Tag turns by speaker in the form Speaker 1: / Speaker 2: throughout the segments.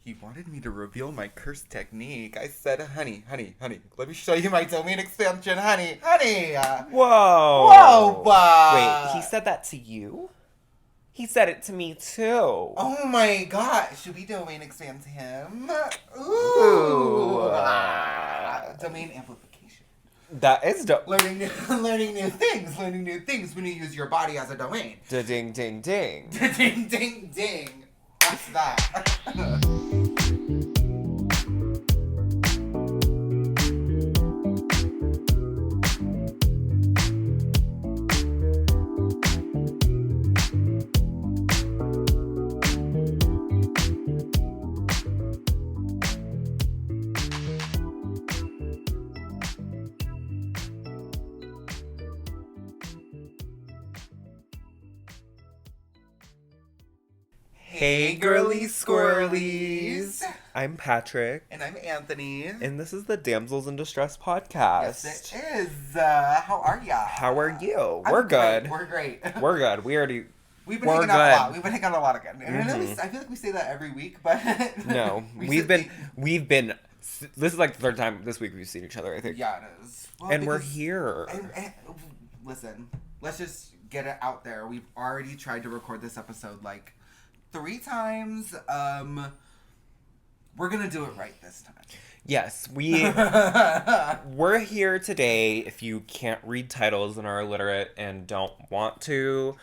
Speaker 1: He wanted me to reveal my curse technique. I said, honey, let me show you my domain expansion, honey.
Speaker 2: Whoa.
Speaker 1: Whoa.
Speaker 2: Wait, he said that to you? He said it to me, too.
Speaker 1: Oh, my God. Should we domain expand him? Ooh. Domain amplification.
Speaker 2: That is dope.
Speaker 1: Learning new things when you use your body as a domain.
Speaker 2: Da-ding, ding, ding.
Speaker 1: Ding, ding, ding. That's that. Hey, Girly Squirrellys.
Speaker 2: I'm Patrick.
Speaker 1: And I'm Anthony.
Speaker 2: And this is the Damsels in Distress podcast.
Speaker 1: Yes, it is. How are ya?
Speaker 2: How are you? We're good.
Speaker 1: We're great.
Speaker 2: We're good. We've been
Speaker 1: hanging out a lot. We've been hanging out a lot again. And I feel like we say that every week, but...
Speaker 2: No. we've been... This is like the third time this week we've seen each other, I think.
Speaker 1: Yeah, it is. Well,
Speaker 2: and we're here.
Speaker 1: And listen, let's just get it out there. We've already tried to record this episode, 3 times. We're gonna do it right this time.
Speaker 2: Yes, we're here today. If you can't read titles and are illiterate and don't want to,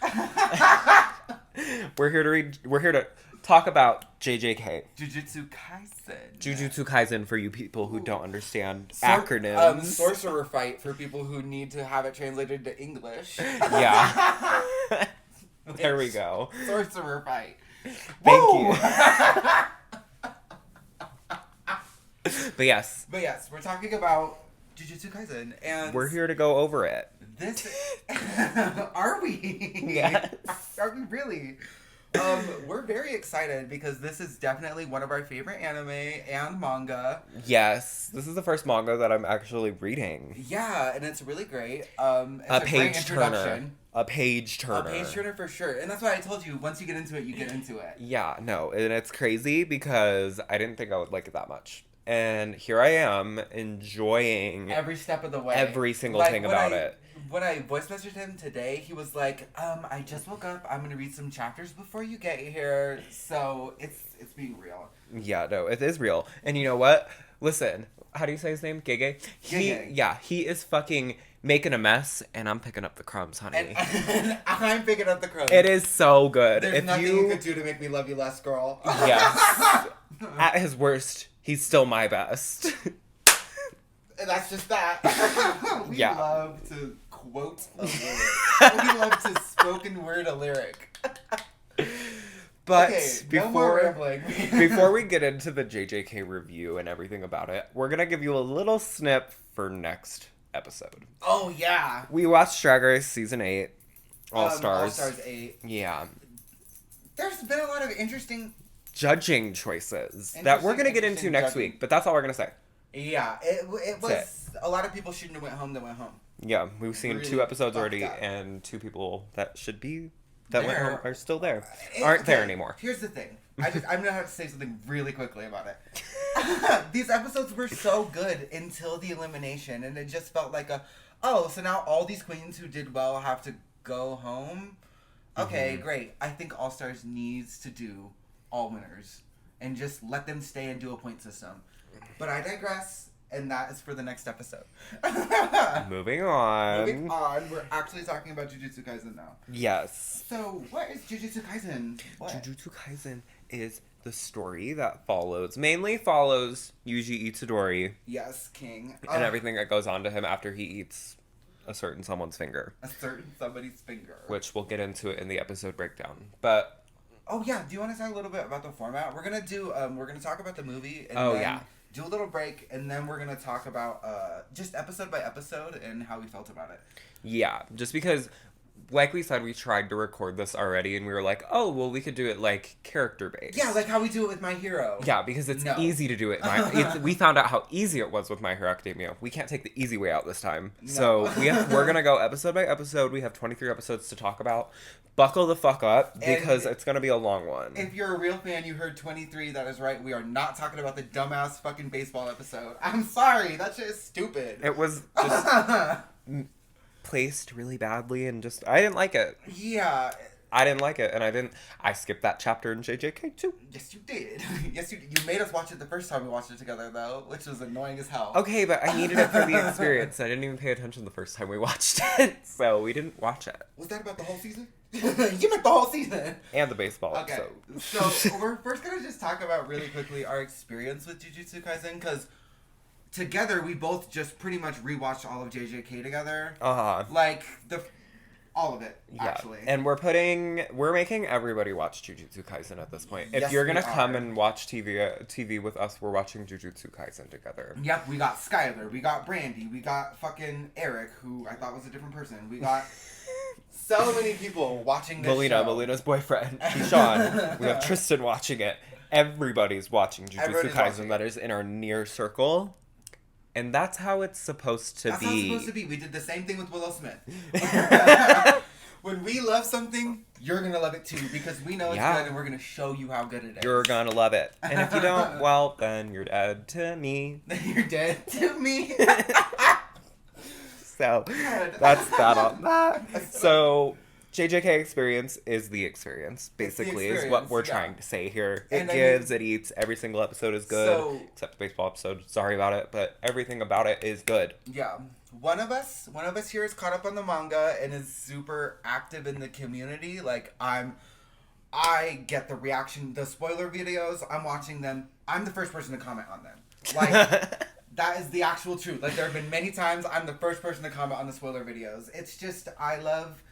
Speaker 2: we're here to talk about JJK.
Speaker 1: Jujutsu Kaisen.
Speaker 2: Jujutsu Kaisen for you people who don't understand acronyms.
Speaker 1: Sorcerer fight for people who need to have it translated to English.
Speaker 2: Yeah. There we go.
Speaker 1: Sorcerer fight.
Speaker 2: Thank you. But yes,
Speaker 1: we're talking about Jujutsu Kaisen, and
Speaker 2: we're here to go over it.
Speaker 1: This are we?
Speaker 2: Yes.
Speaker 1: Are we really? We're very excited because this is definitely one of our favorite anime and manga.
Speaker 2: Yes, this is the first manga that I'm actually reading.
Speaker 1: Yeah, and it's really great. It's
Speaker 2: a page turner. A page turner.
Speaker 1: A page turner for sure. And that's why I told you, once you get into it, you get into it.
Speaker 2: Yeah, no, and it's crazy because I didn't think I would like it that much. And here I am, enjoying...
Speaker 1: every step of the way.
Speaker 2: Every single thing about it.
Speaker 1: When I voice messaged him today, he was like, I just woke up, I'm going to read some chapters before you get here. So, it's being real.
Speaker 2: Yeah, no, it is real. And you know what? Listen, how do you say his name? Gege? He is fucking... making a mess, and I'm picking up the crumbs, honey.
Speaker 1: And I'm picking up the crumbs.
Speaker 2: It is so good.
Speaker 1: There's nothing you could do to make me love you less, girl.
Speaker 2: Yes. At his worst, he's still my best.
Speaker 1: And that's just that. We love to quote a lyric. We love to spoken word a lyric.
Speaker 2: But
Speaker 1: okay,
Speaker 2: before we get into the JJK review and everything about it, we're going to give you a little snip for next episode.
Speaker 1: Oh, yeah.
Speaker 2: We watched Drag Race Season 8. All Stars.
Speaker 1: All Stars 8.
Speaker 2: Yeah.
Speaker 1: There's been a lot of interesting...
Speaker 2: judging choices that we're going to get into next week, but that's all we're going to say.
Speaker 1: Yeah. It was... a lot of people shouldn't have went home that went home.
Speaker 2: Yeah. We've seen really 2 episodes already, and 2 people that should be... that went home are still there. Aren't there anymore.
Speaker 1: Here's the thing. I'm going to have to say something really quickly about it. These episodes were so good until the elimination, and it just felt like so now all these queens who did well have to go home? Okay, great. I think All Stars needs to do all winners and just let them stay and do a point system. But I digress, and that is for the next episode.
Speaker 2: Moving on.
Speaker 1: We're actually talking about Jujutsu Kaisen now.
Speaker 2: Yes.
Speaker 1: So, what is Jujutsu Kaisen?
Speaker 2: Jujutsu Kaisen is the story that mainly follows Yuji Itadori.
Speaker 1: Yes, king.
Speaker 2: And everything that goes on to him after he eats a certain someone's finger.
Speaker 1: A certain somebody's finger.
Speaker 2: Which we'll get into it in the episode breakdown. But...
Speaker 1: oh, yeah. Do you want to talk a little bit about the format? We're going to do... we're going to talk about the movie. And then do a little break. And then we're going to talk about just episode by episode and how we felt about it.
Speaker 2: Yeah. Just because... like we said, we tried to record this already, and we were like, oh, well, we could do it, like, character-based.
Speaker 1: Yeah, like how we do it with My Hero.
Speaker 2: Yeah, because it's easy to do it. We found out how easy it was with My Hero Academia. We can't take the easy way out this time. No. So we're going to go episode by episode. We have 23 episodes to talk about. Buckle the fuck up, because it's going to be a long one.
Speaker 1: If you're a real fan, you heard 23. That is right. We are not talking about the dumbass fucking baseball episode. I'm sorry. That shit is stupid.
Speaker 2: It was just... placed really badly, and just I didn't like it.
Speaker 1: Yeah,
Speaker 2: I didn't like it, and I skipped that chapter in JJK too.
Speaker 1: Yes, you did. Yes, you made us watch it the first time we watched it together, though, which was annoying as hell.
Speaker 2: Okay, but I needed it for the experience. I didn't even pay attention the first time we watched it, so we didn't watch it.
Speaker 1: Was that about the whole season? You meant the whole season.
Speaker 2: And the baseball episode.
Speaker 1: So we're first gonna just talk about really quickly our experience with Jujutsu Kaisen, because together we both just pretty much rewatched all of JJK together. Like all of it, actually.
Speaker 2: And we're making everybody watch Jujutsu Kaisen at this point. If you're gonna come and watch TV with us, we're watching Jujutsu Kaisen together.
Speaker 1: Yep, we got Skylar, we got Brandy, we got fucking Eric, who I thought was a different person. We got so many people watching this show.
Speaker 2: Melina's boyfriend, Sean. We have Tristan watching it. Everybody's watching Jujutsu Kaisen that is in our near circle. And that's how it's supposed to be.
Speaker 1: That's how it's supposed to be. We did the same thing with Willow Smith. When we love something, you're going to love it too, because we know it's good and we're going to show you how good it is.
Speaker 2: You're going to love it. And if you don't, well, then you're dead to me.
Speaker 1: You're dead to me.
Speaker 2: So, that's that on that. So... JJK experience is the experience, basically, is what we're trying to say here. It gives, it eats, every single episode is good, except the baseball episode. Sorry about it, but everything about it is good.
Speaker 1: Yeah. One of us here is caught up on the manga and is super active in the community. Like, I get the reaction, the spoiler videos, I'm watching them. I'm the first person to comment on them. Like, that is the actual truth. Like, there have been many times I'm the first person to comment on the spoiler videos. It's just, I love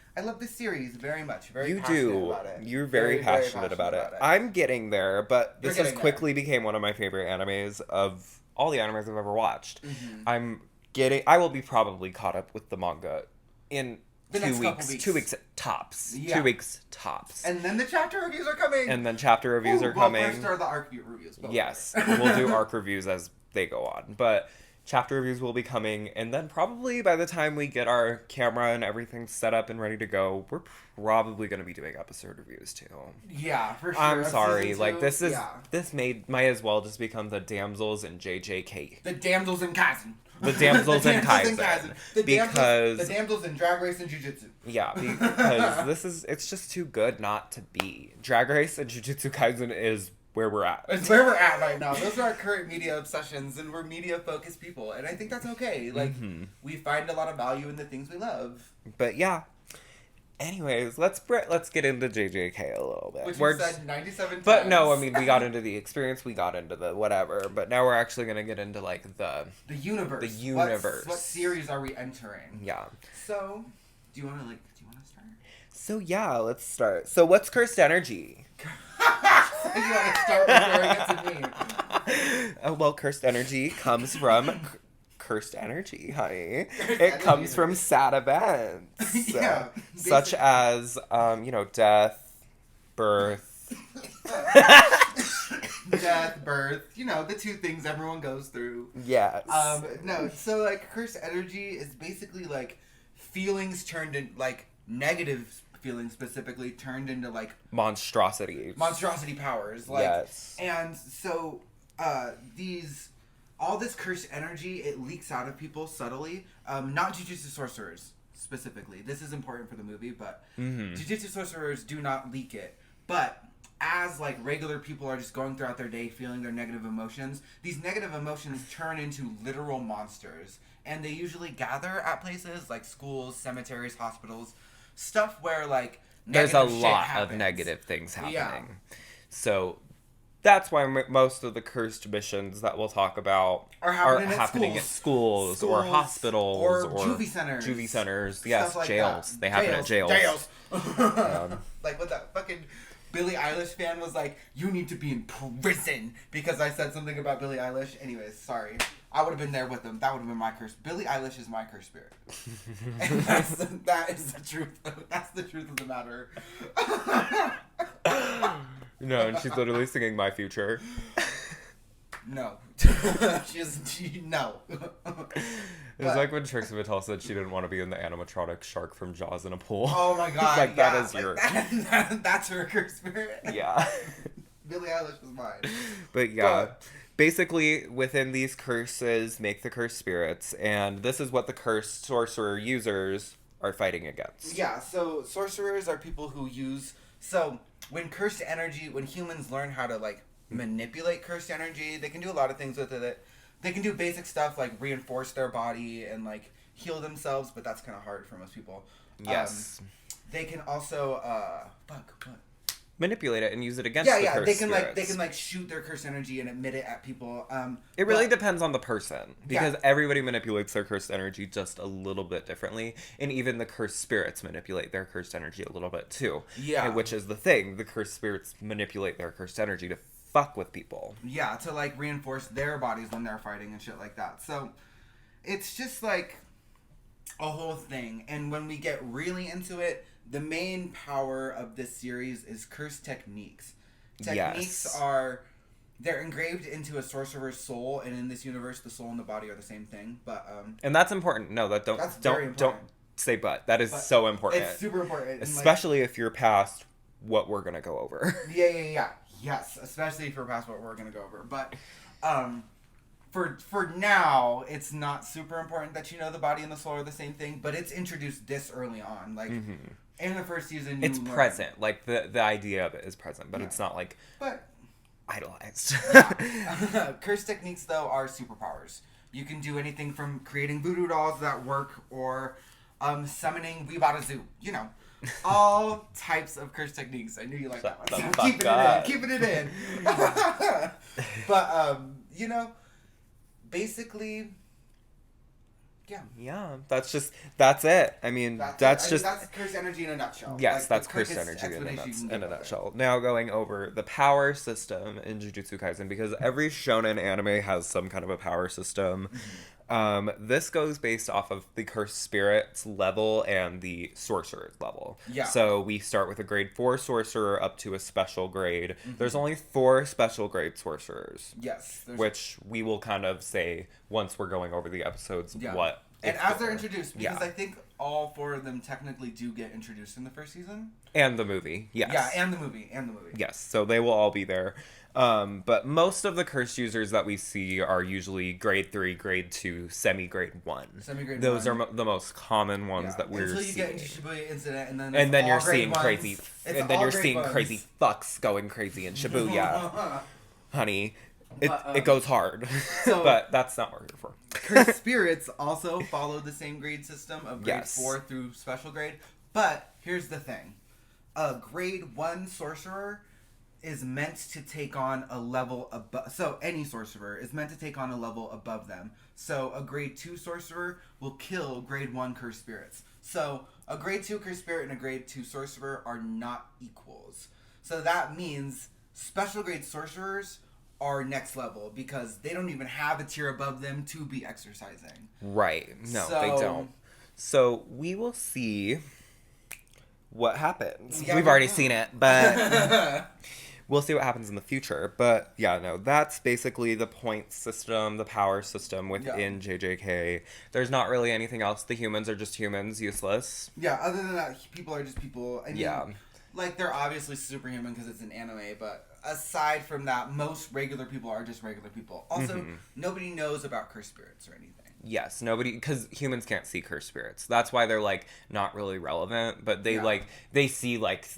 Speaker 1: this series very much. Very passionate about it.
Speaker 2: You're very passionate about it. I'm getting there, but this has quickly became one of my favorite animes of all the animes I've ever watched. Mm-hmm. I will be probably caught up with the manga in
Speaker 1: the
Speaker 2: 2 weeks. 2 weeks tops. Yeah. 2 weeks tops.
Speaker 1: And then the chapter reviews are coming.
Speaker 2: First
Speaker 1: are the arc reviews.
Speaker 2: Yes. We'll do arc reviews as they go on. But... chapter reviews will be coming, and then probably by the time we get our camera and everything set up and ready to go, we're probably going to be doing episode reviews too.
Speaker 1: Yeah, for sure.
Speaker 2: I'm sorry, like this might as well just become the Damsels in JJK.
Speaker 1: The Damsels in Kaisen.
Speaker 2: The Damsels in Kaisen.
Speaker 1: The Damsels in Drag Race and Jujutsu.
Speaker 2: Yeah, because it's just too good not to be. Drag Race and Jujutsu Kaisen is where we're at.
Speaker 1: It's where we're at right now. Those are our current media obsessions, and we're media-focused people, and I think that's okay. Like, we find a lot of value in the things we love.
Speaker 2: But yeah. Anyways, let's get into JJK a little bit.
Speaker 1: Which we said 97 times.
Speaker 2: But no, I mean, we got into the experience, we got into the whatever, but now we're actually going to get into, like, the universe. The universe.
Speaker 1: What series are we entering?
Speaker 2: Yeah.
Speaker 1: So, do you want to start?
Speaker 2: So, yeah, let's start. So, what's cursed energy?
Speaker 1: You want to start before I get to me.
Speaker 2: Well, cursed energy comes from cursed energy, honey. It comes from sad events.
Speaker 1: Yeah.
Speaker 2: Such as, death, birth.
Speaker 1: Death, birth, the two things everyone goes through.
Speaker 2: Yes.
Speaker 1: No, so, like, cursed energy is basically, like, feelings turned in, like, negative feelings specifically turned into, like, monstrosity powers. Like, yes. And so all this cursed energy, it leaks out of people subtly. Not Jujutsu sorcerers specifically. This is important for the movie, but Jujutsu sorcerers do not leak it. But as, like, regular people are just going throughout their day feeling their negative emotions, these negative emotions turn into literal monsters. And they usually gather at places like schools, cemeteries, hospitals, stuff where, like,
Speaker 2: there's a lot of negative things happening. Yeah. So that's why most of the cursed missions that we'll talk about are happening at schools or hospitals or juvie centers. Yes, like jails. They happen at jails.
Speaker 1: Like with that fucking Billie Eilish fan was like, you need to be in prison because I said something about Billie Eilish. Anyways, sorry. I would have been there with them. That would have been my curse. Billie Eilish is my curse spirit. And that is the truth. That's the truth of the matter.
Speaker 2: No, and she's literally singing My Future.
Speaker 1: No. No.
Speaker 2: It was like when Trixie Mattel said she didn't want to be in the animatronic shark from Jaws in a pool.
Speaker 1: Oh my god.
Speaker 2: Like, that is your...
Speaker 1: that's her curse spirit.
Speaker 2: Yeah.
Speaker 1: Billie Eilish was mine.
Speaker 2: But yeah. Basically, within these curses, make the cursed spirits, and this is what the cursed sorcerer users are fighting against.
Speaker 1: Yeah, so sorcerers are people who use... So, when cursed energy... When humans learn how to, like, manipulate cursed energy, they can do a lot of things with it. They can do basic stuff, like reinforce their body and, like, heal themselves, but that's kind of hard for most people.
Speaker 2: Yes.
Speaker 1: They can also...
Speaker 2: manipulate it and use it against the cursed spirits.
Speaker 1: They can shoot their cursed energy and emit it at people.
Speaker 2: It really depends on the person because everybody manipulates their cursed energy just a little bit differently, and even the cursed spirits manipulate their cursed energy a little bit too.
Speaker 1: Yeah,
Speaker 2: which is the thing. The cursed spirits manipulate their cursed energy to fuck with people.
Speaker 1: Yeah, to like reinforce their bodies when they're fighting and shit like that. So it's just like a whole thing. And when we get really into it, the main power of this series is cursed techniques. Techniques are... They're engraved into a sorcerer's soul, and in this universe, the soul and the body are the same thing. But
Speaker 2: and that's important. No, don't say but. That is so important.
Speaker 1: It's super important,
Speaker 2: especially if you're past what we're gonna go over.
Speaker 1: Yeah. Yes, especially if we're past what we're gonna go over. But for now, it's not super important that you know the body and the soul are the same thing. But it's introduced this early on, like. Mm-hmm. In the first season,
Speaker 2: it's present. Like, the idea of it is present, but it's not, like, idolized.
Speaker 1: Yeah. Curse techniques, though, are superpowers. You can do anything from creating voodoo dolls that work or summoning Weebatazu. You know, all types of curse techniques. I knew you liked that one. So keeping it in. But, you know, basically... Yeah,
Speaker 2: that's it. I mean, that's
Speaker 1: cursed energy in a nutshell.
Speaker 2: Yes, that's cursed energy in a nutshell. Now going over the power system in Jujutsu Kaisen, because every shonen anime has some kind of a power system. This goes based off of the cursed spirits level and the sorcerer's level. Yeah. So we start with a grade 4 sorcerer up to a special grade. Mm-hmm. There's only 4 special grade sorcerers.
Speaker 1: Yes.
Speaker 2: Which we will kind of say once we're going over the episodes what.
Speaker 1: And as they're introduced, because I think all 4 of them technically do get introduced in the first season.
Speaker 2: And the movie, yes.
Speaker 1: Yeah, and the movie.
Speaker 2: Yes, so they will all be there. But most of the curse users that we see are usually grade 3, grade 2, semi-grade 1. Those are the most common ones that we're seeing. Until you get into
Speaker 1: Shibuya Incident,
Speaker 2: and then you're seeing crazy, and then you're seeing crazy fucks going crazy in Shibuya. Honey, it goes hard, but that's not what we're here for.
Speaker 1: Cursed spirits also follow the same grade system of grade 4 through special grade. But here's the thing: a grade 1 sorcerer is meant to take on a level above. So any sorcerer is meant to take on a level above them. So a grade 2 sorcerer will kill grade 1 cursed spirits. So a grade 2 cursed spirit and a grade 2 sorcerer are not equals. So that means special grade sorcerers are next level because they don't even have a tier above them to be exercising.
Speaker 2: Right. No, they don't. So we will see what happens. We've already seen it, but we'll see what happens in the future. But yeah, no, that's basically the point system, the power system within JJK. There's not really anything else. The humans are just humans, useless.
Speaker 1: Yeah, other than that, people are just people. I mean, like, they're obviously superhuman because it's an anime, but aside from that, most regular people are just regular people. Also, nobody knows about cursed spirits or anything.
Speaker 2: Yes, nobody, because humans can't see cursed spirits. That's why they're, like, not really relevant, but they, they see, like,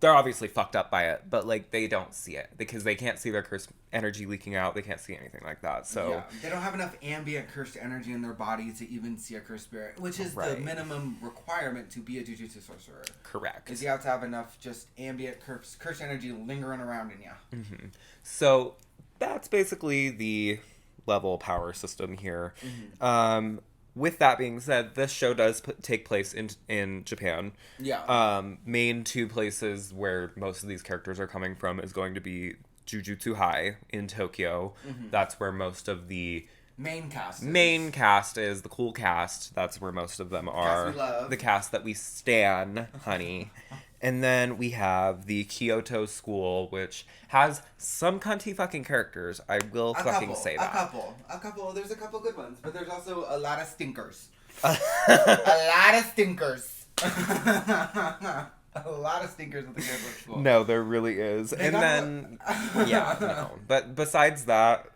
Speaker 2: they're obviously fucked up by it, but, like, they don't see it because they can't see their cursed energy leaking out. They can't see anything like that, so. Yeah,
Speaker 1: they don't have enough ambient cursed energy in their body to even see a cursed spirit, which is the minimum requirement to be a Jujutsu sorcerer.
Speaker 2: Correct.
Speaker 1: Because you have to have enough just ambient cursed energy lingering around in you.
Speaker 2: Mm-hmm. So, that's basically the level power system here. with that being said, this show does take place in Japan.
Speaker 1: Yeah.
Speaker 2: Main two places where most of these characters are coming from is going to be Jujutsu High in Tokyo. Mm-hmm. That's where most of the main cast is the cool cast. That's where most of them are.
Speaker 1: Cast we love.
Speaker 2: The cast that we stan, honey. And then we have the Kyoto School, which has some cunty fucking characters. I will say that.
Speaker 1: A couple. There's a couple good ones, but there's also a lot of stinkers. A lot of stinkers. A lot of stinkers at the Kyoto School.
Speaker 2: No, there really is. No. But besides that,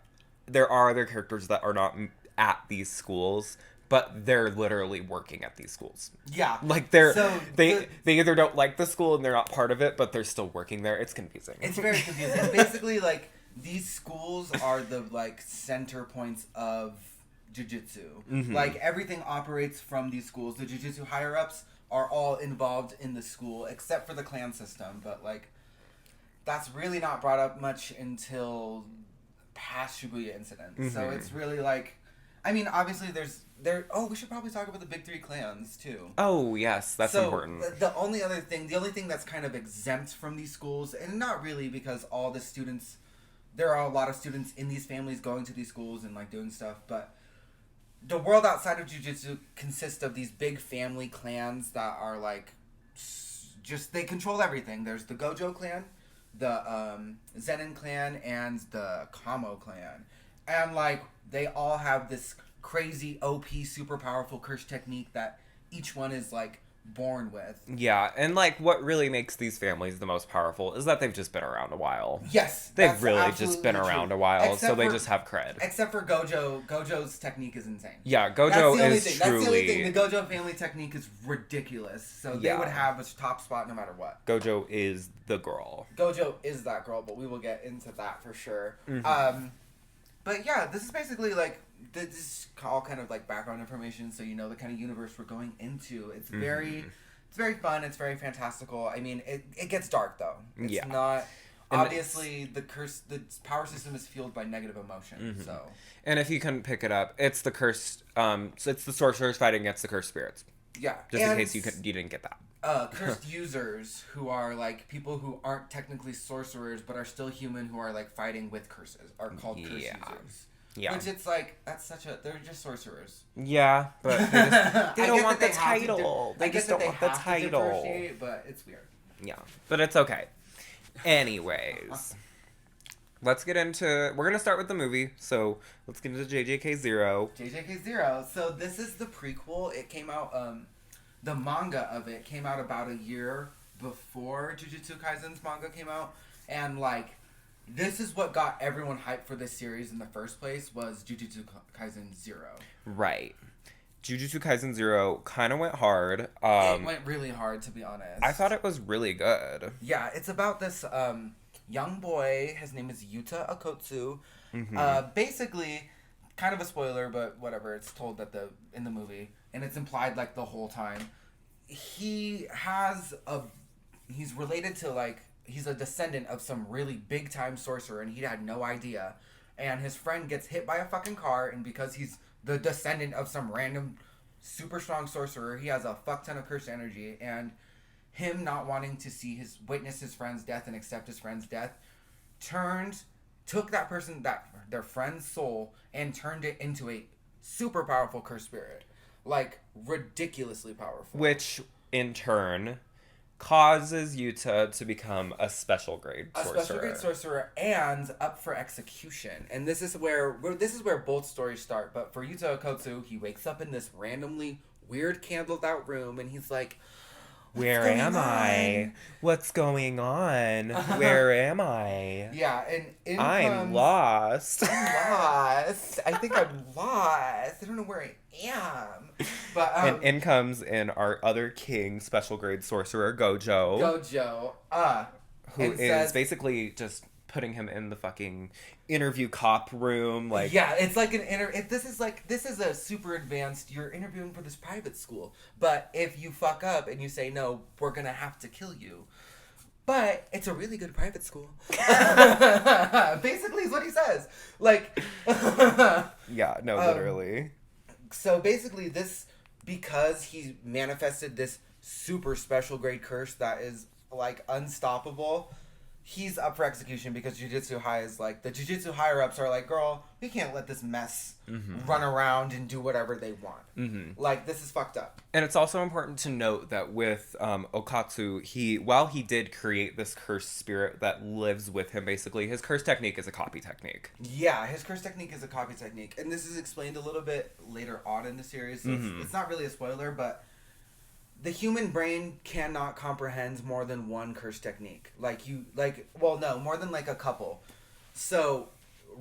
Speaker 2: there are other characters that are not at these schools, but they're literally working at these schools.
Speaker 1: Yeah.
Speaker 2: Like, they either don't like the school and they're not part of it, but they're still working there. It's confusing.
Speaker 1: It's very confusing. Basically, like, these schools are the, like, center points of Jujutsu. Mm-hmm. Like, everything operates from these schools. The Jujutsu higher-ups are all involved in the school, except for the clan system. But, like, that's really not brought up much until past Shibuya incidents. Mm-hmm. So it's really, like... I mean, obviously, we should probably talk about the big three clans, too.
Speaker 2: Oh, yes, that's important.
Speaker 1: The only thing that's kind of exempt from these schools, and not really because all the students, there are a lot of students in these families going to these schools and, like, doing stuff, but the world outside of Jujutsu consists of these big family clans that are, like, just, they control everything. There's the Gojo clan, the Zenin clan, and the Kamo clan. And, like, they all have this crazy OP, super powerful curse technique that each one is, like, born with.
Speaker 2: Yeah, and, like, what really makes these families the most powerful is that they've just been around a while.
Speaker 1: Yes.
Speaker 2: They've really just been around a while, so they just have cred.
Speaker 1: Except for Gojo. Gojo's technique is insane.
Speaker 2: Yeah, Gojo is truly...
Speaker 1: That's the only thing. The Gojo family technique is ridiculous, so they would have a top spot no matter what.
Speaker 2: Gojo is the girl.
Speaker 1: Gojo is that girl, but we will get into that for sure. Mm-hmm. But yeah, this is basically, like, this is all kind of, like, background information, so you know the kind of universe we're going into. It's very fun. It's very fantastical. I mean, it gets dark, though. It's not... Obviously, the power system is fueled by negative emotion, so...
Speaker 2: And if you couldn't pick it up, it's the cursed... so it's the sorcerers fighting against the cursed spirits.
Speaker 1: Yeah.
Speaker 2: Just in case you didn't get that.
Speaker 1: Cursed users who are, like, people who aren't technically sorcerers but are still human who are, like, fighting with curses are called cursed users. Yeah. Which it's like, that's such a... They're just sorcerers.
Speaker 2: Yeah, but they don't want the title. They just don't want the title.
Speaker 1: But it's weird.
Speaker 2: Yeah, but it's okay. Anyways, let's get into... We're going to start with the movie, so let's get into JJK Zero.
Speaker 1: JJK Zero. So this is the prequel. It came out... The manga of it came out about a year before Jujutsu Kaisen's manga came out. And, like, this is what got everyone hyped for this series in the first place, was Jujutsu Kaisen 0.
Speaker 2: Right. Jujutsu Kaisen 0 kind of went hard.
Speaker 1: It went really hard, to be honest.
Speaker 2: I thought it was really good.
Speaker 1: Yeah, it's about this young boy. His name is Yuta Akotsu. Mm-hmm. Basically, kind of a spoiler, but whatever. It's told in the movie. And it's implied, like, the whole time. He's related to, like, he's a descendant of some really big-time sorcerer, and he had no idea. And his friend gets hit by a fucking car, and because he's the descendant of some random super strong sorcerer, he has a fuck ton of cursed energy, and him not wanting to witness his friend's death and accept his friend's death, took their friend's soul, and turned it into a super powerful cursed spirit. Like, ridiculously powerful.
Speaker 2: Which, in turn, causes Yuta to become a special grade sorcerer.
Speaker 1: A special grade sorcerer and up for execution. And this is where both stories start. But for Yuta Akotsu, he wakes up in this randomly weird candled out room, and he's like,
Speaker 2: Where am I? What's going on? Where am I?
Speaker 1: Yeah, and
Speaker 2: I'm lost.
Speaker 1: I think I'm lost. I don't know where I am. But
Speaker 2: and in comes our other king, special grade sorcerer, Gojo. Who is basically just putting him in the fucking interview cop room, like...
Speaker 1: Yeah, it's like this is a super advanced, you're interviewing for this private school, but if you fuck up and you say no, we're gonna have to kill you. But it's a really good private school. Basically is what he says. Like...
Speaker 2: Yeah, no, literally.
Speaker 1: So basically because he manifested this super special grade curse that is like unstoppable, he's up for execution because Jujutsu High is like, the Jujutsu higher ups are like, girl, we can't let this mess run around and do whatever they want. Like, this is fucked up.
Speaker 2: And it's also important to note that with Okatsu, while he did create this cursed spirit that lives with him, basically, his curse technique is a copy technique.
Speaker 1: Yeah, his curse technique is a copy technique. And this is explained a little bit later on in the series, so it's not really a spoiler, but the human brain cannot comprehend more than one curse technique. More than like a couple. So,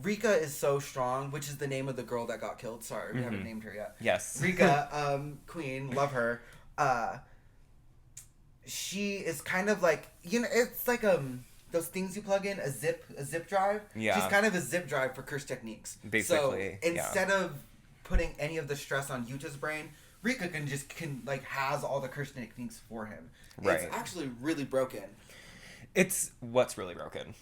Speaker 1: Rika is so strong, which is the name of the girl that got killed. Sorry, we haven't named her yet.
Speaker 2: Yes.
Speaker 1: Rika, queen, love her. She is kind of like, it's like those things you plug in, a zip drive.
Speaker 2: Yeah.
Speaker 1: She's kind of a zip drive for curse techniques.
Speaker 2: Basically.
Speaker 1: So, instead of putting any of the stress on Yuta's brain, Rika has all the curse techniques for him.
Speaker 2: Right.
Speaker 1: It's actually really broken.
Speaker 2: It's what's really broken.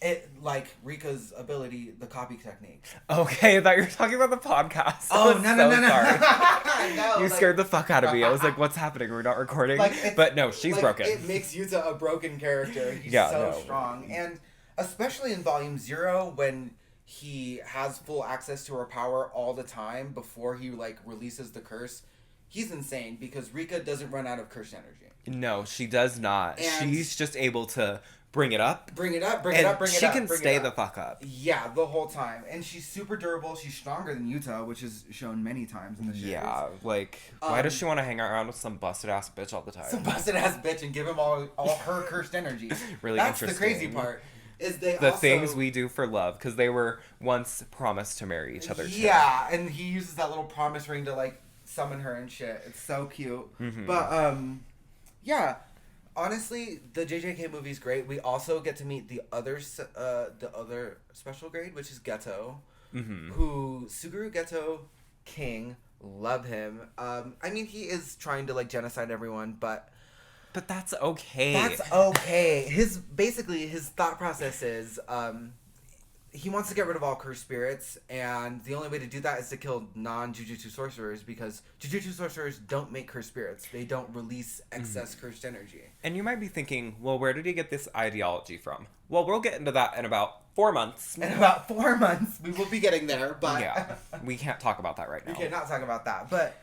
Speaker 1: Rika's ability, the copy technique.
Speaker 2: Okay, I thought you were talking about the podcast.
Speaker 1: Oh, no.
Speaker 2: Sorry.
Speaker 1: No,
Speaker 2: you scared the fuck out of me. I was like, what's happening? We're not recording? But no, she's broken.
Speaker 1: It makes Yuta a broken character. He's strong. And especially in Volume 0, when he has full access to her power all the time before he, releases the curse, he's insane because Rika doesn't run out of curse energy.
Speaker 2: No, she does not.
Speaker 1: And
Speaker 2: she's just able to bring it up.
Speaker 1: She
Speaker 2: can stay the fuck up.
Speaker 1: Yeah, the whole time. And she's super durable. She's stronger than Yuta, which is shown many times in the series.
Speaker 2: Yeah, why does she want to hang around with some busted ass bitch all the time?
Speaker 1: Some busted ass bitch and give him all her cursed energy.
Speaker 2: Really
Speaker 1: That's
Speaker 2: interesting.
Speaker 1: That's the crazy part. Is the
Speaker 2: things we do for love, because they were once promised to marry each other.
Speaker 1: Yeah, and he uses that little promise ring to summon her and shit. It's so cute. But yeah, honestly, the JJK movie's great. We also get to meet the other special grade, which is Geto, who Suguru Geto, king, love him. I mean, he is trying to genocide everyone, but
Speaker 2: that's okay.
Speaker 1: That's okay. His thought process is he wants to get rid of all cursed spirits, and the only way to do that is to kill non-Jujutsu sorcerers, because Jujutsu sorcerers don't make cursed spirits. They don't release excess cursed energy.
Speaker 2: And you might be thinking, well, where did he get this ideology from? Well, we'll get into that in about 4 months.
Speaker 1: In about 4 months, we will be getting there, but...
Speaker 2: Yeah, we can't talk about that right now.
Speaker 1: We cannot talk about that, but...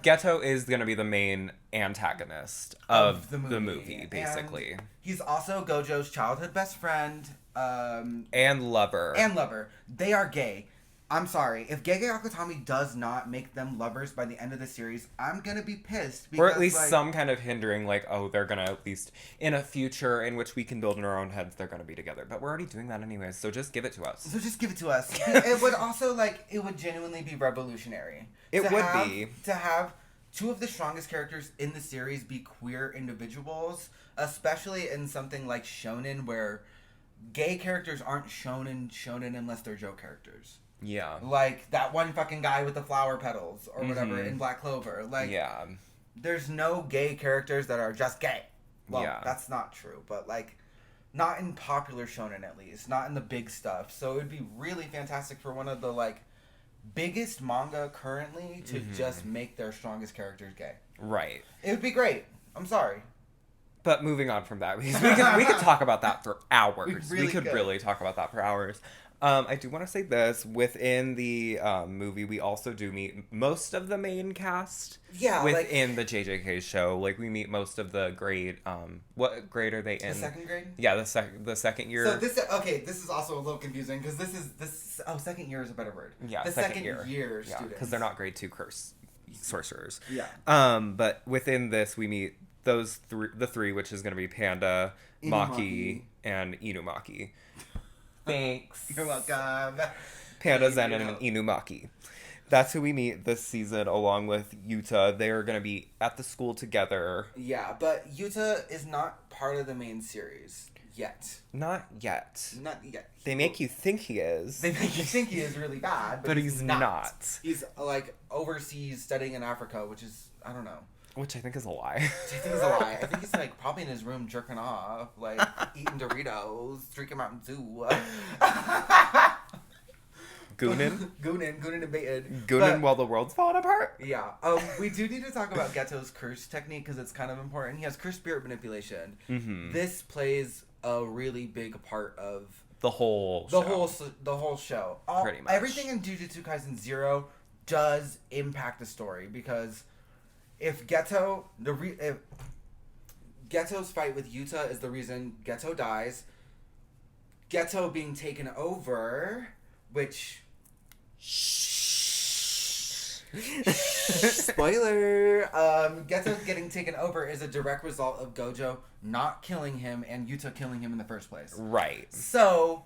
Speaker 2: Geto is going to be the main antagonist of the movie, basically.
Speaker 1: And he's also Gojo's childhood best friend.
Speaker 2: And lover.
Speaker 1: They are gay. I'm sorry. If Gege Akutami does not make them lovers by the end of the series, I'm gonna be pissed. Because,
Speaker 2: or at least some kind of hindering, they're gonna at least, in a future in which we can build in our own heads, they're gonna be together. But we're already doing that anyways, so just give it to us.
Speaker 1: It would also, it would genuinely be revolutionary. To have two of the strongest characters in the series be queer individuals, especially in something like shonen, where gay characters aren't shonen unless they're joke characters.
Speaker 2: Yeah.
Speaker 1: Like that one fucking guy with the flower petals or whatever in Black Clover.
Speaker 2: Yeah.
Speaker 1: There's no gay characters that are just gay. Well, that's not true, but not in popular shonen at least, not in the big stuff. So it would be really fantastic for one of the biggest manga currently to just make their strongest characters gay.
Speaker 2: Right.
Speaker 1: It would be great. I'm sorry.
Speaker 2: But moving on from that, we could talk about that for hours. We could really talk about that for hours. I do want to say this. Within the movie, we also do meet most of the main cast.
Speaker 1: Yeah,
Speaker 2: within the JJK show. We meet most of the grade. What grade are they in?
Speaker 1: The second grade?
Speaker 2: Yeah, the second year.
Speaker 1: So this is also a little confusing, because second year is a better word.
Speaker 2: Yeah,
Speaker 1: the second year students.
Speaker 2: Yeah, because they're not grade 2 curse sorcerers.
Speaker 1: Yeah.
Speaker 2: But within this, we meet the three, which is going to be Panda, Maki, and Inumaki. Thanks.
Speaker 1: You're welcome.
Speaker 2: Panda, Zen, and Inumaki. That's who we meet this season, along with Yuta. They are going to be at the school together.
Speaker 1: Yeah, but Yuta is not part of the main series yet.
Speaker 2: Not yet. They make you think he is.
Speaker 1: They make you think he is really bad,
Speaker 2: but he's not.
Speaker 1: He's overseas studying in Africa, which is, I don't know.
Speaker 2: Which I think is a lie.
Speaker 1: I think he's probably in his room jerking off, eating Doritos, drinking Mountain Dew.
Speaker 2: Goonin
Speaker 1: and baited.
Speaker 2: Goonin while the world's falling apart?
Speaker 1: Yeah. We do need to talk about Geto's curse technique because it's kind of important. He has curse spirit manipulation. Mm-hmm. This plays a really big part of
Speaker 2: the whole
Speaker 1: show.
Speaker 2: Pretty much.
Speaker 1: Everything in Jujutsu Kaisen 0 does impact the story because if Geto's fight with Yuta is the reason Geto dies, Geto being taken over, which... Spoiler! Geto getting taken over is a direct result of Gojo not killing him and Yuta killing him in the first place.
Speaker 2: Right.
Speaker 1: So,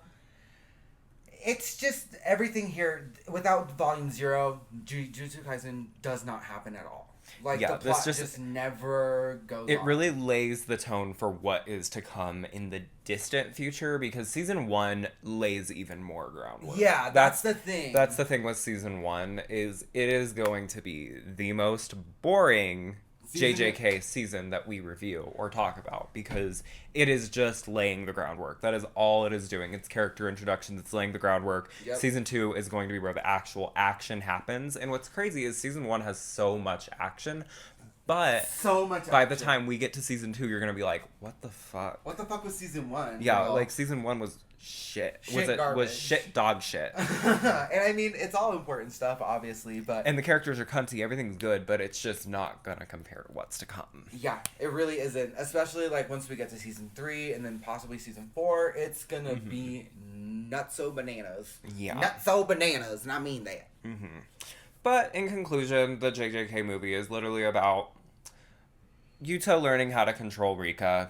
Speaker 1: it's just everything here. Without Volume 0, Jujutsu Kaisen does not happen at all. Like, the plot just never goes
Speaker 2: It
Speaker 1: on.
Speaker 2: really lays the tone for what is to come in the distant future, because Season 1 lays even more groundwork.
Speaker 1: Yeah, that's the thing.
Speaker 2: That's the thing with Season 1, is it is going to be the most boring JJK season that we review or talk about, because it is just laying the groundwork. That is all it is doing. It's character introductions, it's laying the groundwork. Yep. Season 2 is going to be where the actual action happens. And what's crazy is Season 1 has so much action, but by the time we get to Season 2, you're going to be like, what the fuck?
Speaker 1: What the fuck was Season 1?
Speaker 2: Yeah, like Season 1 was shit. Was shit dog shit.
Speaker 1: And I mean, it's all important stuff, obviously, but...
Speaker 2: And the characters are cunty, everything's good, but it's just not gonna compare to what's to come.
Speaker 1: Yeah, it really isn't. Especially, like, once we get to Season 3, and then possibly Season 4, it's gonna be nutso bananas.
Speaker 2: Yeah.
Speaker 1: Nutso bananas, and I mean that.
Speaker 2: Mm-hmm. But, in conclusion, the JJK movie is literally about Yuta learning how to control Rika.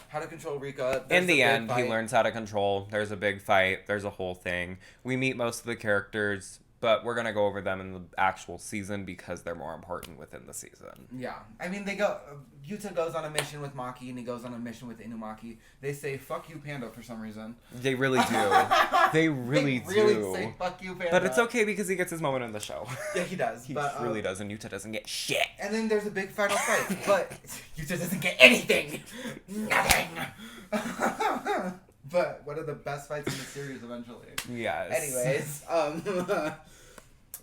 Speaker 2: In the end, he learns how to control. There's a big fight. There's a whole thing. We meet most of the characters, but we're going to go over them in the actual season because they're more important within the season.
Speaker 1: Yeah. I mean, Yuta goes on a mission with Maki, and he goes on a mission with Inumaki. They say, fuck you, Panda, for some reason.
Speaker 2: They really do. They really
Speaker 1: say, fuck you, Panda.
Speaker 2: But it's okay because he gets his moment in the show.
Speaker 1: Yeah, he does.
Speaker 2: He really does, and Yuta doesn't get shit.
Speaker 1: And then there's a big final fight, but Yuta doesn't get anything. Nothing. But one of the best fights in the series eventually.
Speaker 2: Yes.
Speaker 1: Anyways,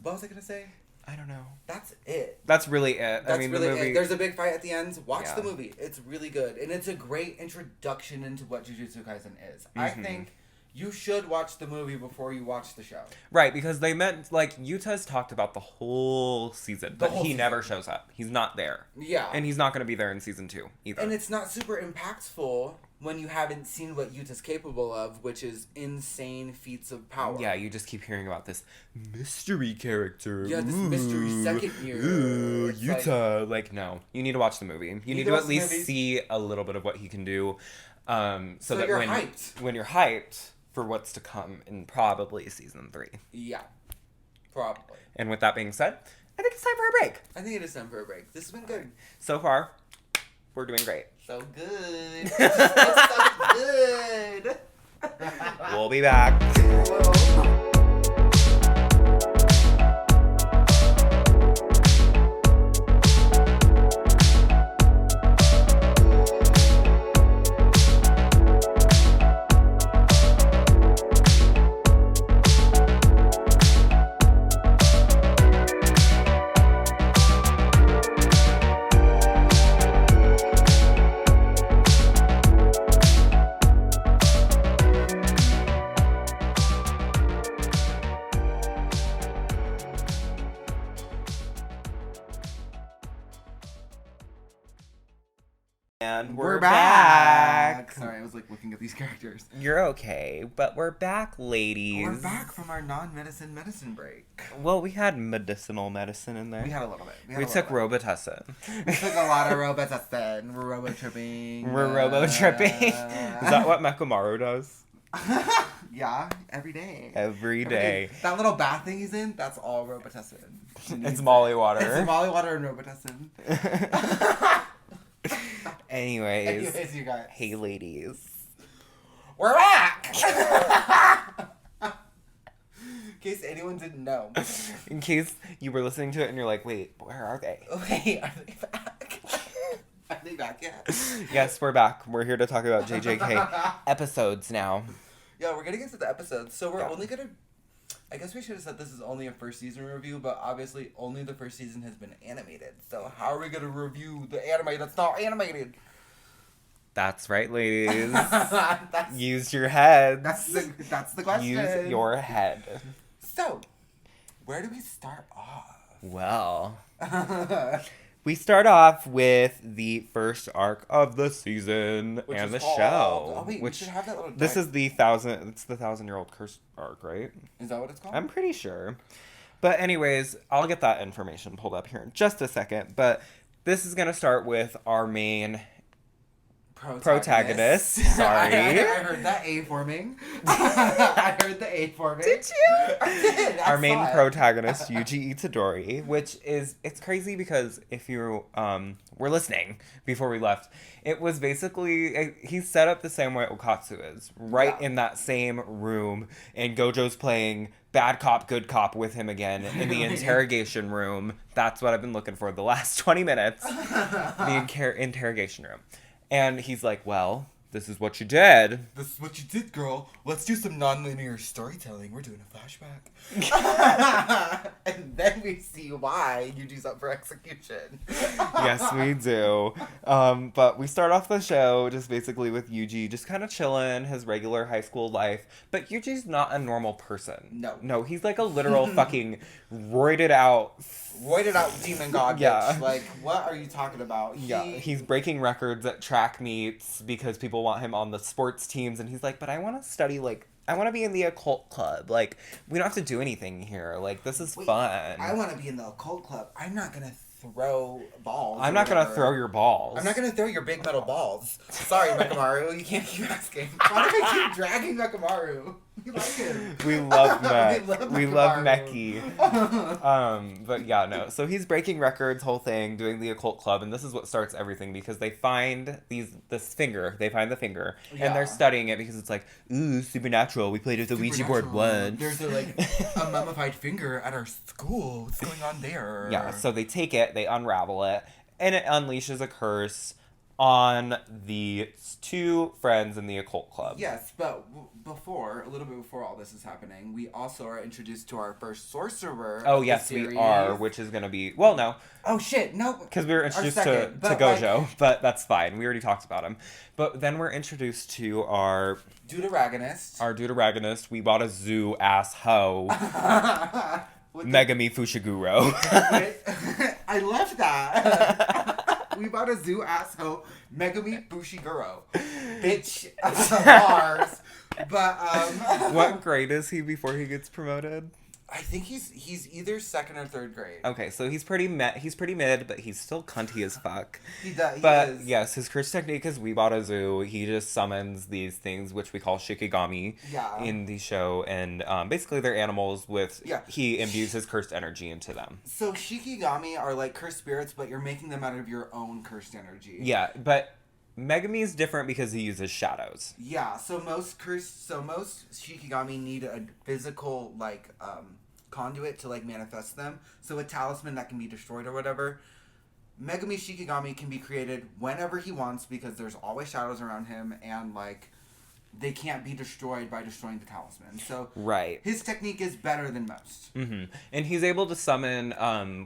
Speaker 1: what was I gonna say?
Speaker 2: I don't know.
Speaker 1: That's it.
Speaker 2: That's really it.
Speaker 1: The movie... There's a big fight at the end. Watch the movie. It's really good. And it's a great introduction into what Jujutsu Kaisen is. Mm-hmm. I think you should watch the movie before you watch the show.
Speaker 2: Right, because they meant, like, Yuta's talked about the whole season, but he never shows up. He's not there.
Speaker 1: Yeah.
Speaker 2: And he's not going to be there in Season 2, either.
Speaker 1: And it's not super impactful when you haven't seen what Yuta's capable of, which is insane feats of power.
Speaker 2: Yeah, you just keep hearing about this mystery character.
Speaker 1: Yeah, this mystery second year.
Speaker 2: Ooh, Yuta. Like, no. You need to watch the movie. You need to at least see a little bit of what he can do. So that
Speaker 1: you're hyped.
Speaker 2: When you're hyped for what's to come in probably Season 3.
Speaker 1: Yeah. Probably.
Speaker 2: And with that being said, I think it's time for a break.
Speaker 1: I think it is time for a break. This has been good.
Speaker 2: So far, we're doing great.
Speaker 1: So good. So good.
Speaker 2: We'll be back. And we're back.
Speaker 1: Sorry, I was like looking at these characters.
Speaker 2: You're okay, but we're back, ladies.
Speaker 1: We're back from our medicine break.
Speaker 2: Well, we had medicinal medicine in there.
Speaker 1: We had a little bit.
Speaker 2: We took Robitussin.
Speaker 1: We took a lot of Robitussin. We're robo-tripping.
Speaker 2: We're robo-tripping. Is that what Mekamaru does?
Speaker 1: Yeah, every day.
Speaker 2: Every day.
Speaker 1: That little bath thing he's in, that's all Robitussin.
Speaker 2: It's Molly water.
Speaker 1: It's Molly water and Robitussin.
Speaker 2: Anyways,
Speaker 1: you guys.
Speaker 2: Hey, ladies.
Speaker 1: We're back! In case anyone didn't know.
Speaker 2: In case you were listening to it and you're like, wait, where are they?
Speaker 1: Wait, are they back? Are they back yet?
Speaker 2: Yes, we're back. We're here to talk about JJK episodes now.
Speaker 1: Yeah, we're getting into the episodes, so we're only gonna I guess we should have said this is only a first season review, but obviously only the first season has been animated. So how are we going to review the anime that's not animated?
Speaker 2: That's right, ladies. Use your head.
Speaker 1: That's the question.
Speaker 2: Use your head.
Speaker 1: So, where do we start off?
Speaker 2: Well, we start off with the first arc of the season and the show.
Speaker 1: Oh wait, we should have that little.
Speaker 2: This is the 1,000-year-old curse arc, right?
Speaker 1: Is that what it's called?
Speaker 2: I'm pretty sure. But anyways, I'll get that information pulled up here in just a second. But this is gonna start with our main protagonist. Sorry.
Speaker 1: I heard that A forming. I heard the A forming.
Speaker 2: Did you?
Speaker 1: I did.
Speaker 2: Our main protagonist, Yuji Itadori, which is, it's crazy because if you were listening before we left, it was basically, he's set up the same way Okatsu is, right in that same room, and Gojo's playing bad cop, good cop with him again in the interrogation room. That's what I've been looking for the last 20 minutes. The interrogation room. And he's like, well, this is what you did.
Speaker 1: This is what you did, girl. Let's do some non-linear storytelling. We're doing a flashback. And then we see why Yuji's up for execution.
Speaker 2: Yes, we do. But we start off the show just basically with Yuji just kind of chilling his regular high school life. But Yuji's not a normal person. No, he's like a literal fucking roided out
Speaker 1: demon god bitch. Like, what are you talking about?
Speaker 2: He's breaking records at track meets because people want him on the sports teams, and he's like, but I want to study, like, I want to be in the occult club. Like, we don't have to do anything here. Like, this is fun.
Speaker 1: I want to be in the occult club. I'm not going to throw balls.
Speaker 2: I'm not going to throw your balls.
Speaker 1: I'm not going to throw your big metal balls. Sorry, Mekamaru. You can't keep asking. Why do I keep dragging Mekamaru? We like him.
Speaker 2: We love Mek. We love Meki. But yeah, no. So he's breaking records, whole thing, doing the occult club, and this is what starts everything because they find this finger. They find the finger, and they're studying it because it's like, ooh, supernatural. We played with the Ouija board once.
Speaker 1: There's a mummified finger at our school. What's going on there?
Speaker 2: Yeah. So they take it, they unravel it, and it unleashes a curse on the two friends in the occult club.
Speaker 1: Yes, but a little bit before all this is happening, we also are introduced to our first sorcerer.
Speaker 2: Oh, yes, we are, which is going to be... Well, no.
Speaker 1: Oh, shit, no.
Speaker 2: Because we were introduced to Gojo, but that's fine. We already talked about him. But then we're introduced to our... Deuteragonist. We bought a zoo ass hoe. Megami Fushiguro.
Speaker 1: I love that. We bought a zoo asshole, Megami Fushiguro. Bitch, bars. But,
Speaker 2: what grade is he before he gets promoted?
Speaker 1: I think he's either second or third grade.
Speaker 2: Okay, so he's pretty mid, but he's still cunty as fuck.
Speaker 1: He does.
Speaker 2: But yes, his curse technique is we bought a zoo. He just summons these things, which we call shikigami in the show, and basically they're animals with he imbues his cursed energy into them.
Speaker 1: So shikigami are like cursed spirits, but you're making them out of your own cursed energy.
Speaker 2: Yeah, but Megami is different because he uses shadows.
Speaker 1: Yeah, so most shikigami need a physical conduit to manifest them. So a talisman that can be destroyed or whatever. Megami Shikigami can be created whenever he wants because there's always shadows around him and they can't be destroyed by destroying the talisman. So his technique is better than most.
Speaker 2: Mm-hmm. And he's able to summon,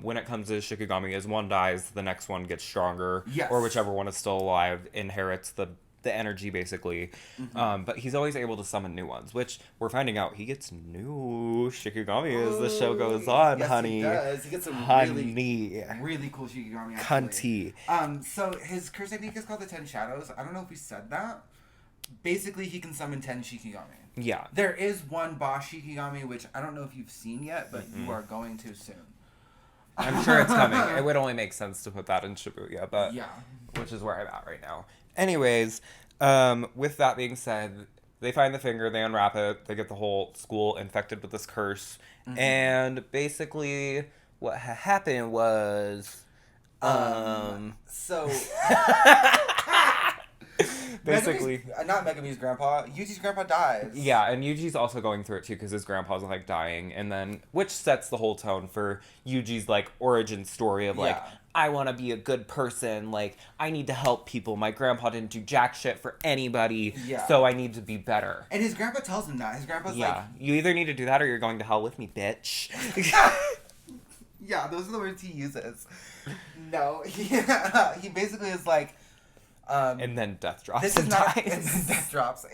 Speaker 2: when it comes to Shikigami, as one dies, the next one gets stronger. Yes. Or whichever one is still alive inherits the energy, basically. Mm-hmm. But he's always able to summon new ones, which we're finding out he gets new Shikigami as the show goes on, honey.
Speaker 1: He does. He gets some really cool Shikigami,
Speaker 2: actually. Cunty.
Speaker 1: So his curse technique is called the 10 Shadows. I don't know if we said that. Basically, he can summon 10 Shikigami.
Speaker 2: Yeah. There
Speaker 1: is one boss Shikigami, which I don't know if you've seen yet, but you are going to soon.
Speaker 2: I'm sure it's coming. It would only make sense to put that in Shibuya, but which is where I'm at right now. Anyways, with that being said, they find the finger, they unwrap it, they get the whole school infected with this curse, and basically what happened was, Basically.
Speaker 1: Not Megami's grandpa. Yuji's grandpa dies.
Speaker 2: Yeah, and Yuji's also going through it too because his grandpa's like dying, and then which sets the whole tone for Yuji's like origin story of like, I want to be a good person, like I need to help people. My grandpa didn't do jack shit for anybody, so I need to be better.
Speaker 1: And his grandpa tells him that. His grandpa's like,
Speaker 2: you either need to do that or you're going to hell with me, bitch.
Speaker 1: Yeah, those are the words he uses. No, he basically is like,
Speaker 2: and then death drops.
Speaker 1: This is not. And then death drops.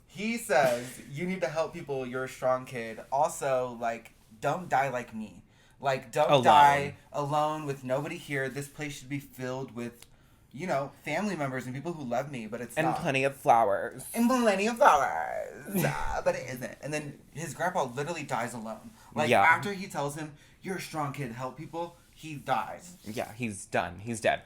Speaker 1: He says, "You need to help people. You're a strong kid. Also, like, don't die like me. Like, don't die alone with nobody here. This place should be filled with, you know, family members and people who love me. But it's not.
Speaker 2: And plenty of flowers.
Speaker 1: But it isn't. And then his grandpa literally dies alone. Like after he tells him, "You're a strong kid. Help people," he dies.
Speaker 2: Yeah, he's done. He's dead.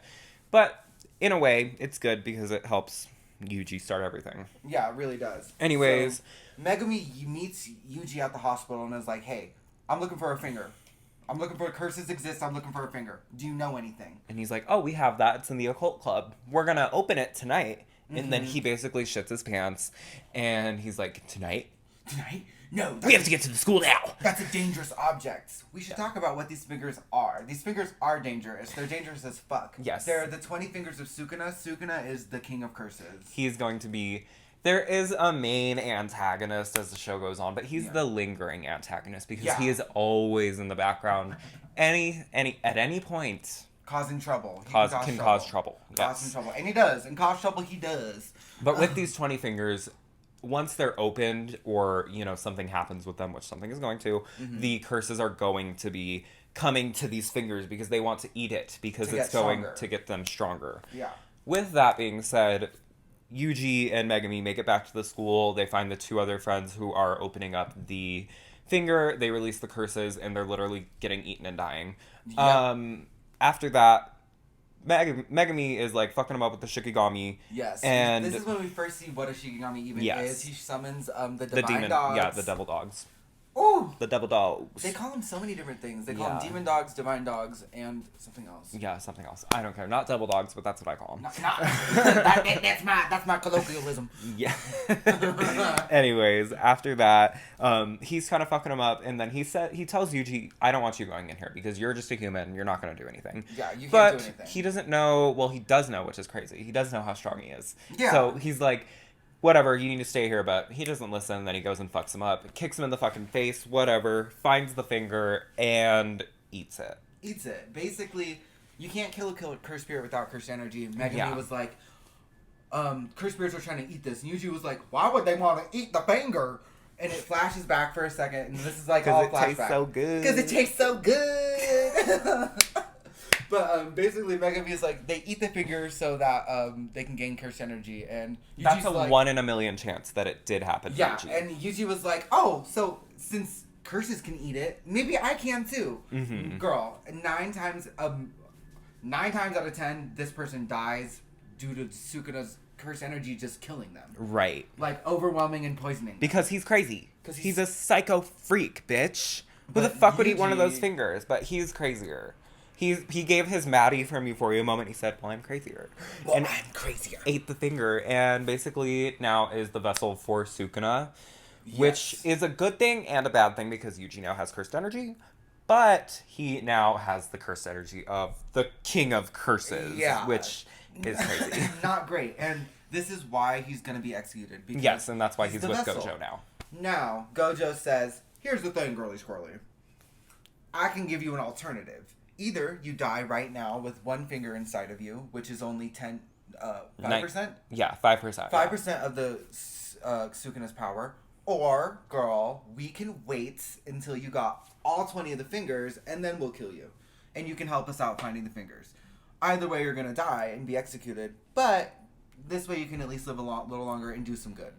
Speaker 2: But in a way, it's good because it helps Yuji start everything.
Speaker 1: Yeah, it really does.
Speaker 2: Anyways.
Speaker 1: So, Megami meets Yuji at the hospital and is like, hey, I'm looking for a finger. I'm looking for curses exist. I'm looking for a finger. Do you know anything?
Speaker 2: And he's like, oh, we have that. It's in the occult club. We're going to open it tonight. Mm-hmm. And then he basically shits his pants. And he's like, tonight?
Speaker 1: Tonight? No.
Speaker 2: We have to get to the school now.
Speaker 1: That's a dangerous object. We should talk about what these fingers are. These fingers are dangerous. They're dangerous as fuck.
Speaker 2: Yes.
Speaker 1: They're the 20 fingers of Sukuna. Sukuna is the king of curses.
Speaker 2: He's going to be... There is a main antagonist as the show goes on, but he's the lingering antagonist because he is always in the background. At any point...
Speaker 1: Causing trouble.
Speaker 2: Can cause trouble. Yes.
Speaker 1: Causing trouble. And he does. And cause trouble he does.
Speaker 2: But with these 20 fingers... Once they're opened or, you know, something happens with them, which something is going to, the curses are going to be coming to these fingers because they want to eat it because it's going to get them stronger.
Speaker 1: Yeah.
Speaker 2: With that being said, Yuji and Megami make it back to the school. They find the two other friends who are opening up the finger. They release the curses and they're literally getting eaten and dying. Yep. After that, Megami is like fucking him up with the Shikigami.
Speaker 1: Yes.
Speaker 2: And
Speaker 1: this is when we first see what a Shikigami even is. He summons the
Speaker 2: demon
Speaker 1: dogs.
Speaker 2: Yeah, the devil dogs.
Speaker 1: Ooh!
Speaker 2: The devil dogs.
Speaker 1: They call them so many different things. They call them demon dogs, divine dogs, and something else.
Speaker 2: Yeah, something else. I don't care. Not devil dogs, but that's what I call them.
Speaker 1: That's my colloquialism.
Speaker 2: Yeah. Anyways, after that, he's kind of fucking him up, and then he tells Yuji, I don't want you going in here because you're just a human. You're not going to do anything.
Speaker 1: Yeah, you can't do anything.
Speaker 2: But he doesn't know. Well, he does know, which is crazy. He does know how strong he is.
Speaker 1: Yeah.
Speaker 2: So he's like, whatever, you need to stay here, but he doesn't listen. Then he goes and fucks him up, kicks him in the fucking face, whatever, finds the finger, and eats it.
Speaker 1: Eats it. Basically, you can't kill a cursed spirit without cursed energy. Megami was like, cursed spirits are trying to eat this. And Yuji was like, why would they want to eat the finger? And it flashes back for a second, and this is like all flashback.
Speaker 2: Because it tastes so good.
Speaker 1: Because it tastes so good. But basically, Megami is like, they eat the finger so that they can gain cursed energy. And Yuji's
Speaker 2: that's a
Speaker 1: like,
Speaker 2: 1 in a million chance that it did happen to Yuji.
Speaker 1: Yeah, and Yuji was like, oh, so since curses can eat it, maybe I can too. Mm-hmm. Girl, 9 times out of 10, this person dies due to Sukuna's cursed energy just killing them.
Speaker 2: Right.
Speaker 1: Like, overwhelming and poisoning them.
Speaker 2: Because he's crazy. Because he's a psycho freak, bitch. Who the fuck would eat one of those fingers? But he's crazier. He gave his Maddie from Euphoria moment. He said, well, I'm crazier.
Speaker 1: Well, and I'm crazier.
Speaker 2: Ate the finger. And basically now is the vessel for Sukuna. Yes. Which is a good thing and a bad thing because Yuji now has cursed energy. But he now has the cursed energy of the king of curses. Yeah. Which is crazy.
Speaker 1: Not great. And this is why he's going to be executed.
Speaker 2: Yes, and that's why he's with Gojo now.
Speaker 1: Now, Gojo says, here's the thing, Girly Squirrelly. I can give you an alternative. Either you die right now with one finger inside of you, which is only 5%?
Speaker 2: Yeah, 5%.
Speaker 1: 5% of the Sukuna's power. Or, girl, we can wait until you got all 20 of the fingers, and then we'll kill you. And you can help us out finding the fingers. Either way, you're going to die and be executed. But this way you can at least live a little longer and do some good.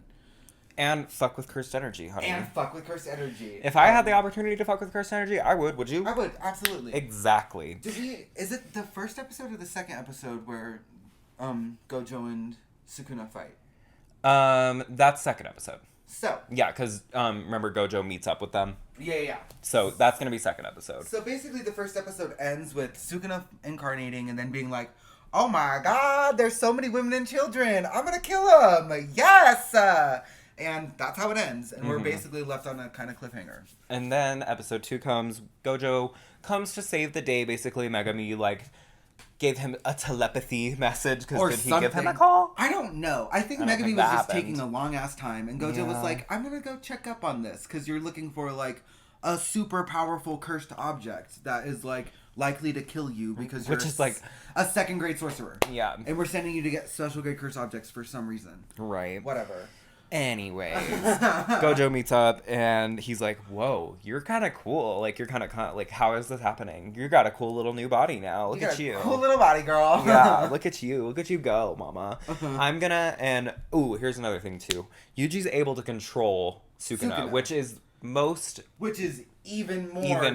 Speaker 2: And fuck with cursed energy, honey.
Speaker 1: And fuck with cursed energy.
Speaker 2: If I had the opportunity to fuck with cursed energy, I would. Would you?
Speaker 1: I would, absolutely.
Speaker 2: Exactly.
Speaker 1: Is it the first episode or the second episode where Gojo and Sukuna fight?
Speaker 2: That's second episode.
Speaker 1: So.
Speaker 2: Yeah, because remember Gojo meets up with them?
Speaker 1: Yeah.
Speaker 2: So that's going to be second episode.
Speaker 1: So basically the first episode ends with Sukuna incarnating and then being like, oh my god, there's so many women and children. I'm gonna kill them. Yes. And that's how it ends. And we're basically left on a kind of cliffhanger.
Speaker 2: And then episode 2 comes. Gojo comes to save the day. Basically, Megami, like, gave him a telepathy message. Because did he give him a call?
Speaker 1: I don't know. I think Megami was just taking a long-ass time. And Gojo was like, I'm going to go check up on this. Because you're looking for, like, a super powerful cursed object that is, like, likely to kill you. Because you're like a second-grade sorcerer.
Speaker 2: Yeah.
Speaker 1: And we're sending you to get special-grade cursed objects for some reason.
Speaker 2: Right.
Speaker 1: Whatever.
Speaker 2: Anyways, Gojo meets up and he's like, whoa, you're kind of cool. Like, you're kind of, like, how is this happening? You got a cool little new body now. Look at you.
Speaker 1: Cool little body, girl.
Speaker 2: Yeah, look at you. Look at you go, mama. I'm gonna, and, here's another thing, too. Yuji's able to control Sukuna, which is even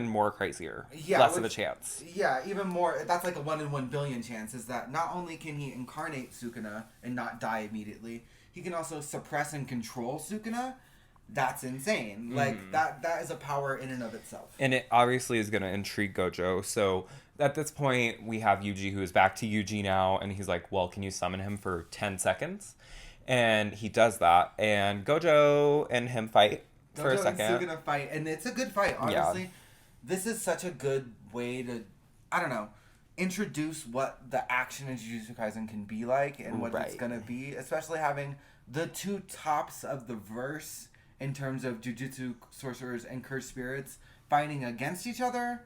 Speaker 2: more crazier. Yeah. Less of a chance.
Speaker 1: Yeah, even more. That's like a 1 in 1 billion chance, is that not only can he incarnate Sukuna and not die immediately, he can also suppress and control Sukuna. That's insane. Like, that is a power in and of itself.
Speaker 2: And it obviously is going to intrigue Gojo. So, at this point, we have Yuji, who is back to Yuji now. And he's like, well, can you summon him for 10 seconds? And he does that. And Gojo and him fight for a second.
Speaker 1: Gojo and Sukuna fight. And it's a good fight, honestly. Yeah. This is such a good way to, I don't know, introduce what the action in Jujutsu Kaisen can be like and what it's going to be, especially having the two tops of the verse in terms of Jujutsu sorcerers and cursed spirits fighting against each other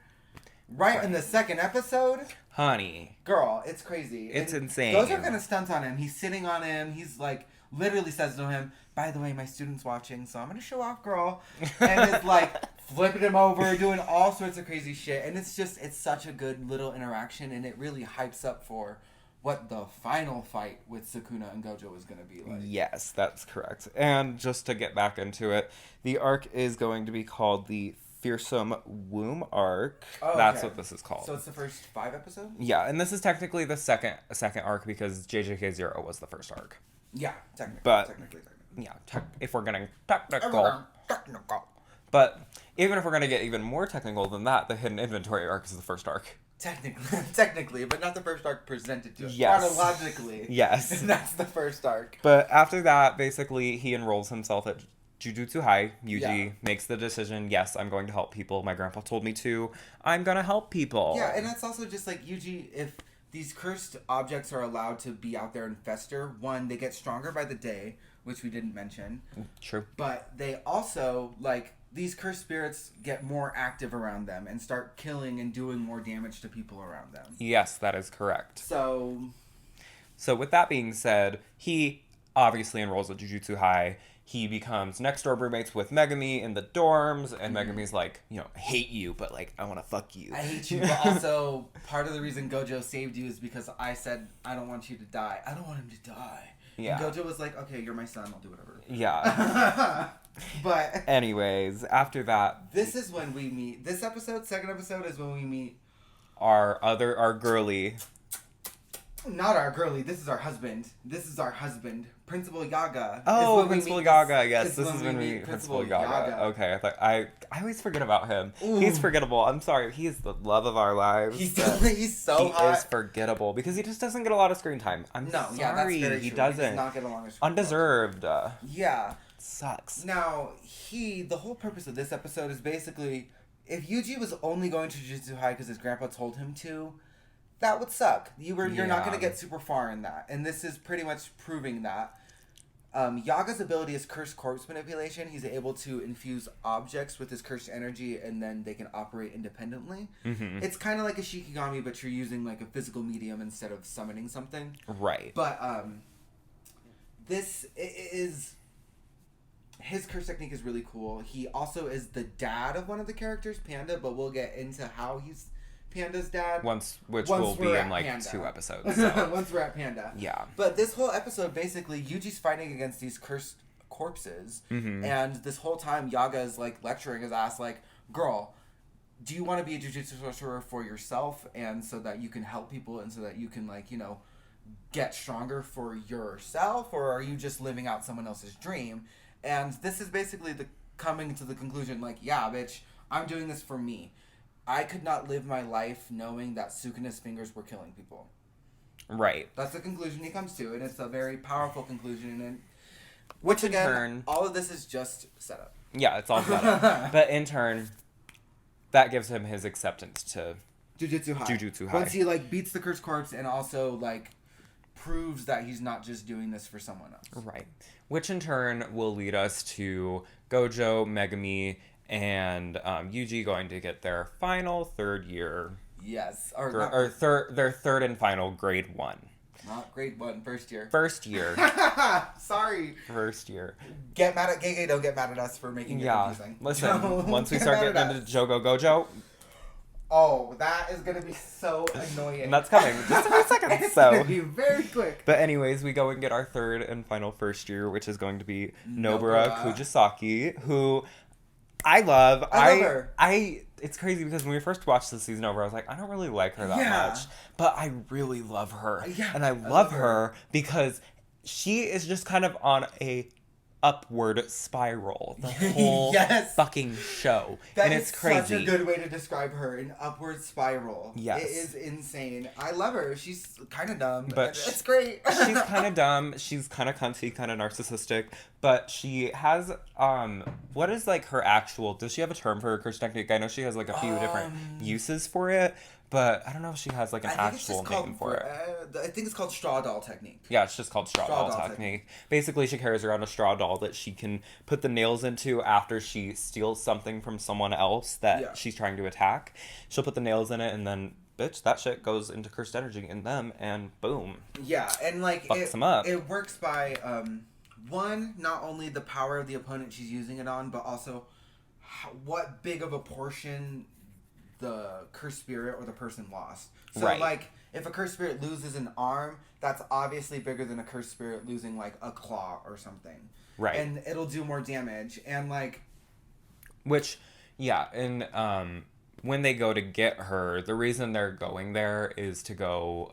Speaker 1: right in the second episode.
Speaker 2: Honey.
Speaker 1: Girl, it's crazy.
Speaker 2: It's insane.
Speaker 1: Those are going to stunt on him. He's sitting on him. He's like, literally says to him, by the way, my student's watching, so I'm going to show off, girl. And it's like flipping him over, doing all sorts of crazy shit. And it's such a good little interaction, and it really hypes up for what the final fight with Sukuna and Gojo is going to be like.
Speaker 2: Yes, that's correct. And just to get back into it, the arc is going to be called the Fearsome Womb arc. Oh, okay. That's what this is called.
Speaker 1: So it's the first 5 episodes?
Speaker 2: Yeah, and this is technically the second arc because JJK0 was the first arc.
Speaker 1: Yeah, technically.
Speaker 2: But, yeah, if we're getting technical. But even if we're going to get even more technical than that, the Hidden Inventory arc is the first arc.
Speaker 1: Technically, but not the first arc presented to us.
Speaker 2: Yes.
Speaker 1: Chronologically.
Speaker 2: Yes.
Speaker 1: That's the first arc.
Speaker 2: But after that, basically, he enrolls himself at Jujutsu High. Yuji makes the decision, yes, I'm going to help people. My grandpa told me to. I'm going to help people.
Speaker 1: Yeah, and it's also just like Yuji, if these cursed objects are allowed to be out there and fester, one, they get stronger by the day, which we didn't mention.
Speaker 2: True.
Speaker 1: But they also, like, these cursed spirits get more active around them and start killing and doing more damage to people around them.
Speaker 2: Yes, that is correct.
Speaker 1: So
Speaker 2: with that being said, he obviously enrolls at Jujutsu High. He becomes next door roommates with Megami in the dorms, and Megami's like, I hate you, but like, I want to fuck you.
Speaker 1: I hate you, but also part of the reason Gojo saved you is because I said, I don't want you to die. I don't want him to die. Yeah. And Gojo was like, okay, you're my son, I'll do whatever.
Speaker 2: Yeah.
Speaker 1: But
Speaker 2: anyways, after that,
Speaker 1: this is when we meet. This episode, second episode, is when we meet
Speaker 2: our girly.
Speaker 1: Not our girly. This is our husband. Principal Yaga.
Speaker 2: Oh, Principal Yaga. Yes, this is when we meet Principal Yaga. Okay, I always forget about him. Ooh. He's forgettable. I'm sorry. He's the love of our lives.
Speaker 1: He's so hot.
Speaker 2: He is forgettable because he just doesn't get a lot of screen time. I'm sorry. Yeah, that's very
Speaker 1: he
Speaker 2: true. Doesn't.
Speaker 1: He does not get a lot of screen
Speaker 2: Undeserved.
Speaker 1: Yeah.
Speaker 2: Sucks.
Speaker 1: Now, the whole purpose of this episode is basically, if Yuji was only going to Jujutsu High because his grandpa told him to, that would suck. You're not going to get super far in that. And this is pretty much proving that. Yaga's ability is cursed corpse manipulation. He's able to infuse objects with his cursed energy, and then they can operate independently. Mm-hmm. It's kind of like a Shikigami, but you're using like a physical medium instead of summoning something.
Speaker 2: Right.
Speaker 1: But this is... His curse technique is really cool. He also is the dad of one of the characters, Panda, but we'll get into how he's Panda's dad.
Speaker 2: Which will be in like Panda. 2 episodes. So.
Speaker 1: Once we're at Panda.
Speaker 2: Yeah.
Speaker 1: But this whole episode, basically, Yuji's fighting against these cursed corpses. Mm-hmm. And this whole time, Yaga is like lecturing his ass like, girl, do you want to be a Jujutsu sorcerer for yourself and so that you can help people and so that you can like, get stronger for yourself? Or are you just living out someone else's dream? And this is basically coming to the conclusion, like, yeah, bitch, I'm doing this for me. I could not live my life knowing that Sukuna's fingers were killing people.
Speaker 2: Right.
Speaker 1: That's the conclusion he comes to, and it's a very powerful conclusion. And which again, all of this is just setup.
Speaker 2: Yeah, it's all setup. But in turn, that gives him his acceptance to
Speaker 1: Jujutsu High. Once he like beats the cursed corpse and also like proves that he's not just doing this for someone else.
Speaker 2: Right. Which in turn will lead us to Gojo, Megumi, and Yuji going to get their final third year.
Speaker 1: Yes.
Speaker 2: Their third and final grade 1.
Speaker 1: Not grade 1, first year.
Speaker 2: First year.
Speaker 1: Sorry.
Speaker 2: First year.
Speaker 1: Get mad at Gege, don't get mad at us for making it confusing.
Speaker 2: Listen, once we start getting into Jogo Gojo.
Speaker 1: Oh, that is going to be so annoying.
Speaker 2: And that's coming. Just a few seconds.
Speaker 1: It's going to be very quick.
Speaker 2: But anyways, we go and get our third and final first year, which is going to be Nobara Kujisaki, who I love.
Speaker 1: I love her.
Speaker 2: It's crazy because when we first watched the season over, I was like, I don't really like her that much. But I really love her.
Speaker 1: Yeah,
Speaker 2: and I love her because she is just kind of on a upward spiral the whole fucking show.
Speaker 1: That
Speaker 2: and it's crazy.
Speaker 1: Such a good way to describe her, an upward spiral.
Speaker 2: Yes.
Speaker 1: It is insane. I love her. She's kind of dumb,
Speaker 2: but
Speaker 1: it's great.
Speaker 2: She's kind of dumb. She's kind of cunty, kind of narcissistic, but she has what is like her actual, does she have a term for her curse technique? I know she has like a few different uses for it, but I don't know if she has like an actual name for it.
Speaker 1: I think it's called straw doll technique.
Speaker 2: Yeah, it's just called straw doll technique. Basically, she carries around a straw doll that she can put the nails into after she steals something from someone else that she's trying to attack. She'll put the nails in it, and then, bitch, that shit goes into cursed energy in them, and boom.
Speaker 1: Yeah, and like
Speaker 2: fucks them up.
Speaker 1: It works by one, not only the power of the opponent she's using it on, but also what big of a portion the cursed spirit or the person lost. So like if a cursed spirit loses an arm, that's obviously bigger than a cursed spirit losing like a claw or something.
Speaker 2: Right.
Speaker 1: And it'll do more damage. And like
Speaker 2: which and when they go to get her, the reason they're going there is to go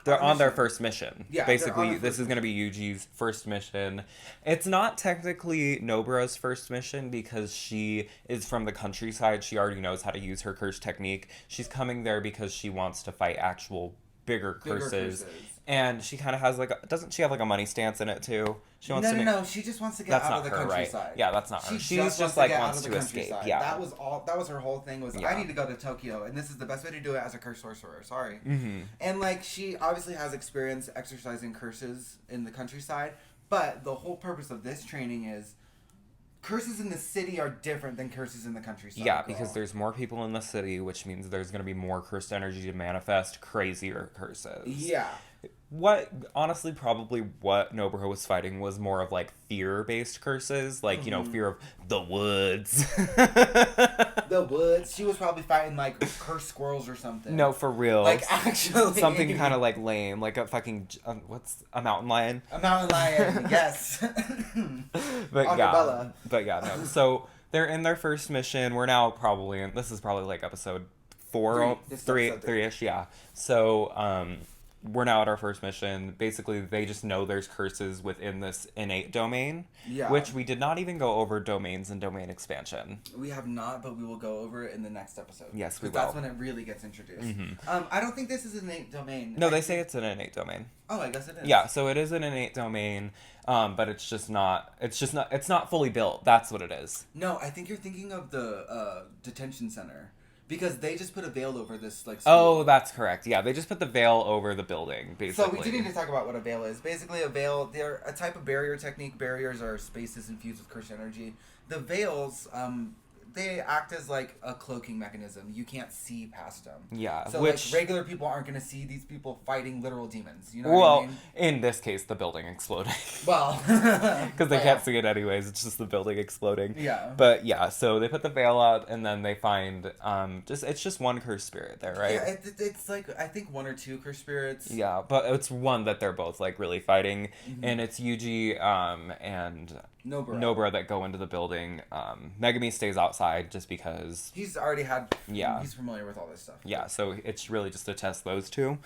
Speaker 2: they're on their first mission. Yeah, basically, this is going to be Yuji's first mission. It's not technically Nobara's first mission because she is from the countryside. She already knows how to use her curse technique. She's coming there because she wants to fight actual bigger curses. And she kind of has like doesn't she have like a money stance in it too? She wants
Speaker 1: no. She just wants to get out of the countryside.
Speaker 2: Right? Yeah, that's not her. She's just like wants to escape. Yeah,
Speaker 1: that was her whole thing. Was I need to go to Tokyo, and this is the best way to do it as a curse sorcerer. Sorry.
Speaker 2: Mm-hmm.
Speaker 1: And like she obviously has experience exercising curses in the countryside, but the whole purpose of this training is curses in the city are different than curses in the countryside.
Speaker 2: Yeah, because there's more people in the city, which means there's going to be more cursed energy to manifest crazier curses.
Speaker 1: Yeah.
Speaker 2: Honestly, probably what Nobara was fighting was more of like fear-based curses, like, you know, fear of the woods.
Speaker 1: The woods? She was probably fighting like cursed squirrels or something.
Speaker 2: No, for real.
Speaker 1: Like actually.
Speaker 2: Something kind of like lame, like a fucking, what's a mountain lion?
Speaker 1: A mountain lion, yes.
Speaker 2: But no. So they're in their first mission. We're now probably this is probably like episode 3-ish, yeah. So, we're now at our first mission. Basically, they just know there's curses within this innate domain, which we did not even go over domains and domain expansion.
Speaker 1: We have not, but we will go over it in the next episode.
Speaker 2: Yes, we will.
Speaker 1: That's when it really gets introduced.
Speaker 2: Mm-hmm.
Speaker 1: I don't think this is an innate domain.
Speaker 2: No, they say it's an innate domain.
Speaker 1: Oh, I guess it is.
Speaker 2: Yeah, so it is an innate domain, but it's not fully built. That's what it is.
Speaker 1: No, I think you're thinking of the detention center. Because they just put a veil over this, like,
Speaker 2: school. Oh, that's correct. Yeah, they just put the veil over the building, basically.
Speaker 1: So we do need to talk about what a veil is. Basically, a veil, they're a type of barrier technique. Barriers are spaces infused with cursed energy. The veils, they act as, like, a cloaking mechanism. You can't see past them.
Speaker 2: Yeah.
Speaker 1: So, like, regular people aren't going to see these people fighting literal demons. You know what I mean?
Speaker 2: In this case, the building exploding.
Speaker 1: Well.
Speaker 2: Because they can't see it anyways. It's just the building exploding.
Speaker 1: Yeah.
Speaker 2: But, yeah, so they put the veil up, and then they find, it's just one cursed spirit there, right?
Speaker 1: Yeah, it's like, I think 1 or 2 cursed spirits.
Speaker 2: Yeah, but it's one that they're both, like, really fighting. Mm-hmm. And it's Yuji, and Nobara that go into the building. Megumi stays outside just because
Speaker 1: he's already had he's familiar with all this stuff.
Speaker 2: Yeah, so it's really just to test those two.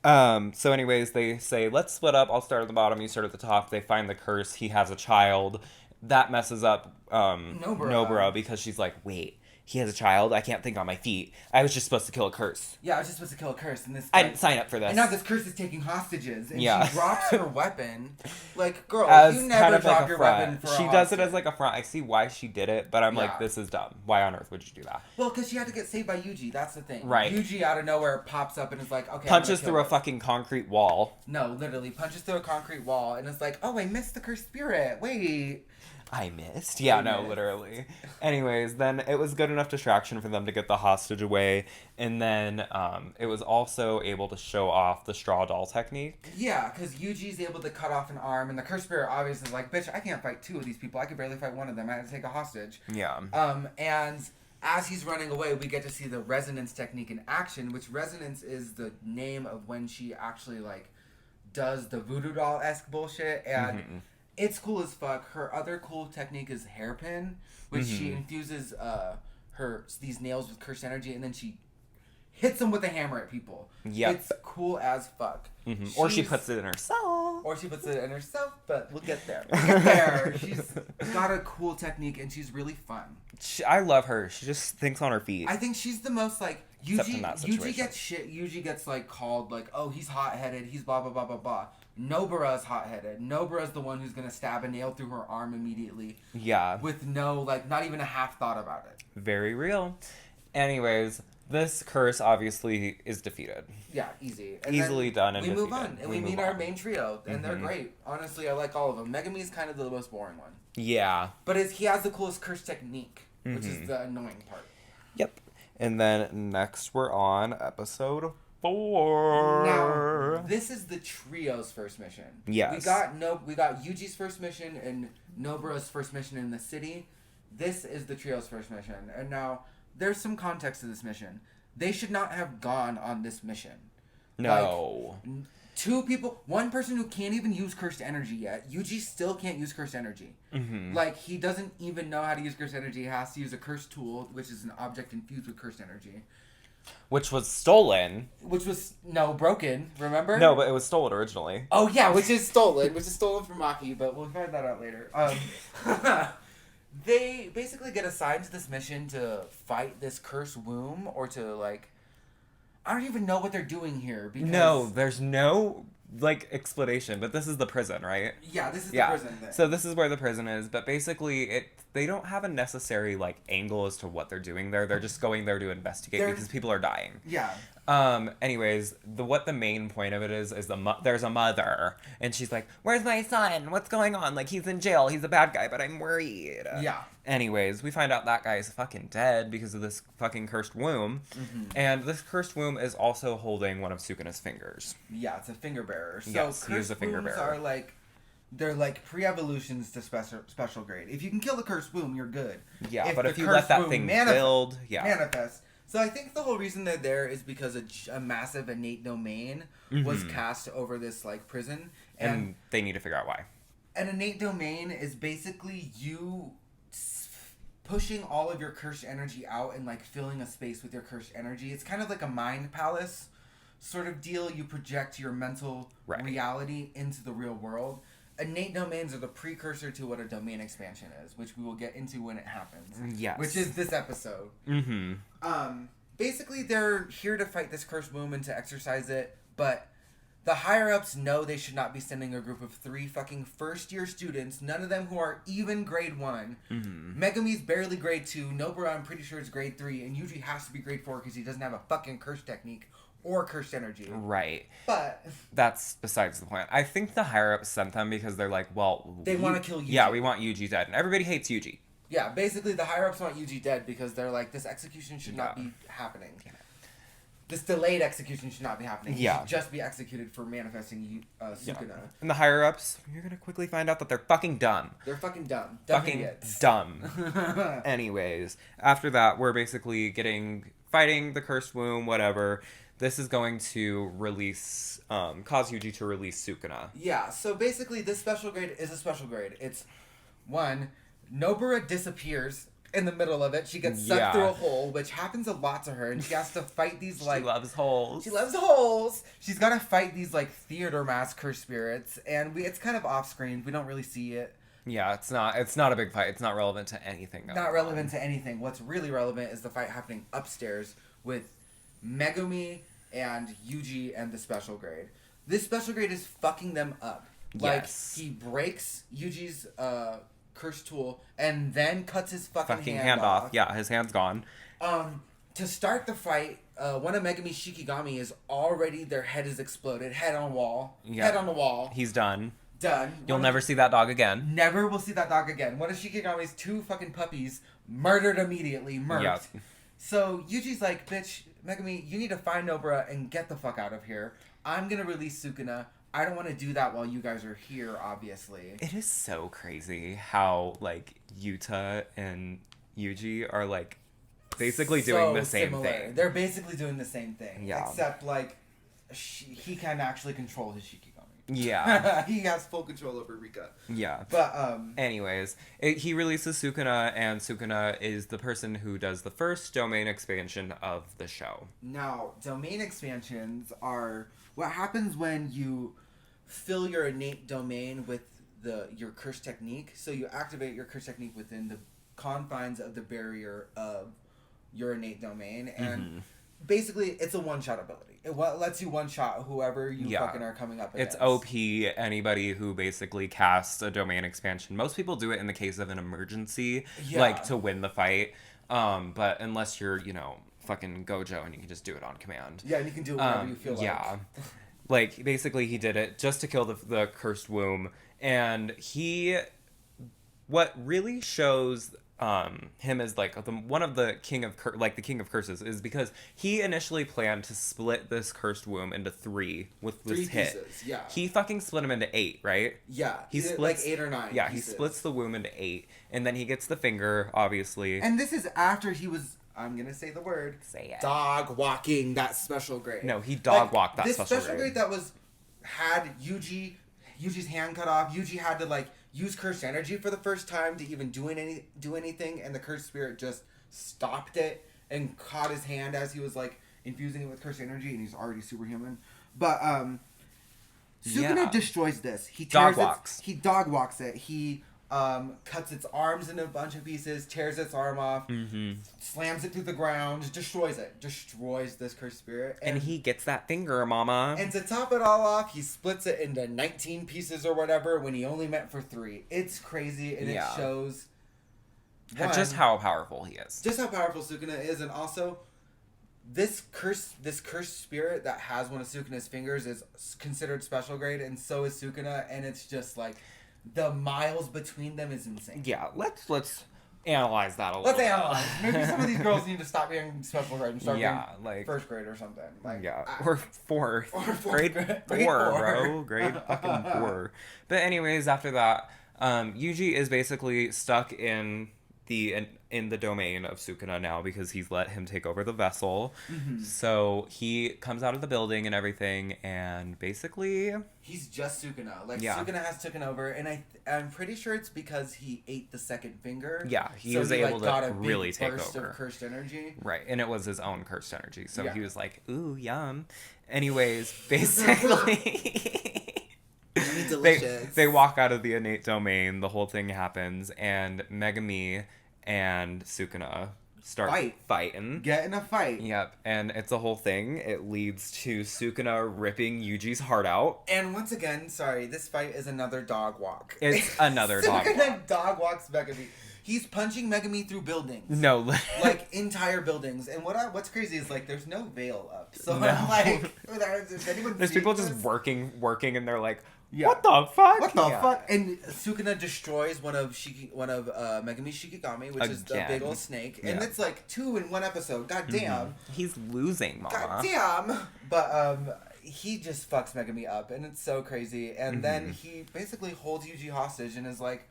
Speaker 2: So anyways, they say, let's split up. I'll start at the bottom, you start at the top. They find the curse. He has a child. That messes up Nobara because she's like, wait, he has a child. I can't think on my feet. I was just supposed to kill a curse.
Speaker 1: Yeah, I was just supposed to kill a curse. And this
Speaker 2: I didn't sign up for this.
Speaker 1: And now this curse is taking hostages. And
Speaker 2: yeah.
Speaker 1: she drops her weapon. Like, girl,
Speaker 2: as
Speaker 1: you never
Speaker 2: kind of
Speaker 1: drop
Speaker 2: like
Speaker 1: your
Speaker 2: front.
Speaker 1: weapon for
Speaker 2: She
Speaker 1: a
Speaker 2: does it
Speaker 1: hostage.
Speaker 2: as like a front. I see why she did it, but I'm like, this is dumb. Why on earth would you do that?
Speaker 1: Well, because she had to get saved by Yuji. That's the thing.
Speaker 2: Right.
Speaker 1: Yuji out of nowhere pops up and is like, okay,
Speaker 2: punches through a fucking concrete wall.
Speaker 1: No, literally. Punches through a concrete wall and it's like, oh, I missed the cursed spirit. Wait.
Speaker 2: I missed. Yeah, no, literally. Anyways, then it was good enough distraction for them to get the hostage away. And then it was also able to show off the straw doll technique.
Speaker 1: Yeah, because Yuji's able to cut off an arm, and the cursed spirit obviously is like, bitch, I can't fight 2 of these people. I could barely fight one of them. I had to take a hostage.
Speaker 2: Yeah.
Speaker 1: And as he's running away, we get to see the resonance technique in action, which resonance is the name of when she actually, like, does the voodoo doll-esque bullshit. And it's cool as fuck. Her other cool technique is hairpin, which she infuses these nails with cursed energy, and then she hits them with a hammer at people.
Speaker 2: Yep.
Speaker 1: It's cool as fuck.
Speaker 2: Or she puts it in herself.
Speaker 1: But we'll get there. We'll get there. She's got a cool technique, and she's really fun.
Speaker 2: I love her. She just thinks on her feet.
Speaker 1: I think she's the most, like, Yuji gets, like, called, like, oh, he's hot-headed, he's blah, blah, blah, blah, blah. Nobara's hot-headed. Nobara's the one who's gonna stab a nail through her arm immediately.
Speaker 2: Yeah.
Speaker 1: With no, like, not even a half thought about it.
Speaker 2: Very real. Anyways, this curse obviously is defeated.
Speaker 1: Yeah, easy. And
Speaker 2: easily done and
Speaker 1: we
Speaker 2: defeated.
Speaker 1: move on, and we meet our main trio, and they're great. Honestly, I like all of them. Megumi's kind of the most boring one.
Speaker 2: Yeah.
Speaker 1: But he has the coolest curse technique, which is the annoying part.
Speaker 2: Yep. And then next we're on episode 4.
Speaker 1: Now, this is the trio's first mission.
Speaker 2: Yes.
Speaker 1: We got Yuji's first mission and Nobara's first mission in the city. This is the trio's first mission. And now, there's some context to this mission. They should not have gone on this mission.
Speaker 2: No.
Speaker 1: Like, 2 people, 1 person who can't even use cursed energy yet. Yuji still can't use cursed energy. Like, he doesn't even know how to use cursed energy. He has to use a cursed tool, which is an object infused with cursed energy.
Speaker 2: Which was stolen.
Speaker 1: Broken, remember?
Speaker 2: No, but it was stolen originally.
Speaker 1: Oh, yeah, which is stolen from Maki, but we'll find that out later. They basically get assigned to this mission to fight this cursed womb, or to, like... I don't even know what they're doing here, because...
Speaker 2: No, there's no, like, explanation, but this is the prison, right?
Speaker 1: Yeah, this is the prison thing.
Speaker 2: So this is where the prison is, but basically, they don't have a necessary, like, angle as to what they're doing there. They're just going there to investigate because people are dying.
Speaker 1: Yeah.
Speaker 2: Anyways, what the main point of it is there's a mother, and she's like, where's my son? What's going on? Like, he's in jail. He's a bad guy, but I'm worried.
Speaker 1: Yeah.
Speaker 2: Anyways, we find out that guy is fucking dead because of this fucking cursed womb. And this cursed womb is also holding one of Sukuna's fingers.
Speaker 1: Yeah, it's a finger bearer. So
Speaker 2: yes, he is a finger bearer.
Speaker 1: Are like, they're like pre-evolutions to special grade. If you can kill the cursed womb, you're good.
Speaker 2: Yeah, but if you let that thing build,
Speaker 1: manifest. So I think the whole reason they're there is because a massive innate domain was cast over this, like, prison.
Speaker 2: And they need to figure out why.
Speaker 1: An innate domain is basically you pushing all of your cursed energy out and, like, filling a space with your cursed energy. It's kind of like a mind palace sort of deal. You project your mental reality into the real world. Innate domains are the precursor to what a domain expansion is, which we will get into when it happens.
Speaker 2: Yes.
Speaker 1: Which is this episode. Basically, they're here to fight this cursed womb and to exorcise it, but the higher-ups know they should not be sending a group of 3 fucking first-year students, none of them who are even grade 1. Megumi's barely grade 2, Nobara I'm pretty sure is grade 3, and Yuji has to be grade 4 because he doesn't have a fucking curse technique or cursed energy.
Speaker 2: Right.
Speaker 1: But
Speaker 2: that's besides the point. I think the higher-ups sent them because they're like, well...
Speaker 1: They want to kill Yuji.
Speaker 2: Yeah, we want Yuji dead. And everybody hates Yuji.
Speaker 1: Yeah, basically the higher-ups want Yuji dead because they're like, this execution should not be happening. This delayed execution should not be happening. He should just be executed for manifesting Sukuna.
Speaker 2: Yeah. And the higher-ups, you're going to quickly find out that they're fucking dumb.
Speaker 1: They're fucking dumb.
Speaker 2: Fucking dumb. Anyways, after that, we're basically fighting the cursed womb, whatever. This is going to release, cause Yuji to release Sukuna.
Speaker 1: Yeah, so basically this special grade is a special grade. It's, 1, Nobara disappears in the middle of it. She gets sucked through a hole, which happens a lot to her, and she has to fight these, like...
Speaker 2: She loves holes.
Speaker 1: She loves holes! She's got to fight these, like, theater mask cursed spirits, and it's kind of off-screen. We don't really see it.
Speaker 2: Yeah, it's not a big fight. It's not relevant to anything.
Speaker 1: Not relevant to anything. What's really relevant is the fight happening upstairs with Megumi and Yuji and the special grade. This special grade is fucking them up. Like,
Speaker 2: yes.
Speaker 1: He breaks Yuji's curse tool and then cuts his fucking hand
Speaker 2: off. Yeah, his hand's gone.
Speaker 1: To start the fight, one of Megumi's Shikigami is already, their head is exploded. Head on wall. Yeah. Head on the wall.
Speaker 2: He's done.
Speaker 1: Done.
Speaker 2: You'll never see that dog again.
Speaker 1: Never will see that dog again. One of Shikigami's 2 fucking puppies murdered immediately. Murked. Yep. So Yuji's like, bitch, Megumi, you need to find Nobara and get the fuck out of here. I'm gonna release Sukuna. I don't want to do that while you guys are here, obviously.
Speaker 2: It is so crazy how, like, Yuta and Yuji are, like, basically doing the same thing.
Speaker 1: They're basically doing the same thing.
Speaker 2: Yeah.
Speaker 1: Except, like, he can actually control his Shikigami.
Speaker 2: Yeah.
Speaker 1: He has full control over Rika.
Speaker 2: Yeah.
Speaker 1: But,
Speaker 2: anyways, he releases Sukuna, and Sukuna is the person who does the first domain expansion of the show.
Speaker 1: Now, domain expansions are what happens when you fill your innate domain with your curse technique. So you activate your curse technique within the confines of the barrier of your innate domain, and basically it's a one-shot ability. It lets you one-shot whoever you fucking are coming up against.
Speaker 2: It's OP. Anybody who basically casts a domain expansion. Most people do it in the case of an emergency, like to win the fight. But unless you're, fucking Gojo and you can just do it on command.
Speaker 1: Yeah, and you can do it whenever you feel like.
Speaker 2: Yeah. Like, basically, he did it just to kill the cursed womb. And what really shows him as, like, one of the king of curses is because he initially planned to split this cursed womb into 3 with this hit.
Speaker 1: Pieces, yeah.
Speaker 2: He fucking split him into 8, right?
Speaker 1: Yeah.
Speaker 2: He splits,
Speaker 1: like 8 or 9
Speaker 2: Yeah,
Speaker 1: pieces.
Speaker 2: He splits the womb into 8. And then he gets the finger, obviously.
Speaker 1: And this is after he was... I'm going to say the word.
Speaker 2: Say it.
Speaker 1: Dog walking that special grade.
Speaker 2: No, he dog walked that special grade.
Speaker 1: This special grade that had Yuji's hand cut off. Yuji had to, like, use cursed energy for the first time to even do anything, and the cursed spirit just stopped it and caught his hand as he was, like, infusing it with cursed energy, and he's already superhuman. But, Sukuna destroys this. He dog walks it. He cuts its arms into a bunch of pieces, tears its arm off, slams it through the ground, destroys this cursed spirit.
Speaker 2: And he gets that finger, mama.
Speaker 1: And to top it all off, he splits it into 19 pieces or whatever when he only meant for 3. It's crazy, and it shows...
Speaker 2: just how powerful he is.
Speaker 1: Just how powerful Sukuna is, and also... This cursed spirit that has one of Sukuna's fingers is considered special grade, and so is Sukuna, and it's just like... The miles between them is insane.
Speaker 2: Yeah, let's analyze that a little.
Speaker 1: Let's analyze. Maybe some of these girls need to stop being special grade and start being
Speaker 2: like
Speaker 1: first grade or something. Like,
Speaker 2: or fourth. Grade 4, bro. Grade fucking 4. But anyways, after that, Yuji is basically stuck in the domain of Sukuna now because he's let him take over the vessel. So he comes out of the building and everything, and basically
Speaker 1: he's just Sukuna. Like Sukuna has taken over, and I'm pretty sure it's because he ate the second finger.
Speaker 2: Yeah, he was able to really take over.
Speaker 1: Burst of cursed energy.
Speaker 2: Right, and it was his own cursed energy. So he was like, "Ooh, yum." Anyways, basically. They walk out of the innate domain, the whole thing happens, and Megumi and Sukuna start fighting.
Speaker 1: Get in a fight.
Speaker 2: Yep, and it's a whole thing. It leads to Sukuna ripping Yuji's heart out.
Speaker 1: And once again, this fight is another dog walk.
Speaker 2: It's another dog walk.
Speaker 1: Sukuna dog walks Megumi. He's punching Megumi through buildings.
Speaker 2: No.
Speaker 1: Like, entire buildings. And what's crazy is, like, there's no veil up. So, I'm like,
Speaker 2: there's people just working, and they're like, what the fuck?
Speaker 1: What the fuck? And Sukuna destroys one of Megumi's Shikigami, which is the big old snake. And it's like 2 in 1 episode. God damn.
Speaker 2: He's losing, mama.
Speaker 1: God damn. But he just fucks Megumi up, and it's so crazy. And then he basically holds Yuji hostage and is like,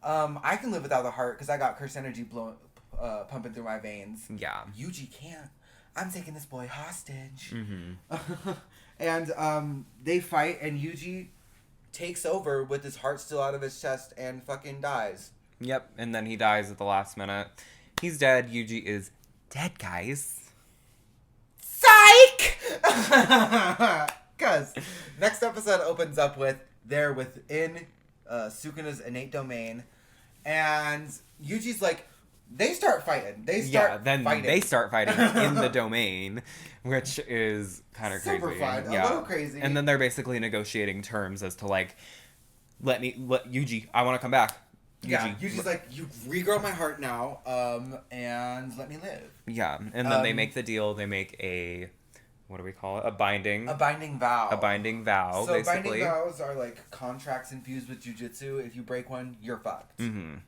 Speaker 1: I can live without the heart because I got cursed energy pumping through my veins.
Speaker 2: Yeah.
Speaker 1: Yuji can't. I'm taking this boy hostage. And they fight, and Yuji takes over with his heart still out of his chest and fucking dies.
Speaker 2: Yep, and then he dies at the last minute. He's dead. Yuji is dead, guys.
Speaker 1: Psych! Because next episode opens up with they're within Sukuna's innate domain. And Yuji's like, they start fighting. They start
Speaker 2: fighting in the domain, which is kind of crazy.
Speaker 1: Super fun. A little crazy.
Speaker 2: And then they're basically negotiating terms as to, like, let Yuji, I want to come back.
Speaker 1: Yuji's like, you regrow my heart now, and let me live.
Speaker 2: Yeah, and then they make the deal. They make a, what do we call it? A binding vow.
Speaker 1: So
Speaker 2: basically.
Speaker 1: Binding vows are like contracts infused with jujutsu. If you break one, you're fucked.
Speaker 2: Mm-hmm.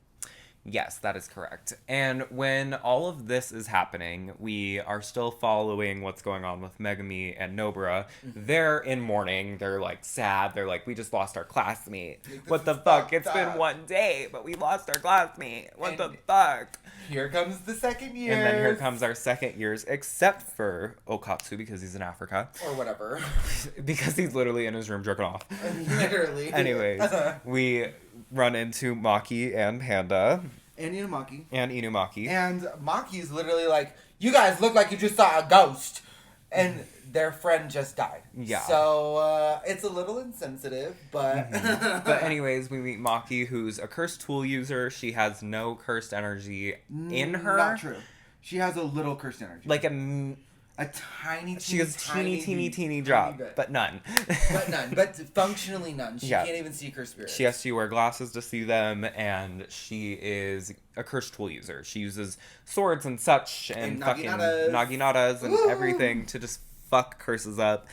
Speaker 2: Yes, that is correct. And when all of this is happening, we are still following what's going on with Megumi and Nobara. Mm-hmm. They're in mourning. They're, like, sad. They're like, we just lost our classmate. What the fuck? It's been one day, but we lost our classmate. What the fuck?
Speaker 1: Here comes the second year.
Speaker 2: And then here comes our second years, except for Okatsu, because he's in Africa.
Speaker 1: Or whatever.
Speaker 2: Because he's literally in his room jerking off.
Speaker 1: Literally.
Speaker 2: Anyways, we run into Maki and Panda.
Speaker 1: And Inumaki.
Speaker 2: And
Speaker 1: Maki's literally like, you guys look like you just saw a ghost. And their friend just died.
Speaker 2: Yeah.
Speaker 1: So, it's a little insensitive, but...
Speaker 2: Mm-hmm. But anyways, we meet Maki, who's a cursed tool user. She has no cursed energy in her.
Speaker 1: Not true. She has a little cursed energy.
Speaker 2: Like
Speaker 1: a tiny,
Speaker 2: she has teeny drop, but none.
Speaker 1: But functionally none. She can't even see cursed spirits.
Speaker 2: She has to wear glasses to see them, and she is a cursed tool user. She uses swords and such, and fucking naginatas and everything to just fuck curses up.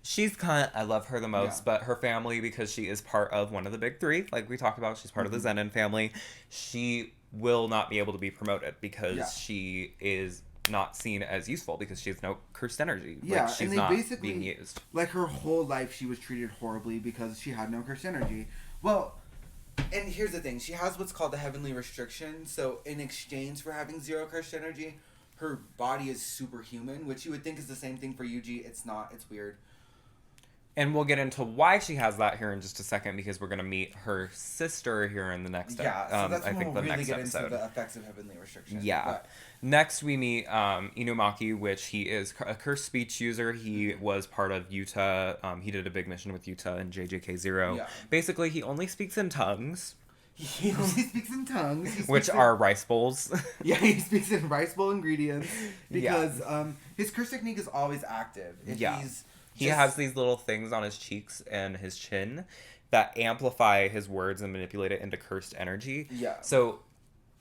Speaker 2: She's I love her the most, but her family, because she is part of one of the big three, like we talked about, she's part of the Zenin family, she will not be able to be promoted because she is not seen as useful because she has no cursed energy.
Speaker 1: Yeah,
Speaker 2: like, she's
Speaker 1: and they
Speaker 2: not
Speaker 1: basically,
Speaker 2: being used.
Speaker 1: Like, her whole life she was treated horribly because she had no cursed energy. Well, and here's the thing. She has what's called the heavenly restriction. So, in exchange for having zero cursed energy, her body is superhuman, which you would think is the same thing for Yuji. It's not. It's weird.
Speaker 2: And we'll get into why she has that here in just a second, because we're going to meet her sister here in the next episode.
Speaker 1: Yeah, so that's when we'll really get into the effects of heavenly restriction.
Speaker 2: Yeah.
Speaker 1: But
Speaker 2: next, we meet Inumaki, which he is a cursed speech user. He was part of Yuta. He did a big mission with Yuta and JJK0. Yeah. Basically, he only speaks in tongues.
Speaker 1: He only speaks in tongues.
Speaker 2: Which are rice bowls.
Speaker 1: Yeah, he speaks in rice bowl ingredients. Because his curse technique is always active.
Speaker 2: He has these little things on his cheeks and his chin that amplify his words and manipulate it into cursed energy. Yeah. So,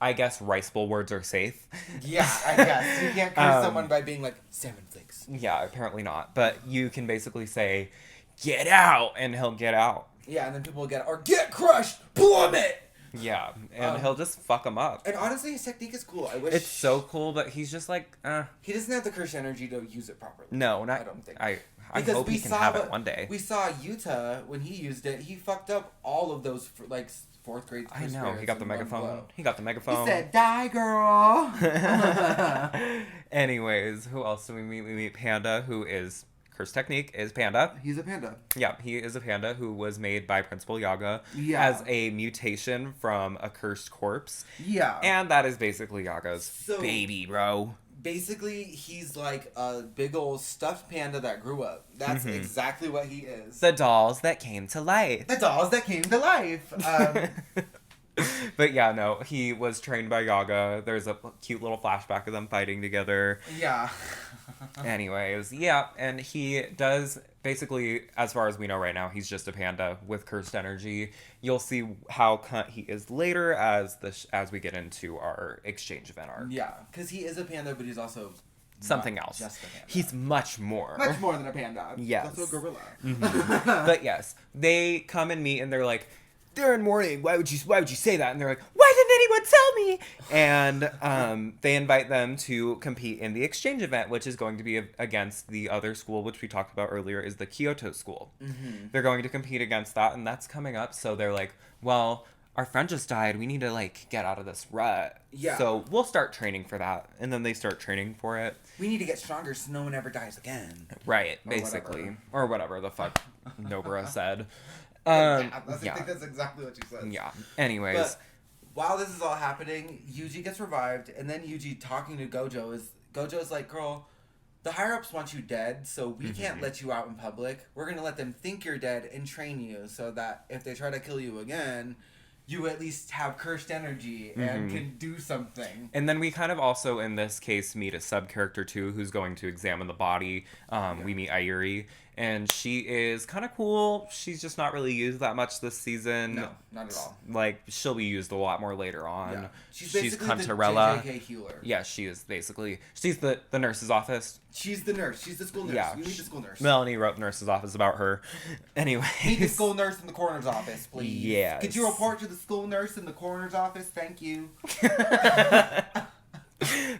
Speaker 2: I guess rice bowl words are safe.
Speaker 1: Yeah, I guess. You can't curse someone by being like, salmon flakes.
Speaker 2: Yeah, apparently not. But you can basically say, get out, and he'll get out.
Speaker 1: Yeah, and then people will get, or get crushed, plummet!
Speaker 2: Yeah, and he'll just fuck them up.
Speaker 1: And honestly, his technique is cool. I wish
Speaker 2: it's so cool, but he's just like,
Speaker 1: He doesn't have the cursed energy to use it properly.
Speaker 2: No, I don't think. I hope he can have it one day.
Speaker 1: We saw Yuta, when he used it, he fucked up all of those, like, 4th grade.
Speaker 2: I know, he got the megaphone. He
Speaker 1: said, die, girl!
Speaker 2: Anyways, who else do we meet? We meet Panda, who is... Cursed technique is Panda.
Speaker 1: He's a panda.
Speaker 2: Yeah, he is a panda who was made by Principal Yaga as a mutation from a cursed corpse. Yeah. And that is basically Yaga's baby, bro.
Speaker 1: Basically, he's like a big old stuffed panda that grew up. That's exactly what he is.
Speaker 2: The dolls that came to life. But yeah, no, he was trained by Yaga. There's a cute little flashback of them fighting together.
Speaker 1: Yeah.
Speaker 2: Anyways, yeah, and he does, basically, as far as we know right now, he's just a panda with cursed energy. You'll see how cunt he is later as we get into our exchange event arc.
Speaker 1: Yeah, because he is a panda, but he's also...
Speaker 2: something else.
Speaker 1: Just a panda.
Speaker 2: He's much more.
Speaker 1: Much more than a panda.
Speaker 2: Yes.
Speaker 1: He's also a gorilla.
Speaker 2: Mm-hmm. But yes, they come and meet and they're like, they're in mourning. Why would you say that? And they're like, why didn't anyone tell me? And they invite them to compete in the exchange event, which is going to be against the other school, which we talked about earlier, is the Kyoto school. Mm-hmm. They're going to compete against that, and that's coming up. So they're like, well, our friend just died. We need to, like, get out of this rut. Yeah. So we'll start training for that. And then they start training for it.
Speaker 1: We need to get stronger so no one ever dies again.
Speaker 2: Right, basically. Or whatever the fuck Nobara said.
Speaker 1: I think that's exactly what she said.
Speaker 2: Yeah. Anyways.
Speaker 1: But while this is all happening, Yuji gets revived, and then Yuji talking to Gojo's like, girl, the higher-ups want you dead, so we can't let you out in public. We're going to let them think you're dead and train you so that if they try to kill you again, you at least have cursed energy and can do something.
Speaker 2: And then we kind of also, in this case, meet a sub-character, too, who's going to examine the body. We meet Ayuri, and she is kind of cool. She's just not really used that much this season.
Speaker 1: No, not at all.
Speaker 2: Like, she'll be used a lot more later on.
Speaker 1: Yeah. She's basically
Speaker 2: Cuntarella.
Speaker 1: the JJK healer.
Speaker 2: Yeah, she is basically. She's the nurse's office.
Speaker 1: She's the nurse. She's the school nurse.
Speaker 2: Yeah.
Speaker 1: You need the school nurse.
Speaker 2: Melanie wrote nurse's office about her. Anyway.
Speaker 1: Need the school nurse in the coroner's office, please.
Speaker 2: Yes.
Speaker 1: Could you report to the school nurse in the coroner's office? Thank you.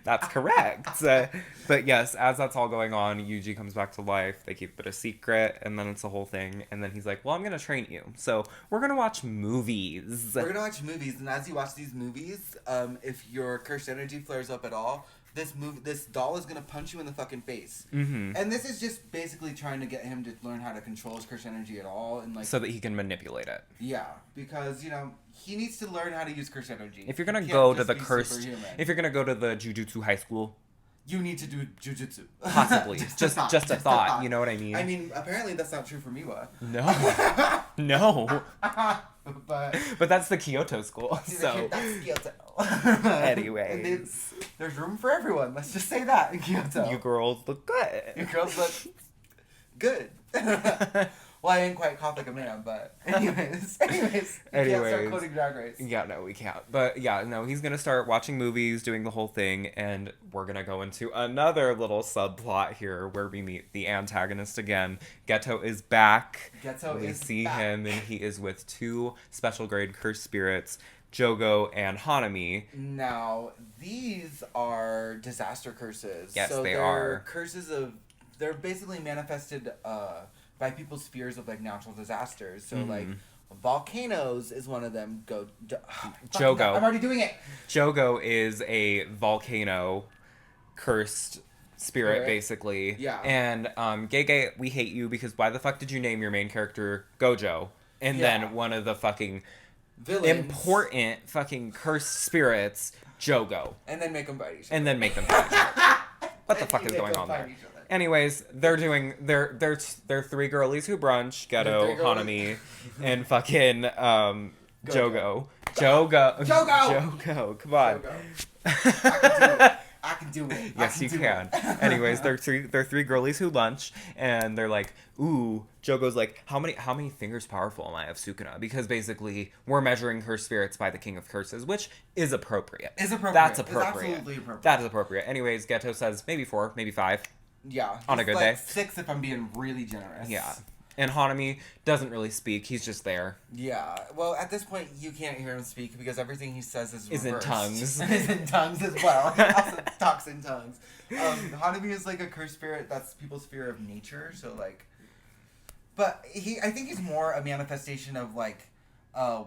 Speaker 2: That's correct. But yes, as that's all going on, Yuji comes back to life. They keep it a secret, and then it's a whole thing. And then he's like, well, I'm going to train you. So we're going to watch movies.
Speaker 1: We're going to watch movies. And as you watch these movies, if your cursed energy flares up at all, this doll is gonna punch you in the fucking face. And this is just basically trying to get him to learn how to control his cursed energy at all, and like
Speaker 2: so that he can manipulate it.
Speaker 1: Yeah, because he needs to learn how to use cursed energy.
Speaker 2: If you're gonna go to the Jujutsu high school,
Speaker 1: you need to do jujutsu.
Speaker 2: Possibly, just a thought. You know what I mean?
Speaker 1: I mean, apparently that's not true for Miwa.
Speaker 2: No. But that's the Kyoto school. So
Speaker 1: that's Kyoto.
Speaker 2: Anyways,
Speaker 1: there's room for everyone. Let's just say that in Kyoto.
Speaker 2: You girls look good.
Speaker 1: You girls look good. Well, I ain't quite cough like a man, but anyways. You can't start quoting Drag Race.
Speaker 2: Yeah, no, we can't. But yeah, no, he's gonna start watching movies, doing the whole thing, and we're gonna go into another little subplot here where we meet the antagonist again. Geto is back. We see him, and he is with two special grade cursed spirits, Jogo and Hanami.
Speaker 1: Now, these are disaster curses.
Speaker 2: Yes,
Speaker 1: so
Speaker 2: they are.
Speaker 1: Curses they're basically manifested by people's fears of like natural disasters. So like volcanoes is one of them.
Speaker 2: Jogo.
Speaker 1: I'm already doing it.
Speaker 2: Jogo is a volcano cursed spirit, basically.
Speaker 1: Yeah.
Speaker 2: And Gege, we hate you because why the fuck did you name your main character Gojo? And then one of the fucking villains, important fucking cursed spirits, Jogo.
Speaker 1: And then make them fight each other.
Speaker 2: What the fuck is going on there? Anyways, they're doing they're three girlies who brunch, Geto, Hanami, and fucking Jogo. Jogo, come on.
Speaker 1: I can do it.
Speaker 2: Yes, you can. Anyways, they're three girlies who lunch, and they're like, ooh, Jogo's like, how many fingers powerful am I of Sukuna? Because basically, we're measuring her spirits by the King of Curses, which is appropriate.
Speaker 1: That's appropriate.
Speaker 2: It's absolutely appropriate. That is appropriate. Anyways, Geto says maybe 4, maybe 5.
Speaker 1: Yeah.
Speaker 2: On a good day.
Speaker 1: 6 if I'm being really generous.
Speaker 2: Yeah. And Hanami doesn't really speak. He's just there.
Speaker 1: Yeah. Well, at this point, you can't hear him speak because everything he says is
Speaker 2: in tongues.
Speaker 1: Is in tongues as well. He also talks in tongues. Hanami is like a cursed spirit. That's people's fear of nature. So, like... But I think he's more a manifestation of, like,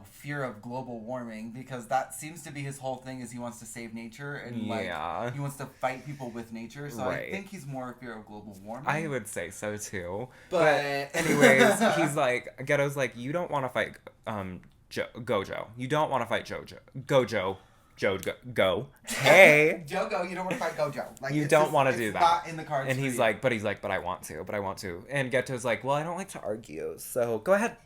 Speaker 1: fear of global warming, because that seems to be his whole thing, is he wants to save nature and like he wants to fight people with nature. So I think he's more a fear of global warming.
Speaker 2: I would say so too.
Speaker 1: But
Speaker 2: anyways, he's like, Geto's like, you don't want to fight Gojo. You don't want to fight Gojo. Go. Hey.
Speaker 1: Jogo, you don't want to fight Gojo. Like,
Speaker 2: you don't want to do that.
Speaker 1: Not in the cards.
Speaker 2: And he's like, but I want to. And Geto's like, well, I don't like to argue, so go ahead.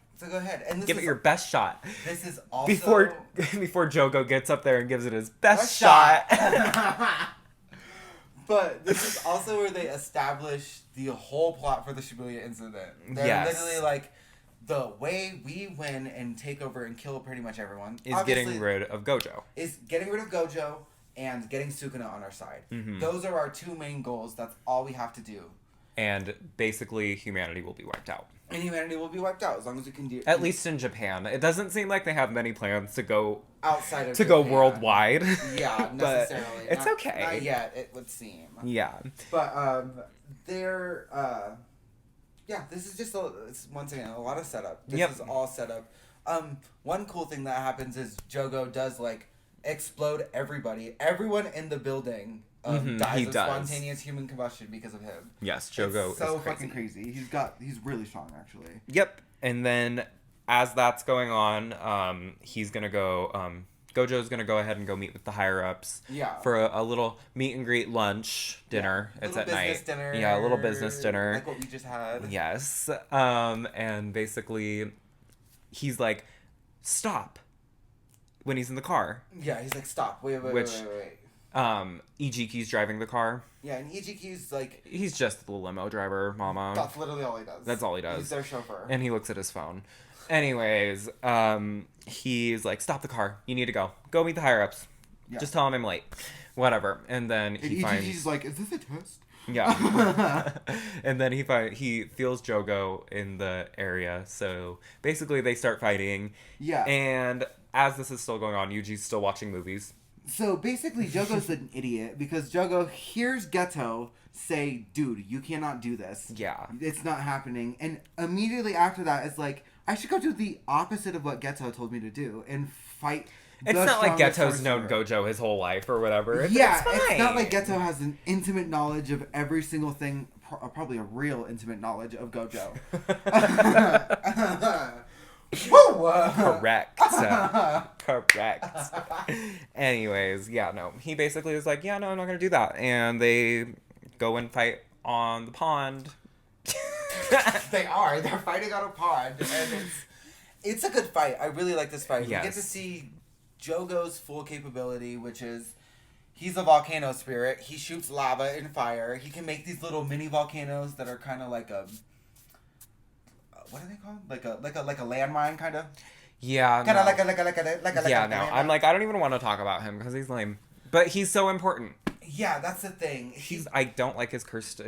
Speaker 1: And
Speaker 2: give it your best shot.
Speaker 1: This is also...
Speaker 2: Before Jogo gets up there and gives it his best shot.
Speaker 1: But this is also where they establish the whole plot for the Shibuya incident. They're literally like, the way we win and take over and kill pretty much everyone
Speaker 2: is getting rid of Gojo.
Speaker 1: Is getting rid of Gojo and getting Sukuna on our side. Those are our two main goals. That's all we have to do.
Speaker 2: And basically, humanity will be wiped out.
Speaker 1: And humanity will be wiped out as long as we can do.
Speaker 2: At least in Japan, it doesn't seem like they have many plans to go
Speaker 1: outside of
Speaker 2: Japan. Go worldwide.
Speaker 1: Yeah, necessarily.
Speaker 2: It's okay.
Speaker 1: Not yet, it would seem.
Speaker 2: Yeah.
Speaker 1: But they're this is just once again a lot of setup. This is all setup. One cool thing that happens is Jogo does like explode everyone in the building. Dies of spontaneous human combustion because of him.
Speaker 2: Yes, Jogo is so
Speaker 1: fucking crazy. He's really strong, actually.
Speaker 2: Yep. And then as that's going on, he's gonna go Gojo's gonna go ahead and go meet with the higher ups.
Speaker 1: Yeah.
Speaker 2: For a little meet and greet lunch dinner.
Speaker 1: Yeah.
Speaker 2: It's at night.
Speaker 1: Dinner.
Speaker 2: Yeah, a little business dinner.
Speaker 1: Like what we just had.
Speaker 2: Yes. And basically, he's like, stop. When he's in the car.
Speaker 1: Yeah, he's like, stop. Wait.
Speaker 2: Ijiki's driving the car.
Speaker 1: Yeah, and Ijiki's like...
Speaker 2: He's just the limo driver, mama.
Speaker 1: That's literally all he does.
Speaker 2: That's all he does.
Speaker 1: He's their chauffeur.
Speaker 2: And he looks at his phone. Anyways, he's like, stop the car. You need to go. Go meet the higher-ups. Yeah. Just tell him I'm late. Whatever. And then he finds...
Speaker 1: Ijiki's like, is this a test?
Speaker 2: Yeah. And then he feels Jogo in the area. So basically they start fighting.
Speaker 1: Yeah.
Speaker 2: And as this is still going on, Yuji's still watching movies.
Speaker 1: So basically Jogo's an idiot because Jogo hears Geto say, dude, you cannot do this.
Speaker 2: Yeah.
Speaker 1: It's not happening. And immediately after that, it's like, I should go do the opposite of what Geto told me to do and fight.
Speaker 2: It's not like Geto's known Gojo his whole life or whatever. It's
Speaker 1: not like Geto has an intimate knowledge of every single thing, probably a real intimate knowledge of Gojo.
Speaker 2: Correct. Anyways, yeah, no. He basically was like, yeah, no, I'm not going to do that. And they go and fight on the pond.
Speaker 1: They're fighting on a pond. And it's a good fight. I really like this fight.
Speaker 2: Yes.
Speaker 1: We get to see Jogo's full capability, which is he's a volcano spirit. He shoots lava and fire. He can make these little mini volcanoes that are kind of like a what are they called? Like a landmine kind of.
Speaker 2: Yeah.
Speaker 1: Kind of
Speaker 2: no.
Speaker 1: like a
Speaker 2: yeah. No, I'm like I don't even want to talk about him because he's lame, but he's so important.
Speaker 1: Yeah, that's the thing.
Speaker 2: I don't like his cursed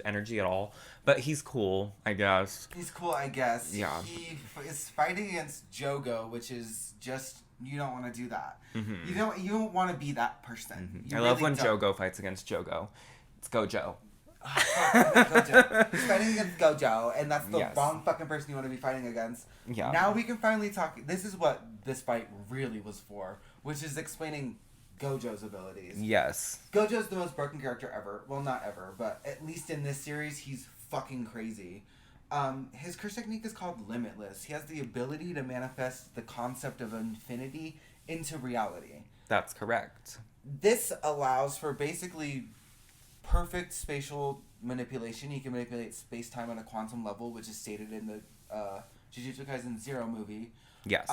Speaker 2: energy at all, but he's cool, I guess.
Speaker 1: He's cool, I guess.
Speaker 2: Yeah.
Speaker 1: He is fighting against Jogo, which is just you don't want to do that.
Speaker 2: Mm-hmm.
Speaker 1: You don't want to be that person.
Speaker 2: Mm-hmm. I love when Jogo fights against Jogo. It's Gojo.
Speaker 1: Gojo. He's fighting against Gojo, and that's the
Speaker 2: Yes.
Speaker 1: wrong fucking person you want to be fighting against.
Speaker 2: Yeah.
Speaker 1: Now we can finally talk. This is what this fight really was for, which is explaining Gojo's abilities.
Speaker 2: Yes.
Speaker 1: Gojo's the most broken character ever. Well, not ever, but at least in this series, he's fucking crazy. His curse technique is called Limitless. He has the ability to manifest the concept of infinity into reality.
Speaker 2: That's correct.
Speaker 1: This allows for basically perfect spatial manipulation. He can manipulate space-time on a quantum level, which is stated in the Jujutsu Kaisen 0 movie.
Speaker 2: Yes.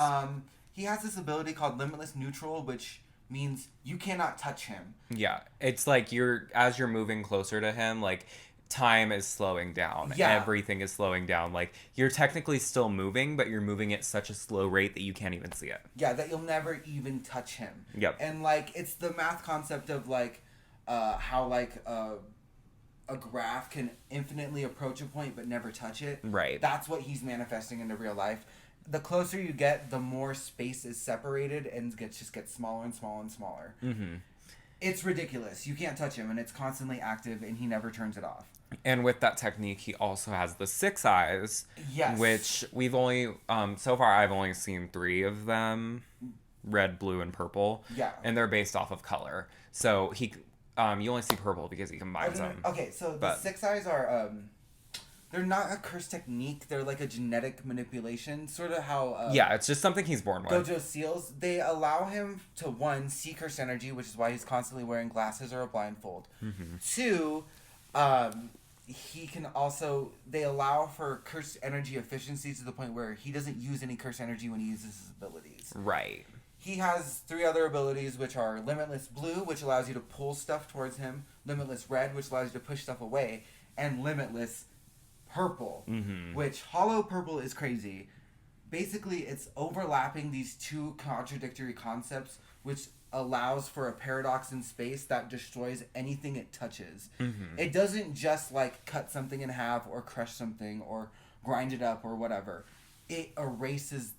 Speaker 1: He has this ability called Limitless Neutral, which means you cannot touch him.
Speaker 2: Yeah. It's like as you're moving closer to him, like time is slowing down.
Speaker 1: Yeah.
Speaker 2: Everything is slowing down. Like you're technically still moving, but you're moving at such a slow rate that you can't even see it.
Speaker 1: Yeah, that you'll never even touch him.
Speaker 2: Yep.
Speaker 1: And like it's the math concept of like how like a graph can infinitely approach a point but never touch it.
Speaker 2: Right.
Speaker 1: That's what he's manifesting into real life. The closer you get, the more space is separated and just gets smaller and smaller and smaller.
Speaker 2: Mm-hmm.
Speaker 1: It's ridiculous. You can't touch him, and it's constantly active, and he never turns it off.
Speaker 2: And with that technique, he also has the 6 eyes.
Speaker 1: Yes.
Speaker 2: Which we've only, so far I've only seen 3 of them. Red, blue, and purple.
Speaker 1: Yeah.
Speaker 2: And they're based off of color. So you only see purple because he combines them.
Speaker 1: Okay, so the 6 eyes are, they're not a curse technique. They're like a genetic manipulation, sort of how...
Speaker 2: yeah, it's just something he's born with.
Speaker 1: Gojo seals, they allow him to, 1, see curse energy, which is why he's constantly wearing glasses or a blindfold.
Speaker 2: Mm-hmm.
Speaker 1: 2, he can also... They allow for curse energy efficiency to the point where he doesn't use any curse energy when he uses his abilities.
Speaker 2: Right.
Speaker 1: He has 3 other abilities, which are Limitless Blue, which allows you to pull stuff towards him, Limitless Red, which allows you to push stuff away, and Limitless Purple, which Hollow Purple is crazy. Basically, it's overlapping these 2 contradictory concepts, which allows for a paradox in space that destroys anything it touches.
Speaker 2: Mm-hmm.
Speaker 1: It doesn't just like cut something in half or crush something or grind it up or whatever. It erases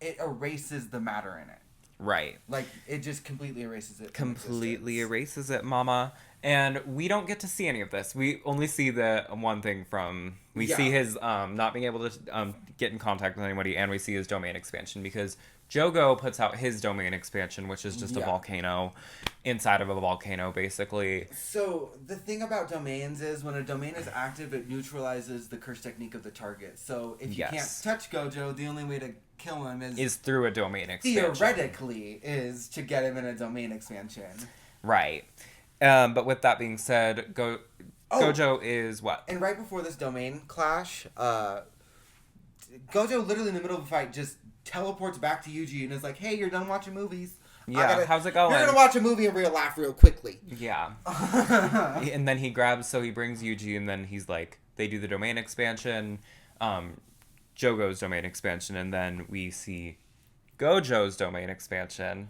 Speaker 1: the matter in it.
Speaker 2: Right.
Speaker 1: Like, it just completely erases it.
Speaker 2: Completely erases it, mama. And we don't get to see any of this. We only see the one thing from... We see his not being able to get in contact with anybody, and we see his domain expansion, because Jogo puts out his domain expansion, which is just a volcano inside of a volcano, basically.
Speaker 1: So, the thing about domains is, when a domain is active, it neutralizes the curse technique of the target. So, if you can't touch Gojo, the only way to kill him
Speaker 2: is through a domain expansion.
Speaker 1: Theoretically, is to get him in a domain expansion.
Speaker 2: Right. But with that being said, Gojo is what?
Speaker 1: And right before this domain clash, Gojo literally in the middle of a fight just teleports back to Yuji and is like, "Hey, you're done watching movies.
Speaker 2: Yeah, how's it going?
Speaker 1: You're gonna watch a movie and laugh real quickly."
Speaker 2: Yeah. And then he brings Yuji, and then he's like, they do the domain expansion, Jogo's domain expansion, and then we see Gojo's domain expansion.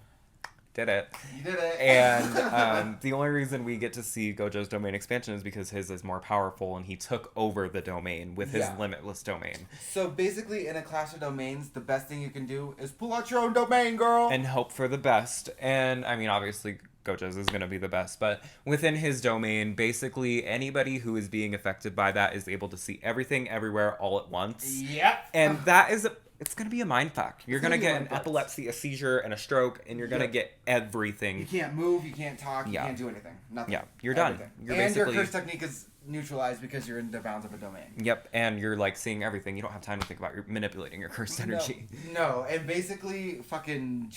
Speaker 2: Did it.
Speaker 1: You did it.
Speaker 2: And the only reason we get to see Gojo's domain expansion is because his is more powerful, and he took over the domain with his limitless domain.
Speaker 1: So basically, in a clash of domains, the best thing you can do is pull out your own domain, girl!
Speaker 2: And hope for the best. And, I mean, obviously, Gojo's is going to be the best, but within his domain, basically, anybody who is being affected by that is able to see everything, everywhere, all at once.
Speaker 1: Yep!
Speaker 2: And that is... It's going to be a mindfuck. You're going to get an epilepsy, a seizure, and a stroke, and you're going to get everything.
Speaker 1: You can't move, you can't talk, you can't do anything. Nothing.
Speaker 2: Yeah, you're done. You're
Speaker 1: and your curse technique is neutralized because you're in the bounds of a domain.
Speaker 2: Yep, and you're, like, seeing everything. You don't have time to think about manipulating your cursed energy.
Speaker 1: No, and basically, fucking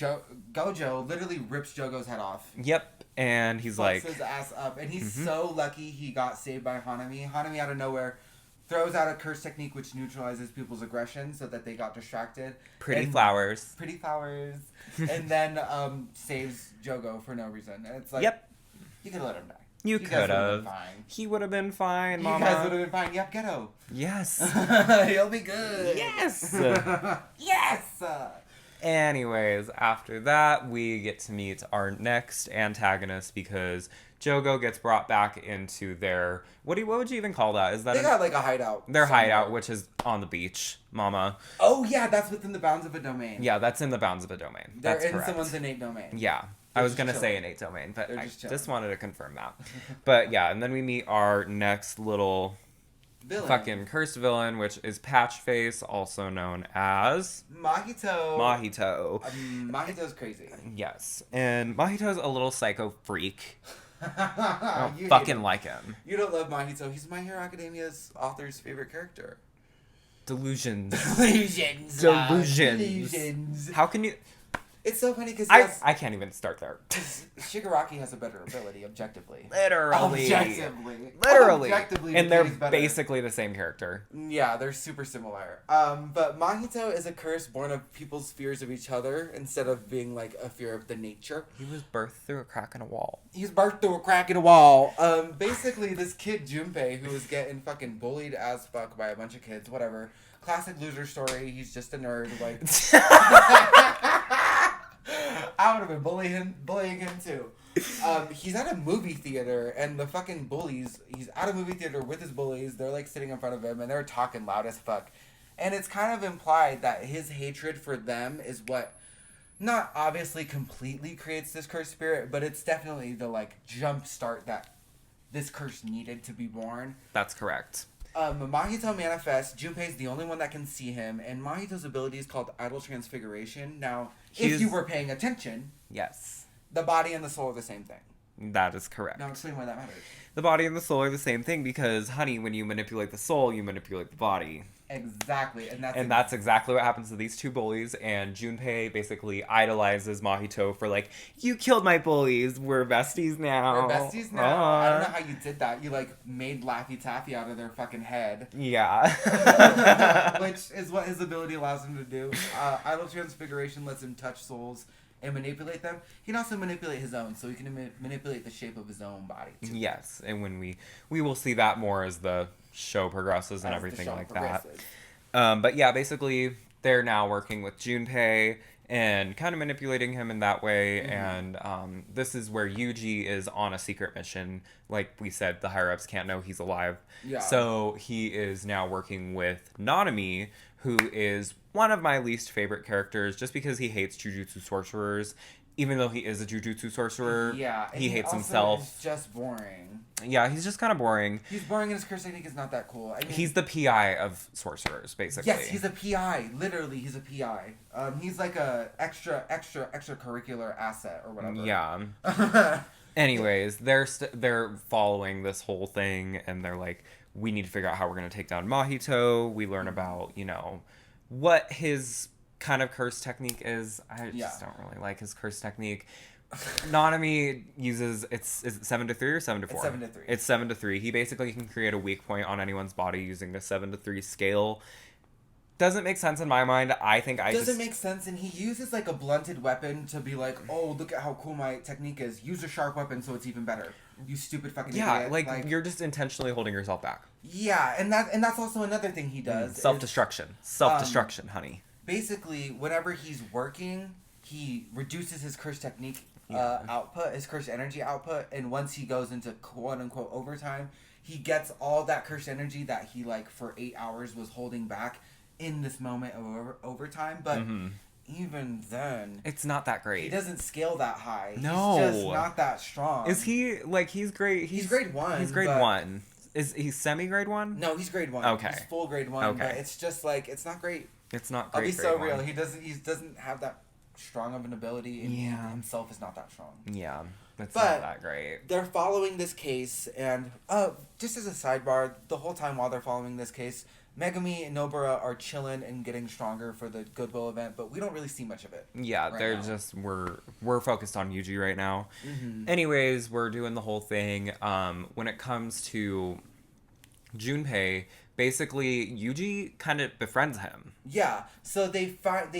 Speaker 1: Gojo literally rips Jogo's head off.
Speaker 2: Yep, and he's like...
Speaker 1: his ass up, and he's so lucky he got saved by Hanami. Hanami out of nowhere... throws out a curse technique which neutralizes people's aggression so that they got distracted.
Speaker 2: Pretty flowers.
Speaker 1: And then saves Jogo for no reason. And it's like, you could let him die.
Speaker 2: You could have. He would have been fine, Mama.
Speaker 1: You guys would have been fine. Yep, ghetto.
Speaker 2: Yes.
Speaker 1: He'll be good.
Speaker 2: Yes.
Speaker 1: Yes.
Speaker 2: Anyways, after that, we get to meet our next antagonist because Jogo gets brought back into their... What would you even call that? Is that
Speaker 1: they got like a hideout.
Speaker 2: Their hideout, which is on the beach, Mama.
Speaker 1: Oh, yeah, that's within the bounds of a domain.
Speaker 2: Yeah, that's in the bounds of a domain. That's correct.
Speaker 1: Someone's innate domain.
Speaker 2: Yeah. I was going to say innate domain, but I just wanted to confirm that. But yeah, and then we meet our next little... fucking cursed villain, which is Patchface, also known as...
Speaker 1: Mahito. Mahito's crazy.
Speaker 2: Yes. And Mahito's a little psycho freak. I don't fucking like him.
Speaker 1: You don't love Mahito. He's My Hero Academia's author's favorite character.
Speaker 2: Delusions.
Speaker 1: Delusions.
Speaker 2: How can you...
Speaker 1: It's so funny because
Speaker 2: I can't even start there.
Speaker 1: Shigaraki has a better ability, objectively.
Speaker 2: Literally. And they're basically the same character.
Speaker 1: Yeah, they're super similar. But Mahito is a curse born of people's fears of each other instead of being like a fear of the nature.
Speaker 2: He was birthed through a crack in a wall.
Speaker 1: Basically, this kid Junpei who was getting fucking bullied as fuck by a bunch of kids, whatever. Classic loser story. He's just a nerd. Like... I would have been bullying him too. He's at a movie theater, and the fucking bullies, he's at a movie theater with his bullies, they're like sitting in front of him, and they're talking loud as fuck. And it's kind of implied that his hatred for them is what, not obviously completely creates this cursed spirit, but it's definitely the like jump start that this curse needed to be born.
Speaker 2: That's correct.
Speaker 1: Mahito manifests. Junpei's the only one that can see him, and Mahito's ability is called Idol Transfiguration. Now, if you were paying attention,
Speaker 2: yes,
Speaker 1: the body and the soul are the same thing.
Speaker 2: That is correct.
Speaker 1: Now explain why that matters.
Speaker 2: The body and the soul are the same thing because, honey, when you manipulate the soul, you manipulate the body.
Speaker 1: Exactly. And
Speaker 2: that's exactly what happens to these two bullies, and Junpei basically idolizes Mahito for like, you killed my bullies, we're besties now.
Speaker 1: I don't know how you did that. You like made Laffy Taffy out of their fucking head.
Speaker 2: Yeah.
Speaker 1: Which is what his ability allows him to do. Idol Transfiguration lets him touch souls and manipulate them. He can also manipulate his own, so he can manipulate the shape of his own body too.
Speaker 2: Yes, and when we will see that more as the show progresses and everything like that. But yeah, basically they're now working with Junpei and kind of manipulating him in that way. Mm-hmm. And this is where Yuji is on a secret mission. Like we said, the higher ups can't know he's alive. Yeah. So he is now working with Nanami, who is one of my least favorite characters, just because he hates Jujutsu sorcerers. Even though he is a Jujutsu sorcerer, he hates himself.
Speaker 1: He's just boring.
Speaker 2: Yeah, he's just kind of boring.
Speaker 1: He's boring, and his curse technique is not that cool. I mean,
Speaker 2: he's the PI of sorcerers, basically.
Speaker 1: Yes, he's a PI. Literally, he's a PI. He's like a extracurricular asset or whatever.
Speaker 2: Yeah. Anyways, they're following this whole thing, and they're like, we need to figure out how we're going to take down Mahito. We learn about, what his kind of curse technique is. I just don't really like his curse technique. Nanami uses is it 7 to 3 or 7 to 4?
Speaker 1: It's 7 to 3.
Speaker 2: It's 7 to 3. He basically can create a weak point on anyone's body using the 7 to 3 scale. Doesn't make sense in my mind. I think doesn't
Speaker 1: make sense, and he uses like a blunted weapon to be like, oh, look at how cool my technique is. Use a sharp weapon so it's even better. You stupid fucking idiot.
Speaker 2: Yeah, like you're just intentionally holding yourself back.
Speaker 1: Yeah, and that's also another thing he does.
Speaker 2: Self-destruction, honey.
Speaker 1: Basically, whenever he's working, he reduces his curse technique output, his cursed energy output, and once he goes into quote-unquote overtime, he gets all that cursed energy that he, like, for 8 hours was holding back in this moment of overtime, but even then...
Speaker 2: It's not that great.
Speaker 1: He doesn't scale that high.
Speaker 2: No.
Speaker 1: He's just not that strong.
Speaker 2: Is he, like, he's great...
Speaker 1: He's grade 1.
Speaker 2: He's grade 1. Is he semi-grade 1?
Speaker 1: No, he's grade 1.
Speaker 2: Okay.
Speaker 1: He's full grade 1, but it's just, like, it's not great.
Speaker 2: It's not great.
Speaker 1: I'll be so real. He doesn't have that strong of an ability, and himself is not that strong.
Speaker 2: Yeah, it's not that great.
Speaker 1: They're following this case, and just as a sidebar, the whole time while they're following this case, Megumi and Nobara are chilling and getting stronger for the Goodwill event, but we don't really see much of it.
Speaker 2: Yeah, they're just we're focused on Yuji right now. Anyways, we're doing the whole thing. When it comes to Junpei, basically Yuji kind of befriends him.
Speaker 1: Yeah, so they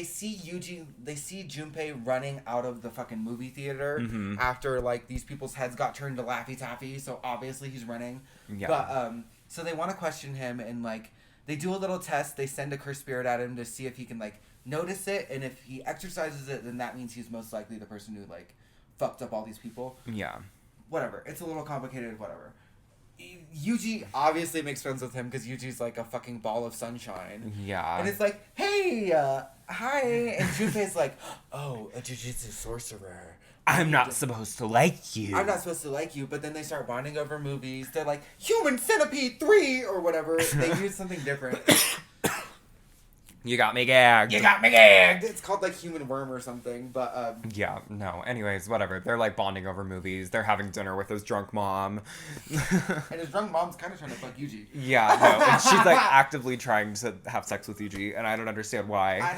Speaker 1: see Junpei running out of the fucking movie theater after, like, these people's heads got turned to Laffy Taffy, so obviously he's running. Yeah. But so they want to question him, and, like, they do a little test. They send a cursed spirit at him to see if he can, like, notice it, and if he exercises it, then that means he's most likely the person who, like, fucked up all these people.
Speaker 2: Yeah.
Speaker 1: Whatever. It's a little complicated, whatever. Yuji obviously makes friends with him because Yuji's like a fucking ball of sunshine.
Speaker 2: Yeah.
Speaker 1: And it's like, hey, hi. And Junpei's like, oh, a Jujutsu sorcerer.
Speaker 2: I'm not supposed to like you.
Speaker 1: I'm not supposed to like you. But then they start bonding over movies. They're like, Human Centipede 3 or whatever. They use something different.
Speaker 2: You got me gagged.
Speaker 1: You got me gagged. It's called, like, Human Worm or something, but,
Speaker 2: Yeah, no. Anyways, whatever. They're, like, bonding over movies. They're having dinner with his drunk mom.
Speaker 1: And his drunk mom's kind of trying to fuck Yuji.
Speaker 2: Yeah, no. And she's, like, actively trying to have sex with Yuji, and I don't understand why.
Speaker 1: I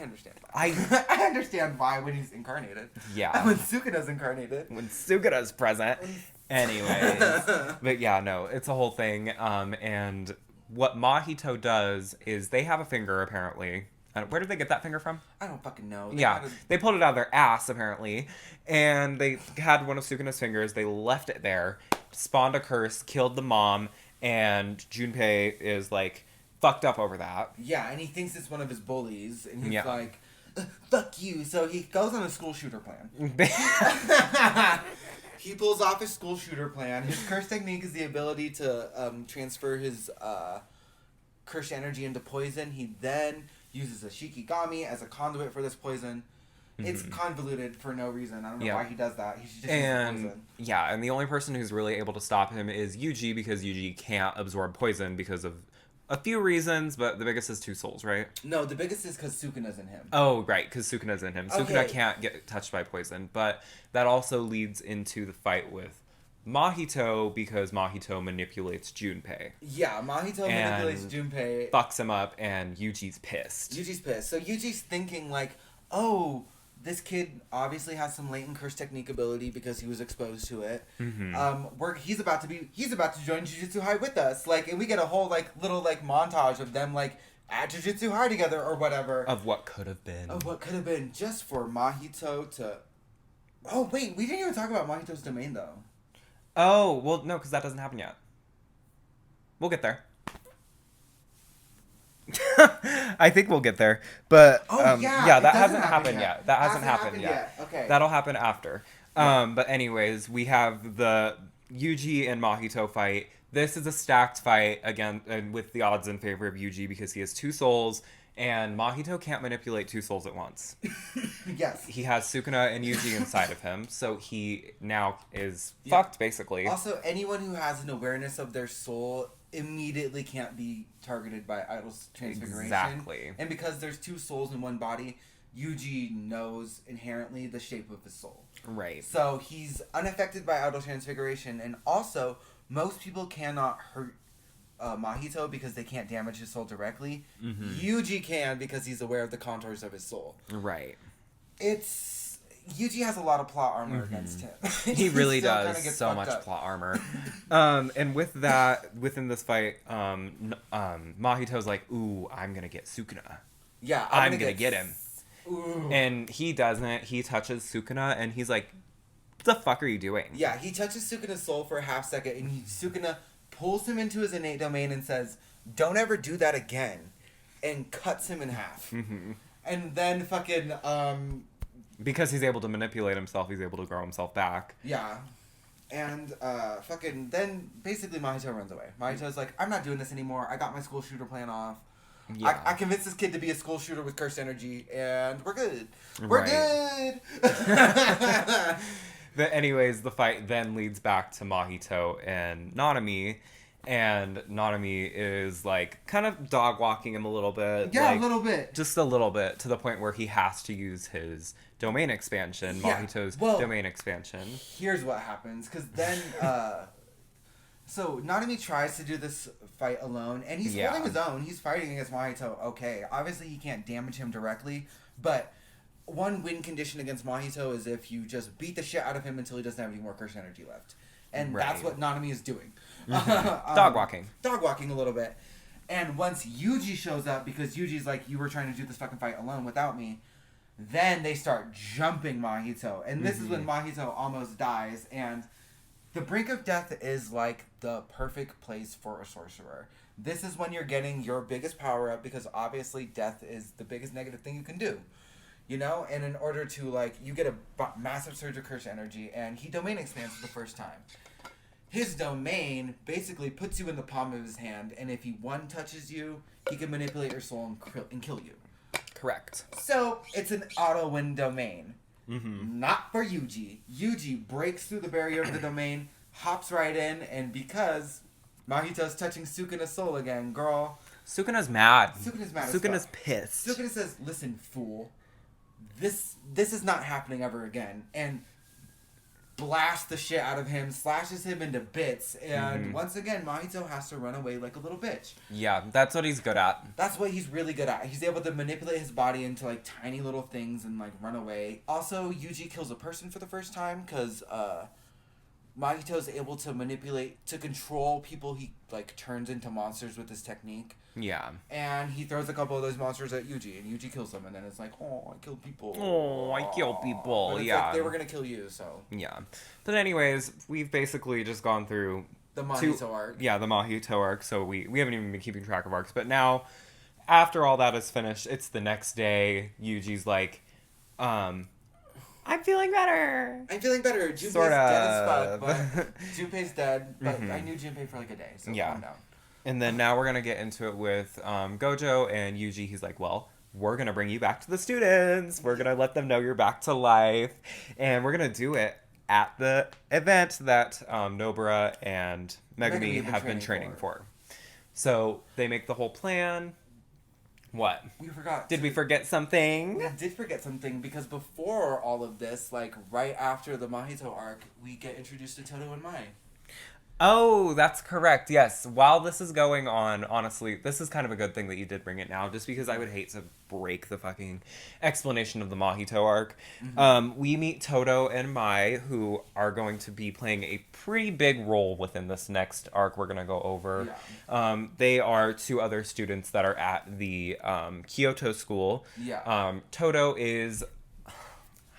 Speaker 1: understand why. I understand why when he's incarnated.
Speaker 2: Yeah.
Speaker 1: When Sukuna's incarnated.
Speaker 2: When Sukuna's present. Anyways. But, yeah, no. It's a whole thing, and... What Mahito does is they have a finger, apparently. Where did they get that finger from?
Speaker 1: I don't fucking know.
Speaker 2: They pulled it out of their ass, apparently. And they had one of Sukuna's fingers. They left it there, spawned a curse, killed the mom, and Junpei is, like, fucked up over that.
Speaker 1: Yeah, and he thinks it's one of his bullies. And he's like, fuck you. So he goes on a school shooter plan. He pulls off his school shooter plan. His curse technique is the ability to transfer his cursed energy into poison. He then uses a Shikigami as a conduit for this poison. It's convoluted for no reason. I don't know why he does that. He should just use poison.
Speaker 2: Yeah, and the only person who's really able to stop him is Yuji, because Yuji can't absorb poison because of a few reasons, but the biggest is 2 souls, right?
Speaker 1: No, the biggest is because Sukuna's in him.
Speaker 2: Oh, right, because Sukuna's in him. Okay. Sukuna can't get touched by poison, but that also leads into the fight with Mahito, because Mahito manipulates Junpei.
Speaker 1: Yeah, Mahito manipulates Junpei.
Speaker 2: Fucks him up, and Yuji's pissed.
Speaker 1: So Yuji's thinking, like, oh... This kid obviously has some latent curse technique ability because he was exposed to it. He's about to join Jujutsu High with us, like, and we get a whole, like, little, like, montage of them, like, at Jujutsu High together or whatever.
Speaker 2: Of what could have been.
Speaker 1: Just for Mahito to. Oh wait, we didn't even talk about Mahito's domain though.
Speaker 2: Oh well, no, because that doesn't happen yet. We'll get there. I think we'll get there, but that hasn't happened yet. That hasn't happened yet.
Speaker 1: Okay,
Speaker 2: that'll happen after. But anyways, we have the Yuji and Mahito fight. This is a stacked fight again, and with the odds in favor of Yuji because he has 2 souls, and Mahito can't manipulate 2 souls at once.
Speaker 1: Yes,
Speaker 2: he has Sukuna and Yuji inside of him, so he now is fucked basically.
Speaker 1: Also, anyone who has an awareness of their soul immediately can't be targeted by Idol's transfiguration.
Speaker 2: Exactly.
Speaker 1: And because there's 2 souls in one body, Yuji knows inherently the shape of his soul.
Speaker 2: Right.
Speaker 1: So he's unaffected by Idol transfiguration, and also most people cannot hurt Mahito because they can't damage his soul directly. Yuji can because he's aware of the contours of his soul.
Speaker 2: Right.
Speaker 1: Yuji has a lot of plot armor against him.
Speaker 2: He really does so much plot armor. And with that, within this fight, Mahito's like, ooh, I'm gonna get Sukuna.
Speaker 1: Yeah,
Speaker 2: I'm gonna get him.
Speaker 1: Ooh.
Speaker 2: And he doesn't. He touches Sukuna, and he's like, what the fuck are you doing?
Speaker 1: Yeah, he touches Sukuna's soul for a half second, and Sukuna pulls him into his innate domain and says, don't ever do that again, and cuts him in half. And then fucking,
Speaker 2: because he's able to manipulate himself, he's able to grow himself back.
Speaker 1: Yeah. And, then basically Mahito runs away. Mahito's like, I'm not doing this anymore. I got my school shooter plan off. Yeah. I convinced this kid to be a school shooter with cursed energy, and we're good. We're good!
Speaker 2: But anyways, the fight then leads back to Mahito and Nanami. And Nanami is, like, kind of dog-walking him a little bit.
Speaker 1: Yeah,
Speaker 2: like,
Speaker 1: a little bit.
Speaker 2: Just a little bit, to the point where he has to use his domain expansion, Mahito's domain expansion. Here's
Speaker 1: what happens, because then, so Nanami tries to do this fight alone, and he's holding his own. He's fighting against Mahito, okay. Obviously, he can't damage him directly, but one win condition against Mahito is if you just beat the shit out of him until he doesn't have any more cursed energy left. And that's what Nanami is doing.
Speaker 2: Dog walking.
Speaker 1: Dog walking a little bit. And once Yuji shows up, because Yuji's like, you were trying to do this fucking fight alone without me, then they start jumping Mahito. And this is when Mahito almost dies. And the brink of death is like the perfect place for a sorcerer. This is when you're getting your biggest power up, because obviously death is the biggest negative thing you can do. You know? And in order to, like, you get a massive surge of curse energy, and he domain expands for the first time. His domain basically puts you in the palm of his hand, and if he one touches you, he can manipulate your soul and kill you.
Speaker 2: Correct.
Speaker 1: So, it's an auto-win domain. Not for Yuji. Yuji breaks through the barrier of the domain, hops right in, and because Mahito's touching Sukuna's soul again, girl.
Speaker 2: Sukuna's mad.
Speaker 1: Sukuna's
Speaker 2: pissed.
Speaker 1: Sukuna says, listen, fool. This is not happening ever again. And blasts the shit out of him, slashes him into bits, and once again, Mahito has to run away like a little bitch.
Speaker 2: Yeah, that's what he's good at.
Speaker 1: That's what he's really good at. He's able to manipulate his body into, like, tiny little things and, like, run away. Also, Yuji kills a person for the first time, because, Mahito's able to control people he, like, turns into monsters with his technique.
Speaker 2: Yeah.
Speaker 1: And he throws a couple of those monsters at Yuji, and Yuji kills them, and then it's like, oh, I killed people.
Speaker 2: Oh, I killed people,
Speaker 1: but it's like they were gonna kill you, so.
Speaker 2: Yeah. But anyways, we've basically just gone through
Speaker 1: the Mahito arc.
Speaker 2: Yeah, the Mahito arc, so we haven't even been keeping track of arcs, but now, after all that is finished, it's the next day. Yuji's like, I'm feeling better. Junpei's dead as fuck, but
Speaker 1: Junpei's dead, but I knew Junpei for like a day, so calm down.
Speaker 2: And then now we're going to get into it with Gojo and Yuji. He's like, well, we're going to bring you back to the students. We're going to let them know you're back to life. And we're going to do it at the event that Nobara and Megumi have been training for. So they make the whole plan. What?
Speaker 1: We forgot.
Speaker 2: Did we forget something?
Speaker 1: We did forget something, because before all of this, like right after the Mahito arc, we get introduced to Todo and Mai.
Speaker 2: Oh, that's correct. Yes. While this is going on, honestly, this is kind of a good thing that you did bring it now, just because I would hate to break the fucking explanation of the Mahito arc. We meet Todo and Mai, who are going to be playing a pretty big role within this next arc we're going to go over. Yeah. They are two other students that are at the Kyoto school.
Speaker 1: Yeah.
Speaker 2: Todo is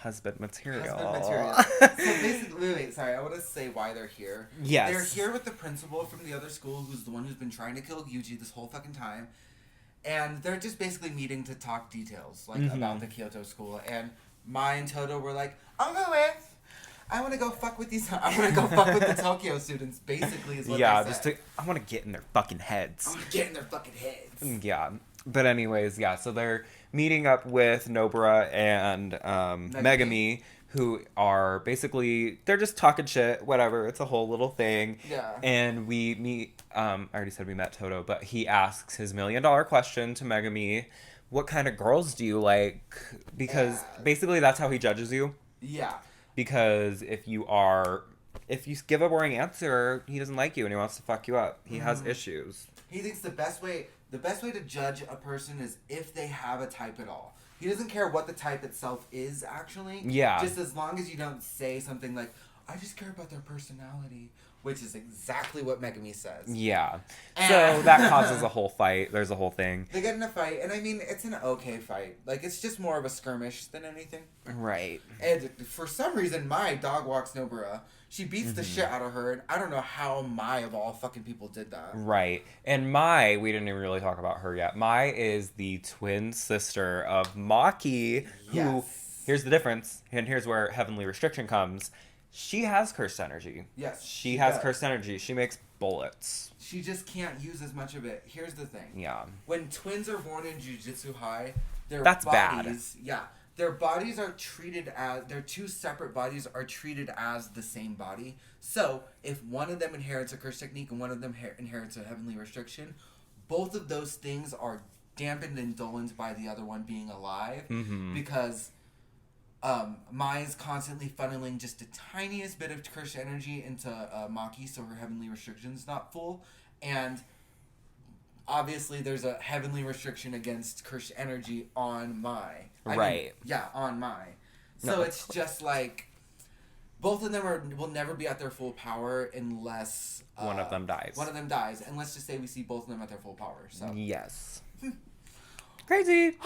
Speaker 2: husband material.
Speaker 1: So basically, wait, sorry, I want to say why they're here.
Speaker 2: Yes.
Speaker 1: They're here with the principal from the other school, who's the one who's been trying to kill Yuji this whole fucking time. And they're just basically meeting to talk details, like, about the Kyoto school. And Mai and Todo were like, I want to go fuck with the Tokyo students, basically, is what they said.
Speaker 2: I want to get in their fucking heads.
Speaker 1: I want to get in their fucking heads.
Speaker 2: Yeah. But anyways, yeah, so they're meeting up with Nobara and Megumi, who are basically, they're just talking shit, whatever, it's a whole little thing.
Speaker 1: Yeah.
Speaker 2: And we meet, I already said we met Todo, but he asks his $1 million question to Megumi, what kind of girls do you like? Because basically that's how he judges you.
Speaker 1: Yeah.
Speaker 2: Because if you are if you give a boring answer, he doesn't like you and he wants to fuck you up. He has issues.
Speaker 1: He thinks the best way to judge a person is if they have a type at all. He doesn't care what the type itself is, actually.
Speaker 2: Yeah.
Speaker 1: Just as long as you don't say something like, I just care about their personality, which is exactly what Megami says.
Speaker 2: Yeah. So that causes a whole fight. There's a whole thing.
Speaker 1: They get in a fight, and I mean, it's an okay fight. Like, it's just more of a skirmish than anything.
Speaker 2: Right.
Speaker 1: And for some reason, Mai dog walks Nobara. She beats the shit out of her, and I don't know how Mai, of all fucking people, did that.
Speaker 2: Right. And Mai, we didn't even really talk about her yet. Mai is the twin sister of Maki, who, here's the difference, and here's where Heavenly Restriction comes. She has cursed energy.
Speaker 1: Yes.
Speaker 2: She has cursed energy. She makes bullets.
Speaker 1: She just can't use as much of it. Here's the thing.
Speaker 2: Yeah.
Speaker 1: When twins are born in Jujutsu High, their
Speaker 2: That's
Speaker 1: bodies...
Speaker 2: bad.
Speaker 1: Yeah. Their bodies are treated as... Their two separate bodies are treated as the same body. So, if one of them inherits a curse technique and one of them inherits a heavenly restriction, both of those things are dampened and dulled by the other one being alive.
Speaker 2: Mm-hmm.
Speaker 1: Because Mai is constantly funneling just the tiniest bit of cursed energy into Maki, so her heavenly restriction's not full. And... obviously, there's a heavenly restriction against cursed energy on Mai.
Speaker 2: Right.
Speaker 1: On Mai. So it's just like, both of them will never be at their full power unless...
Speaker 2: one of them dies.
Speaker 1: One of them dies. And let's just say we see both of them at their full power. So
Speaker 2: yes. Crazy.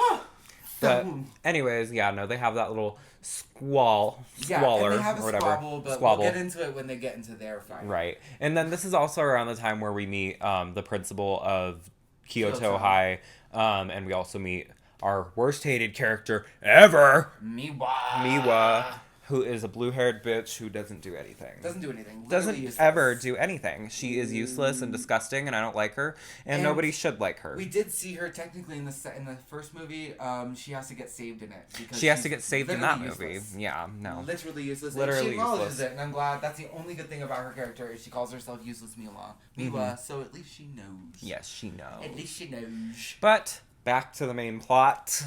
Speaker 2: But anyways, they have that little squalor
Speaker 1: and they have a
Speaker 2: or whatever.
Speaker 1: Squabble, but we'll get into it when they get into their fight.
Speaker 2: Right. And then this is also around the time where we meet the principal of Kyoto High, and we also meet our worst hated character ever, Miwa, who is a blue-haired bitch who doesn't do anything. Doesn't ever do anything. She is useless and disgusting, and I don't like her, and nobody should like her.
Speaker 1: We did see her technically in the first movie. She has to get saved in it. Because
Speaker 2: she has to get saved in that
Speaker 1: useless.
Speaker 2: movie. Yeah, no.
Speaker 1: Literally useless.
Speaker 2: Literally
Speaker 1: she acknowledges
Speaker 2: useless.
Speaker 1: it, and I'm glad. That's the only good thing about her character is she calls herself Useless Miwa. So at least she knows.
Speaker 2: Yes, she knows.
Speaker 1: At least she knows.
Speaker 2: But back to the main plot.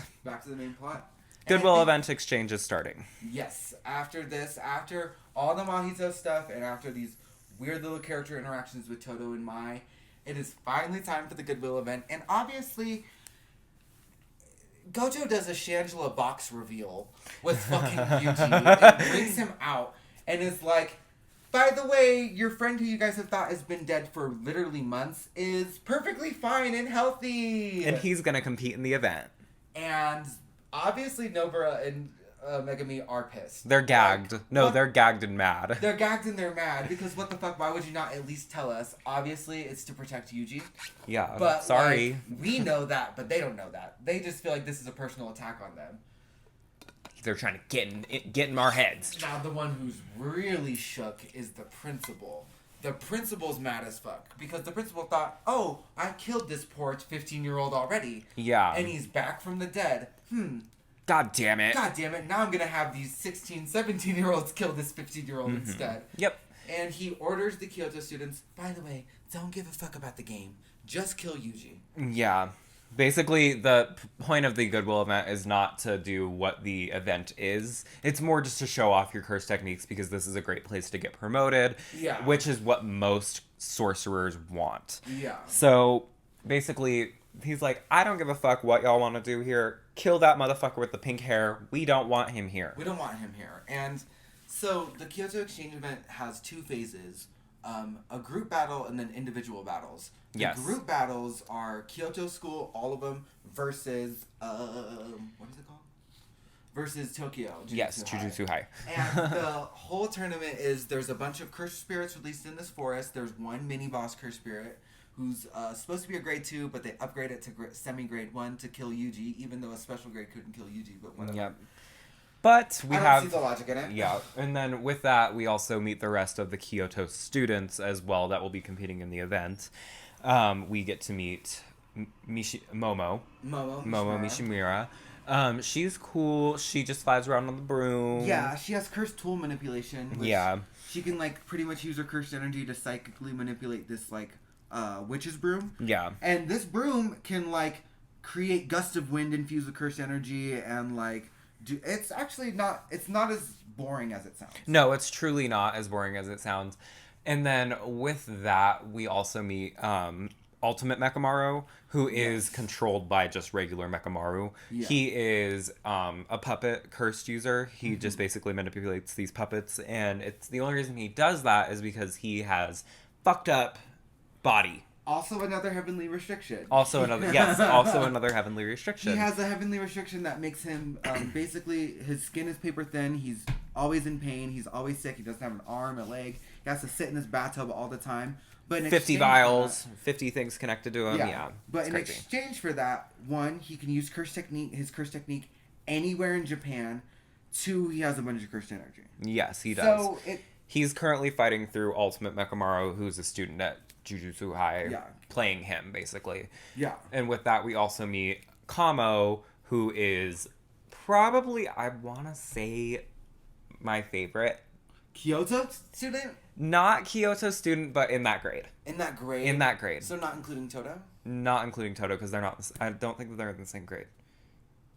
Speaker 2: Goodwill event exchange is starting.
Speaker 1: Yes. After all the Mahito stuff and after these weird little character interactions with Toto and Mai, it is finally time for the Goodwill event. And obviously, Gojo does a Shangela box reveal with fucking Yuji and brings him out and is like, by the way, your friend who you guys have thought has been dead for literally months is perfectly fine and healthy.
Speaker 2: And he's going to compete in the event.
Speaker 1: And... obviously, Nobara and Megami are pissed.
Speaker 2: They're gagged. They're gagged and mad.
Speaker 1: They're gagged and they're mad because what the fuck? Why would you not at least tell us? Obviously, it's to protect Yuji.
Speaker 2: Yeah,
Speaker 1: but
Speaker 2: sorry.
Speaker 1: We know that, but they don't know that. They just feel like this is a personal attack on them.
Speaker 2: They're trying to get in our heads.
Speaker 1: Now, the one who's really shook is the principal. The principal's mad as fuck because the principal thought, oh, I killed this poor 15-year-old already.
Speaker 2: Yeah.
Speaker 1: And he's back from the dead.
Speaker 2: God damn it.
Speaker 1: Now I'm going to have these 16, 17-year-olds kill this 15-year-old instead.
Speaker 2: Yep.
Speaker 1: And he orders the Kyoto students, by the way, don't give a fuck about the game. Just kill Yuji.
Speaker 2: Yeah. Basically, the point of the Goodwill event is not to do what the event is. It's more just to show off your curse techniques because this is a great place to get promoted.
Speaker 1: Yeah.
Speaker 2: Which is what most sorcerers want.
Speaker 1: Yeah.
Speaker 2: So, basically, he's like, I don't give a fuck what y'all want to do here. Kill that motherfucker with the pink hair. We don't want him here.
Speaker 1: And so, the Kyoto Exchange event has two phases. A group battle and then individual battles. The group battles are Kyoto School, all of them, versus, what is it called? Versus Tokyo.
Speaker 2: Jujutsu High.
Speaker 1: And the whole tournament is, there's a bunch of cursed spirits released in this forest. There's one mini-boss cursed spirit who's supposed to be a grade 2, but they upgrade it to semi-grade 1 to kill Yuji, even though a special grade couldn't kill Yuji, but one of them.
Speaker 2: But
Speaker 1: I don't see the logic in it.
Speaker 2: Yeah, and then with that, we also meet the rest of the Kyoto students as well that will be competing in the event. We get to meet Momo Mishimura. She's cool. She just flies around on the broom.
Speaker 1: Yeah, she has cursed tool manipulation. Which she can pretty much use her cursed energy to psychically manipulate this witch's broom.
Speaker 2: Yeah.
Speaker 1: And this broom can create gusts of wind infused with cursed energy and It's actually not. It's not as boring as it sounds.
Speaker 2: No, it's truly not as boring as it sounds. And then with that, we also meet Ultimate Mechamaru, who is controlled by just regular Mechamaru. Yeah. He is a puppet cursed user. He just basically manipulates these puppets, and it's the only reason he does that is because he has fucked up body.
Speaker 1: Also another heavenly restriction.
Speaker 2: Also another heavenly restriction.
Speaker 1: He has a heavenly restriction that makes him, basically, his skin is paper thin, he's always in pain, he's always sick, he doesn't have an arm, a leg, he has to sit in this bathtub all the time. But
Speaker 2: 50 vials, 50 things connected to him, yeah.
Speaker 1: But in exchange for that, 1, he can use his curse technique anywhere in Japan. 2, he has a bunch of cursed energy.
Speaker 2: Yes, he does. He's currently fighting through Ultimate Mechamaru, who's a student at Jujutsu High, playing him, basically. Yeah. And with that, we also meet Kamo, who is probably, I want to say, my favorite.
Speaker 1: Kyoto student?
Speaker 2: Not Kyoto student, but in that grade.
Speaker 1: In that grade?
Speaker 2: In that grade.
Speaker 1: So not including Toto?
Speaker 2: Not including Toto, because they're not, I don't think that they're in the same grade.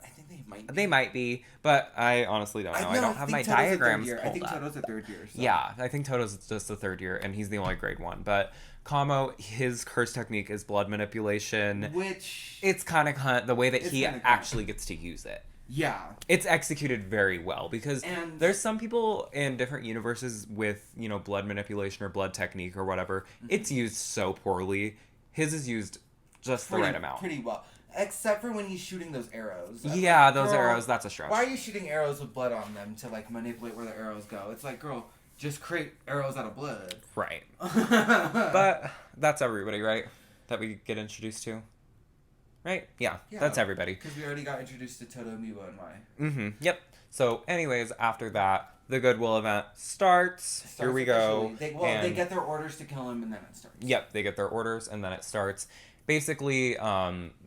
Speaker 1: I think they might be.
Speaker 2: They might be, but I honestly don't know. I don't have my diagrams pulled up.
Speaker 1: I think Toto's a third year. So.
Speaker 2: Yeah, I think Toto's just a third year, and he's the only grade 1. But Kamo, his curse technique is blood manipulation.
Speaker 1: Which...
Speaker 2: It's kind of the way that he actually gets to use it.
Speaker 1: Yeah.
Speaker 2: It's executed very well, because there's some people in different universes with, blood manipulation or blood technique or whatever. Mm-hmm. It's used so poorly. His is used just the right amount.
Speaker 1: Pretty well. Except for when he's shooting those arrows.
Speaker 2: Yeah, those arrows, that's a stretch.
Speaker 1: Why are you shooting arrows with blood on them to, manipulate where the arrows go? It's like, girl, just create arrows out of blood.
Speaker 2: Right. But that's everybody, right? That we get introduced to? Right? Yeah, that's everybody.
Speaker 1: Because we already got introduced to Toto, Miwa, and Mai.
Speaker 2: Mm-hmm. Yep. So, anyways, after that, the Goodwill event starts. Here we go.
Speaker 1: They get their orders to kill him, and then it starts.
Speaker 2: Yep, they get their orders, and then it starts. Basically,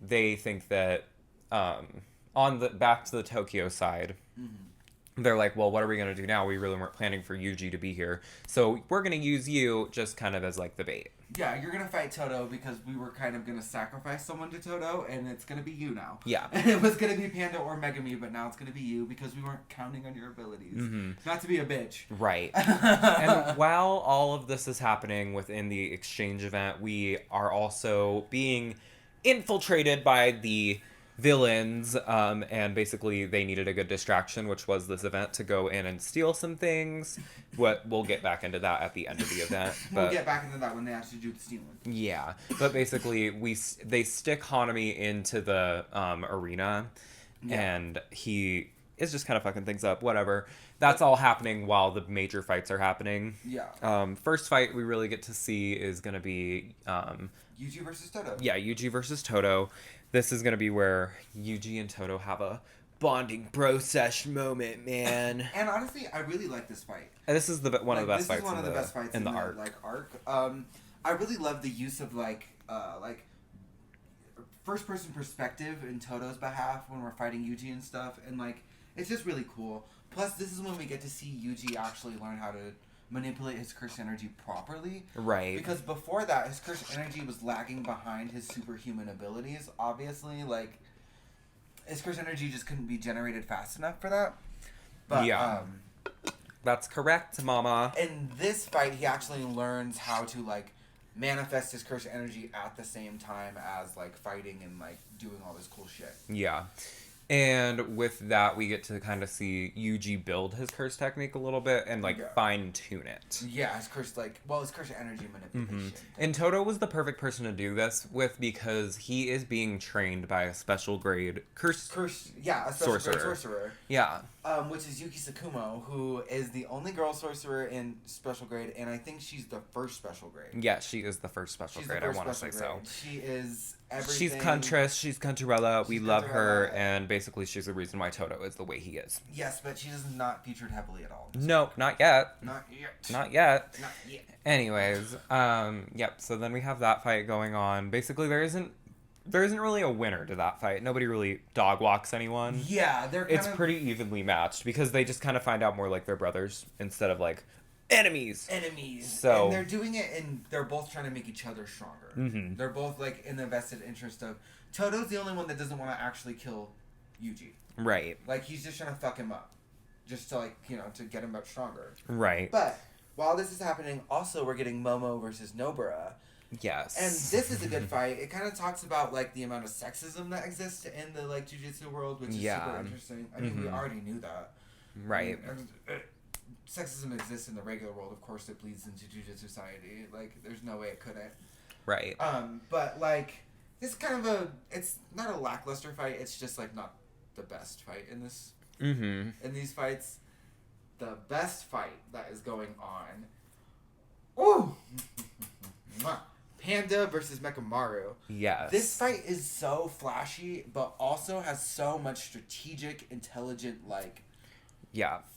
Speaker 2: they think that back to the Tokyo side, they're like, well, what are we going to do now? We really weren't planning for Yuji to be here. So we're going to use you just kind of as the bait.
Speaker 1: Yeah, you're going to fight Toto because we were kind of going to sacrifice someone to Toto, and it's going to be you now.
Speaker 2: Yeah.
Speaker 1: It was going to be Panda or Megami, but now it's going to be you because we weren't counting on your abilities. Mm-hmm. Not to be a bitch.
Speaker 2: Right. And while all of this is happening within the exchange event, we are also being infiltrated by the villains, and basically they needed a good distraction, which was this event, to go in and steal some things. We'll get back into that at the end of the event.
Speaker 1: We'll get back into that when they actually do the stealing. Yeah,
Speaker 2: but basically they stick Hanami into the arena, and he is just kind of fucking things up. Whatever. That's all happening while the major fights are happening.
Speaker 1: Yeah.
Speaker 2: First fight we really get to see is going to be
Speaker 1: Yuji versus Toto.
Speaker 2: Yeah, Yuji versus Toto. This is going to be where Yuji and Toto have a bonding bro sesh moment, man.
Speaker 1: And honestly, I really like this fight.
Speaker 2: And this is one of the best fights
Speaker 1: in the arc. I really love the use of first person perspective in Toto's behalf when we're fighting Yuji and stuff, and it's just really cool. Plus, this is when we get to see Yuji actually learn how to manipulate his cursed energy properly.
Speaker 2: Right.
Speaker 1: Because before that, his cursed energy was lagging behind his superhuman abilities, obviously. His cursed energy just couldn't be generated fast enough for that. But,
Speaker 2: yeah. That's correct, mama.
Speaker 1: In this fight, he actually learns how to, manifest his cursed energy at the same time as, fighting and, doing all this cool shit.
Speaker 2: Yeah. And with that, we get to kind of see Yuji build his curse technique a little bit and, fine-tune it.
Speaker 1: Yeah, his curse, his curse energy manipulation.
Speaker 2: Mm-hmm. And Toto was the perfect person to do this with because he is being trained by a special grade
Speaker 1: a special
Speaker 2: sorcerer.
Speaker 1: Grade sorcerer.
Speaker 2: Yeah.
Speaker 1: Which is Yuki Sakumo, who is the only girl sorcerer in special grade, and I think she's the first special grade.
Speaker 2: Yeah, she is the first special grade, I want to say grade. So.
Speaker 1: She is everything.
Speaker 2: She's Kuntress, she's Kuntarella, we love her, and basically she's the reason why Toto is the way he is.
Speaker 1: Yes, but she is not featured heavily at all.
Speaker 2: No, not yet.
Speaker 1: Not yet.
Speaker 2: Not yet.
Speaker 1: Not yet.
Speaker 2: Anyways, yep, so then we have that fight going on. Basically, there isn't really a winner to that fight. Nobody really dog walks anyone.
Speaker 1: Yeah,
Speaker 2: it's pretty evenly matched because they just kind of find out more like they're brothers instead of enemies. So
Speaker 1: and they're doing it, and they're both trying to make each other stronger.
Speaker 2: Mm-hmm.
Speaker 1: They're both in the vested interest of Toto's the only one that doesn't want to actually kill Yuji.
Speaker 2: Right.
Speaker 1: Like, he's just trying to fuck him up. Just to, like, you know, to get him up stronger.
Speaker 2: Right.
Speaker 1: But, while this is happening, also we're getting Momo versus Nobara.
Speaker 2: Yes.
Speaker 1: And this is a good fight. It kind of talks about, like, the amount of sexism that exists in the, like, Jujutsu world, which is super interesting. I mean, we already knew that.
Speaker 2: Right.
Speaker 1: Sexism exists in the regular world. Of course, it bleeds into Jujutsu Society. Like, there's no way it couldn't.
Speaker 2: Right.
Speaker 1: But, like, this is kind of it's not a lackluster fight. It's just, like, not the best fight in this. In these fights. The best fight that is going on. Ooh! Panda versus Mechamaru.
Speaker 2: Yes.
Speaker 1: This fight is so flashy, but also has so much strategic, intelligent, like,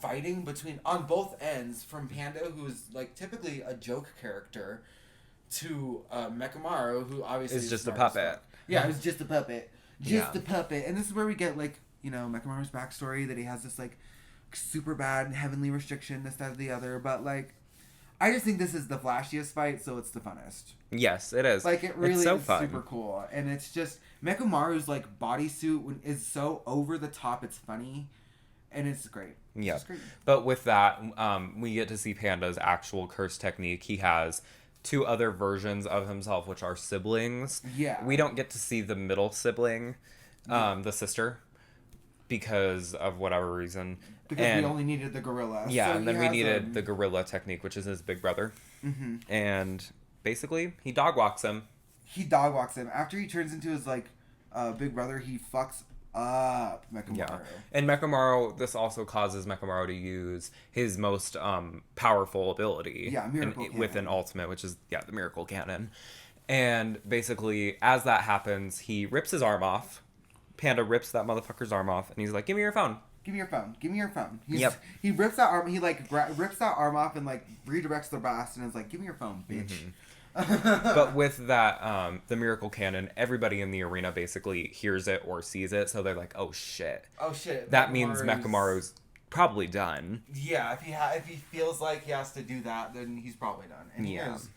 Speaker 1: fighting between, on both ends, from Panda, who's, like, typically a joke character, to Mechamaru, who obviously is
Speaker 2: just a puppet.
Speaker 1: Yeah, it's just a puppet. Just a puppet. And this is where we get, like, you know, Mechamaru's backstory, that he has this, like, super bad heavenly restriction, this, that, or the other, but, like, I just think this is the flashiest fight, so it's the funnest.
Speaker 2: Yes, it is.
Speaker 1: Like, it really is super cool. And it's just, Mechamaru's, like, bodysuit is so over the top, it's funny. And it's great.
Speaker 2: Yeah. But with that, we get to see Panda's actual curse technique. He has 2 other versions of himself, which are siblings.
Speaker 1: Yeah.
Speaker 2: We don't get to see the middle sibling, the sister, because of whatever reason.
Speaker 1: Because we only needed the gorilla.
Speaker 2: Yeah, so and then we needed the gorilla technique, which is his big brother. And basically, he dog walks him.
Speaker 1: After he turns into his, like, big brother, he fucks up Mechamaru.
Speaker 2: Yeah. And Mechamaru, this also causes Mechamaru to use his most powerful ability.
Speaker 1: Yeah, Miracle Cannon.
Speaker 2: With an ultimate, which is, the Miracle Cannon. And basically, as that happens, he rips his arm off. Panda rips that motherfucker's arm off, and he's like, give me your phone.
Speaker 1: Give me your phone. Give me your phone. He rips that arm. He, like, rips that arm off and, like, redirects the blast and is like, give me your phone, bitch.
Speaker 2: But with that, the Miracle Cannon, everybody in the arena basically hears it or sees it, so they're like, oh shit. That means Mechamaru's probably done.
Speaker 1: Yeah, if he feels like he has to do that, then he's probably done. And he is.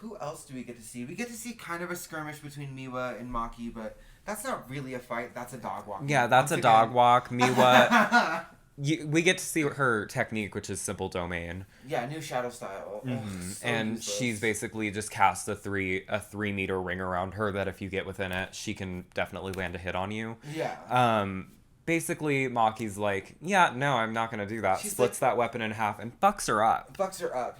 Speaker 1: Who else do we get to see? We get to see kind of a skirmish between Miwa and Maki, but that's not really a fight. That's a dog walk.
Speaker 2: Yeah, that's a dog walk. Miwa... we get to see her technique, which is Simple Domain.
Speaker 1: Yeah, new shadow style. So
Speaker 2: and
Speaker 1: useless.
Speaker 2: She's basically just cast a 3-meter ring around her that if you get within it, she can definitely land a hit on you.
Speaker 1: Yeah.
Speaker 2: Basically, Maki's like, yeah, no, I'm not going to do that. She splits that weapon in half and fucks her up.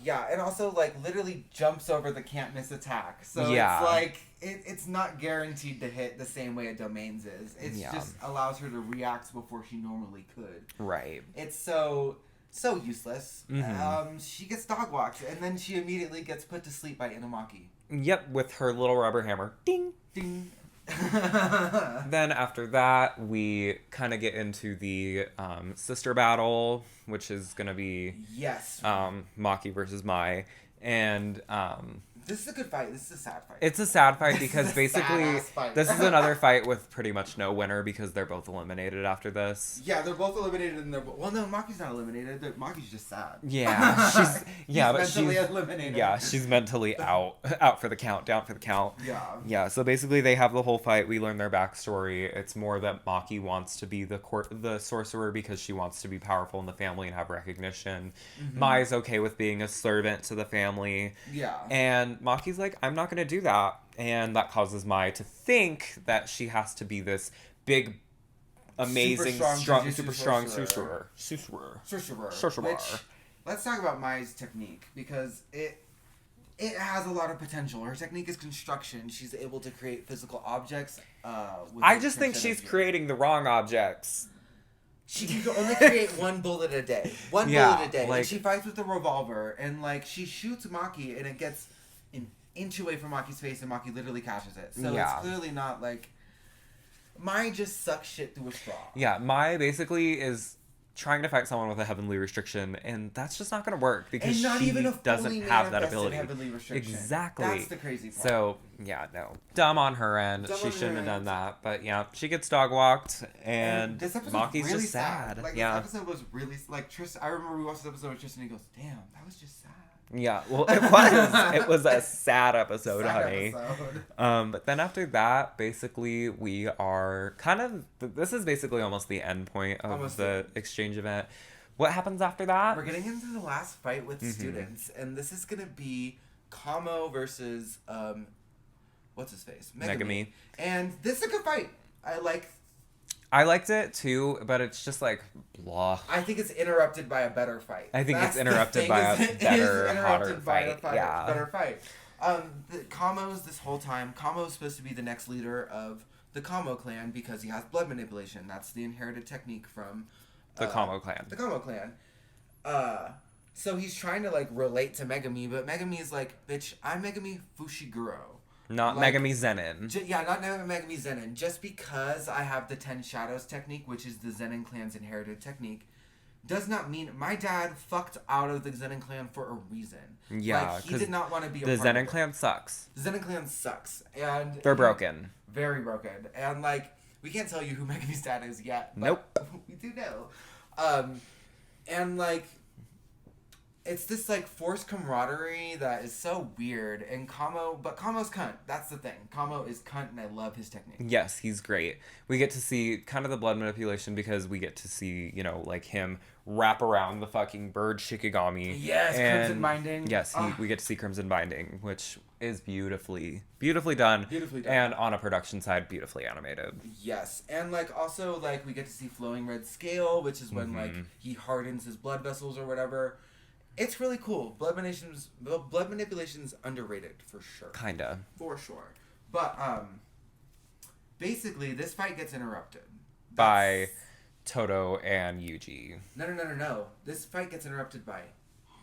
Speaker 1: Yeah. And also, like, literally jumps over the can't miss attack. So it's like, it's not guaranteed to hit the same way a Domains is. It just allows her to react before she normally could.
Speaker 2: Right.
Speaker 1: It's so useless. She gets dog walked, and then she immediately gets put to sleep by Inumaki.
Speaker 2: Yep, with her little rubber hammer. Ding! Ding! Then after that, we kind of get into the sister battle, which is going to be Maki versus Mai. And
Speaker 1: this is a good fight. This is a sad fight.
Speaker 2: It's a sad fight because basically this is another fight with pretty much no winner because they're both eliminated after this.
Speaker 1: Yeah, they're both eliminated and well, no, Maki's not eliminated. Maki's just sad.
Speaker 2: Yeah, she's
Speaker 1: mentally eliminated.
Speaker 2: Yeah, she's mentally out for the count, down for the count.
Speaker 1: Yeah.
Speaker 2: Yeah, so basically they have the whole fight. We learn their backstory. It's more that Maki wants to be the sorcerer because she wants to be powerful in the family and have recognition. Mai's okay with being a servant to the family.
Speaker 1: Yeah.
Speaker 2: And Maki's like, I'm not going to do that. And that causes Mai to think that she has to be this big, amazing, super strong sorcerer.
Speaker 1: Which, let's talk about Mai's technique, because it has a lot of potential. Her technique is construction. She's able to create physical objects.
Speaker 2: I just think she's creating the wrong objects.
Speaker 1: She can only create one bullet a day. Bullet a day. Like, and she fights with a revolver, and, like, she shoots Maki, and it gets an inch away from Maki's face, and Maki literally catches it. So it's clearly not, like... Mai just sucks shit through a straw. Yeah,
Speaker 2: Mai basically is trying to fight someone with a heavenly restriction, and that's just not going to work because she doesn't have that ability.
Speaker 1: Heavenly restriction.
Speaker 2: Exactly.
Speaker 1: That's the crazy part.
Speaker 2: So, yeah, no. Dumb on her end. She shouldn't have done that. But, yeah, she gets dog walked, and Maki's
Speaker 1: really
Speaker 2: just sad.
Speaker 1: Like, this episode was really... Like, Tristan... I remember we watched this episode with Tristan, and he goes, damn, that was just sad.
Speaker 2: Yeah, well, it was. It was a sad episode, honey.
Speaker 1: Episode.
Speaker 2: But then after that, basically, we are kind of... This is basically almost the end point of the exchange event. What happens after that?
Speaker 1: We're getting into the last fight with students, and this is going to be Kamo versus, what's his face? Megami. And this is a good fight. I liked it too, but it's just like blah. I think it's interrupted by a better fight.
Speaker 2: I think it's interrupted by a better, hotter fight. Yeah.
Speaker 1: Better fight. Kamo's this whole time. Kamo's supposed to be the next leader of the Kamo clan because he has blood manipulation. That's the inherited technique from
Speaker 2: the Kamo clan.
Speaker 1: The Kamo clan. So he's trying to like relate to Megami, but Megami is like, bitch, I'm Megami Fushiguro.
Speaker 2: Not like, Megami Zenin.
Speaker 1: Not Megami Zenin. Just because I have the 10 Shadows technique, which is the Zenin clan's inherited technique, does not mean my dad fucked out of the Zenin clan for a reason.
Speaker 2: Yeah,
Speaker 1: like, he did not want to be a
Speaker 2: part
Speaker 1: of it.
Speaker 2: The Zenin clan sucks.
Speaker 1: The Zenin clan sucks. And
Speaker 2: they're broken.
Speaker 1: Very broken. And like, we can't tell you who Megami's dad is yet. But
Speaker 2: nope.
Speaker 1: We do know. And like, it's this like forced camaraderie that is so weird. And Kamo's cunt. That's the thing. Kamo is cunt, and I love his technique.
Speaker 2: Yes, he's great. We get to see kind of the blood manipulation because we get to see, you know, like him wrap around the fucking bird Shikigami.
Speaker 1: Yes, Crimson Binding.
Speaker 2: Yes, we get to see Crimson Binding, which is beautifully done.
Speaker 1: Beautifully done.
Speaker 2: And on a production side, beautifully animated.
Speaker 1: Yes, and like also like we get to see Flowing Red Scale, which is when like he hardens his blood vessels or whatever. It's really cool. Blood manipulation's underrated for sure.
Speaker 2: Kinda.
Speaker 1: For sure. But basically this fight gets interrupted
Speaker 2: by Todo and Yuji.
Speaker 1: No. This fight gets interrupted by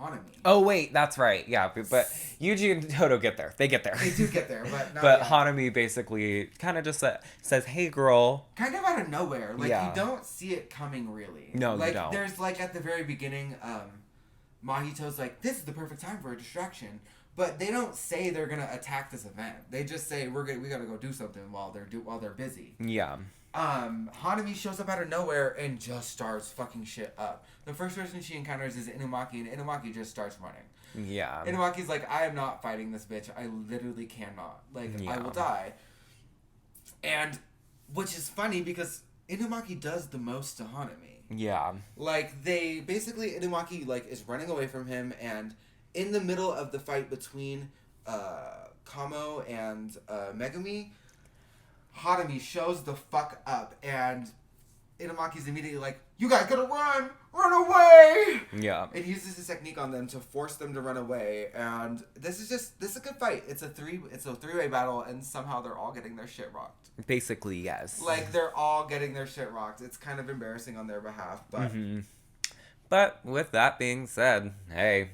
Speaker 1: Hanami.
Speaker 2: Oh wait, that's right. Yeah, but Yuji and Todo get there. They get there.
Speaker 1: They do get there, but not
Speaker 2: but
Speaker 1: yet.
Speaker 2: Hanami basically kind of just says, "Hey, girl."
Speaker 1: Kind of out of nowhere. Like you don't see it coming really.
Speaker 2: No,
Speaker 1: like,
Speaker 2: you don't.
Speaker 1: There's like at the very beginning, Mahito's like, this is the perfect time for a distraction, but they don't say they're gonna attack this event. They just say we gotta go do something while they're busy.
Speaker 2: Yeah.
Speaker 1: Hanami shows up out of nowhere and just starts fucking shit up. The first person she encounters is Inumaki, and Inumaki just starts running.
Speaker 2: Yeah.
Speaker 1: Inumaki's like, I am not fighting this bitch. I literally cannot. Like, I will die. And which is funny because Inumaki does the most to Hanami.
Speaker 2: Yeah.
Speaker 1: Like, Inumaki, like, is running away from him, and in the middle of the fight between Kamo and Megami, Hanami shows the fuck up, and Inumaki's immediately like, you guys gotta run away!
Speaker 2: Yeah.
Speaker 1: It uses his technique on them to force them to run away, and this is a good fight. It's a three-way battle, and somehow they're all getting their shit rocked.
Speaker 2: Basically, yes.
Speaker 1: Like, they're all getting their shit rocked. It's kind of embarrassing on their behalf, but...
Speaker 2: Mm-hmm. But with that being said, hey,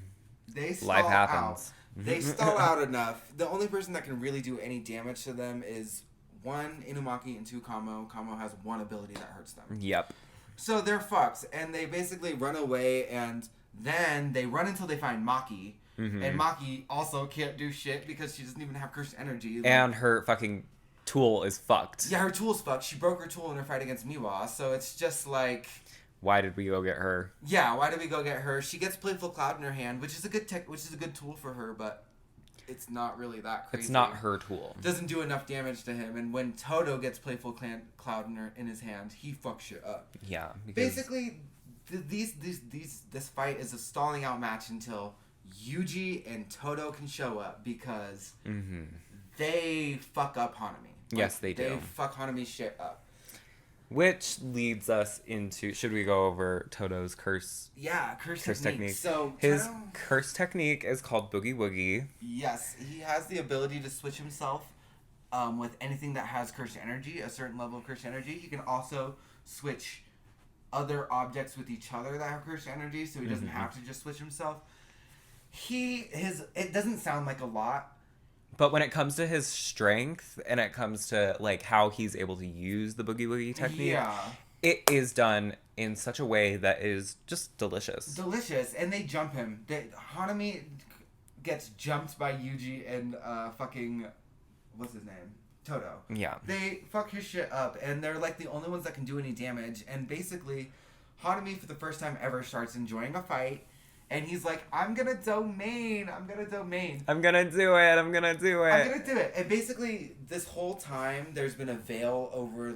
Speaker 2: life happens.
Speaker 1: They stall out enough. The only person that can really do any damage to them is 1, Inumaki, and 2, Kamo. Kamo has 1 ability that hurts them.
Speaker 2: Yep.
Speaker 1: So they're fucked, and they basically run away, and then they run until they find Maki. Mm-hmm. And Maki also can't do shit because she doesn't even have cursed energy.
Speaker 2: And her fucking tool is fucked.
Speaker 1: Yeah, her tool's fucked. She broke her tool in her fight against Miwa, so it's just like...
Speaker 2: Why did we go get her?
Speaker 1: Yeah, why did we go get her? She gets Playful Cloud in her hand, which is a good tool for her, but it's not really that crazy.
Speaker 2: It's not her tool.
Speaker 1: Doesn't do enough damage to him, and when Todo gets Playful Cloud in his hand, he fucks shit up.
Speaker 2: Yeah.
Speaker 1: Basically, this fight is a stalling out match until Yuji and Todo can show up because they fuck up Hanami.
Speaker 2: Yes, they do.
Speaker 1: They fuck Hanami's shit up.
Speaker 2: Which leads us into... Should we go over Todo's curse?
Speaker 1: Yeah, curse technique. So
Speaker 2: his curse technique is called Boogie Woogie.
Speaker 1: Yes, he has the ability to switch himself with anything that has cursed energy, a certain level of cursed energy. He can also switch other objects with each other that have cursed energy, so he doesn't have to just switch himself. It doesn't sound like a lot.
Speaker 2: But when it comes to his strength and it comes to like how he's able to use the Boogie Woogie technique, it is done in such a way that is just delicious. Delicious,
Speaker 1: and they jump him. Hanami gets jumped by Yuji and fucking what's his name? Todo.
Speaker 2: Yeah.
Speaker 1: They fuck his shit up, and they're like the only ones that can do any damage. And basically, Hanami for the first time ever starts enjoying a fight. And he's like, I'm gonna domain.
Speaker 2: I'm gonna do it.
Speaker 1: And basically, this whole time, there's been a veil over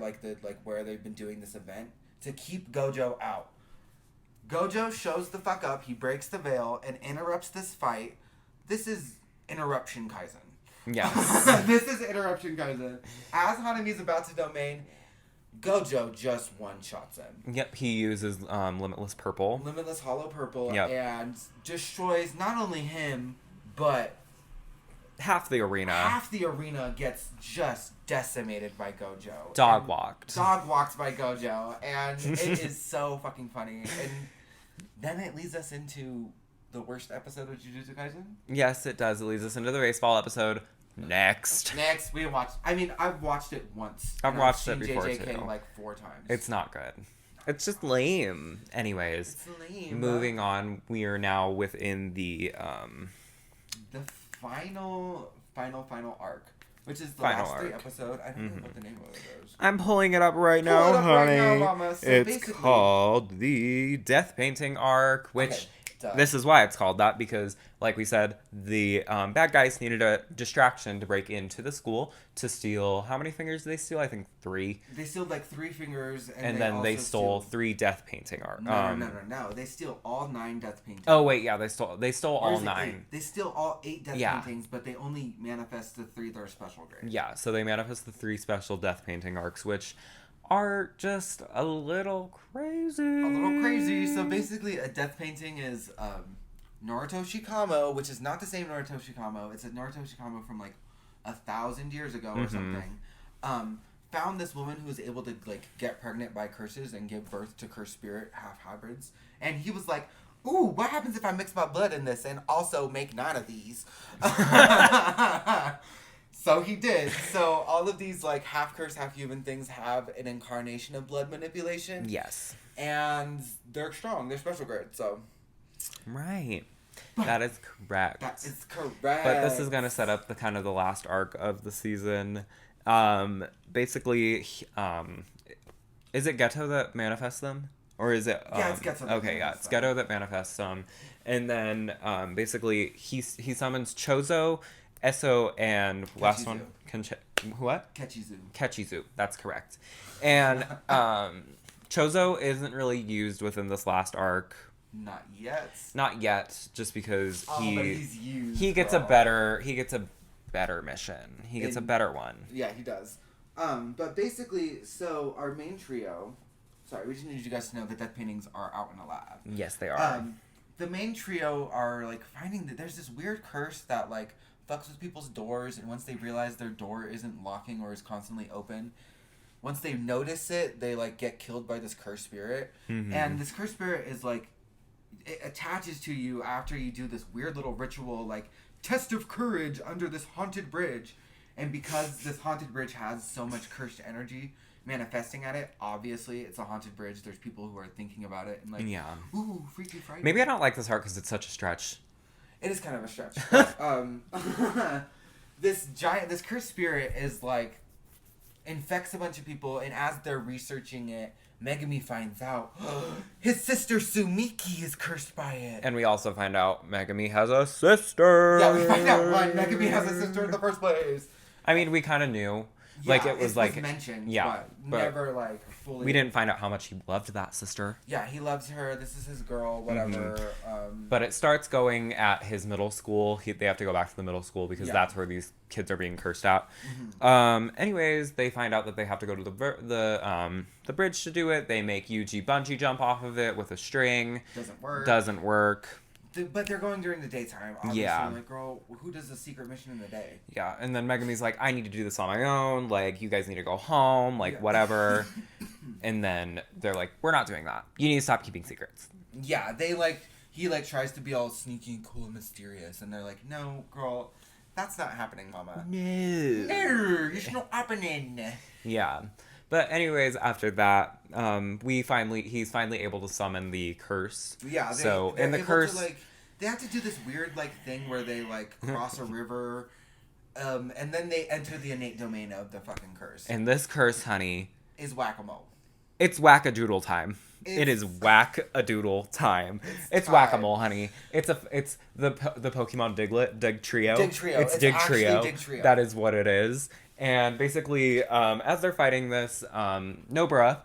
Speaker 1: where they've been doing this event to keep Gojo out. Gojo shows the fuck up. He breaks the veil and interrupts this fight. This is Interruption Kaisen.
Speaker 2: Yes.
Speaker 1: This is Interruption Kaisen. As Hanami's about to domain, Gojo just one-shots him.
Speaker 2: Yep, he uses Limitless Purple.
Speaker 1: Limitless Hollow Purple,
Speaker 2: yep.
Speaker 1: And destroys not only him, but...
Speaker 2: half the arena.
Speaker 1: Half the arena gets just decimated by Gojo.
Speaker 2: Dog walked
Speaker 1: by Gojo. And it is so fucking funny. And then it leads us into the worst episode of Jujutsu Kaisen?
Speaker 2: Yes, it does. It leads us into the baseball episode. Next,
Speaker 1: we watched. I mean, I've watched it once.
Speaker 2: I've watched it before
Speaker 1: JJK
Speaker 2: too.
Speaker 1: like 4 times.
Speaker 2: It's not good. It's just lame. Anyways,
Speaker 1: it's lame.
Speaker 2: Moving on, we are now within the
Speaker 1: final arc, which is the
Speaker 2: final
Speaker 1: last 3
Speaker 2: arc.
Speaker 1: episode. I don't know what the name of it is.
Speaker 2: I'm pulling it up right now, honey.
Speaker 1: Right now, Mama. So
Speaker 2: it's called the Death Painting arc, which.
Speaker 1: Okay.
Speaker 2: This is why it's called that, because, like we said, the bad guys needed a distraction to break into the school to steal... How many fingers did they steal? I think 3.
Speaker 1: They steal, 3 fingers,
Speaker 2: and then they stole 3 death painting art.
Speaker 1: No. They steal all 9 death paintings.
Speaker 2: Oh, wait, yeah, they stole all 9.
Speaker 1: 8? They steal all 8 death paintings, but they only manifest the 3 that are special grade.
Speaker 2: Yeah, so they manifest the 3 special death painting arcs, which... are just a little crazy.
Speaker 1: So basically, a death painting is Naruto Shikamo, which is not the same Naruto Shikamo. It's a Naruto Shikamo from 1,000 years ago or something. Found this woman who was able to get pregnant by curses and give birth to cursed spirit half hybrids, and he was like, "Ooh, what happens if I mix my blood in this and also make 9 of these?" So he did. So all of these half cursed, half human things have an incarnation of blood manipulation.
Speaker 2: Yes.
Speaker 1: And they're strong. They're special grade. So.
Speaker 2: Right. That is correct.
Speaker 1: That is correct.
Speaker 2: But this is going to set up the last arc of the season. Basically, is it Geto that manifests them? Or is it...
Speaker 1: yeah, it's Geto.
Speaker 2: Okay, yeah. It's Geto that manifests them. And then, basically, he summons Chozo... Eso and
Speaker 1: Kechizu.
Speaker 2: last one, what? Kechizu, that's correct. And Chozo isn't really used within this last arc.
Speaker 1: Not yet,
Speaker 2: just because
Speaker 1: but he's used,
Speaker 2: he gets a better mission. He gets a better one.
Speaker 1: Yeah, he does. But basically, so our main trio. Sorry, we just need you guys to know that death paintings are out in the lab.
Speaker 2: Yes, they are.
Speaker 1: The main trio are finding that there's this weird curse that fucks with people's doors, and once they realize their door isn't locking or is constantly open, once they notice it, they get killed by this cursed spirit.
Speaker 2: Mm-hmm.
Speaker 1: And this cursed spirit is it attaches to you after you do this weird little ritual test of courage under this haunted bridge. And because this haunted bridge has so much cursed energy manifesting at it, obviously it's a haunted bridge. There's people who are thinking about it and
Speaker 2: yeah,
Speaker 1: ooh, freaky frightened.
Speaker 2: Maybe I don't like this arc because it's such a stretch.
Speaker 1: It is kind of a stretch. But, this cursed spirit is infects a bunch of people, and as they're researching it, Megumi finds out his sister Sumiki is cursed by it.
Speaker 2: And we also find out Megumi has a sister.
Speaker 1: Yeah, we find out why Megumi has a sister in the first place.
Speaker 2: I mean, we kind of knew.
Speaker 1: Yeah,
Speaker 2: it was
Speaker 1: mentioned,
Speaker 2: yeah,
Speaker 1: but never fully.
Speaker 2: We didn't find out how much he loved that sister.
Speaker 1: Yeah, he loves her. This is his girl. Whatever. Mm-hmm.
Speaker 2: But it starts going at his middle school. They have to go back to the middle school because that's where these kids are being cursed out. Mm-hmm. Anyways, they find out that they have to go to the bridge to do it. They make Yuji bungee jump off of it with a string. Doesn't work.
Speaker 1: But they're going during the daytime, obviously.
Speaker 2: Yeah.
Speaker 1: Girl, who does a secret mission in the day?
Speaker 2: Yeah, and then Megumi's like, I need to do this on my own. You guys need to go home. Whatever. And then they're like, we're not doing that. You need to stop keeping secrets.
Speaker 1: Yeah, he tries to be all sneaky and cool and mysterious. And they're like, no, girl, that's not happening, mama. No, it's not happening.
Speaker 2: Yeah. But anyways, after that, he's finally able to summon the curse.
Speaker 1: Yeah.
Speaker 2: In the curse,
Speaker 1: they have to do this weird thing where they cross a river, and then they enter the innate domain of the fucking curse.
Speaker 2: And this curse, honey,
Speaker 1: is whack-a-mole.
Speaker 2: It's whack-a-doodle time. It is whack-a-doodle time. It's whack-a-mole, honey. It's the Pokemon Dig Trio.
Speaker 1: Dig Trio.
Speaker 2: It's Dig Trio. That is what it is. And basically, as they're fighting this, Nobara...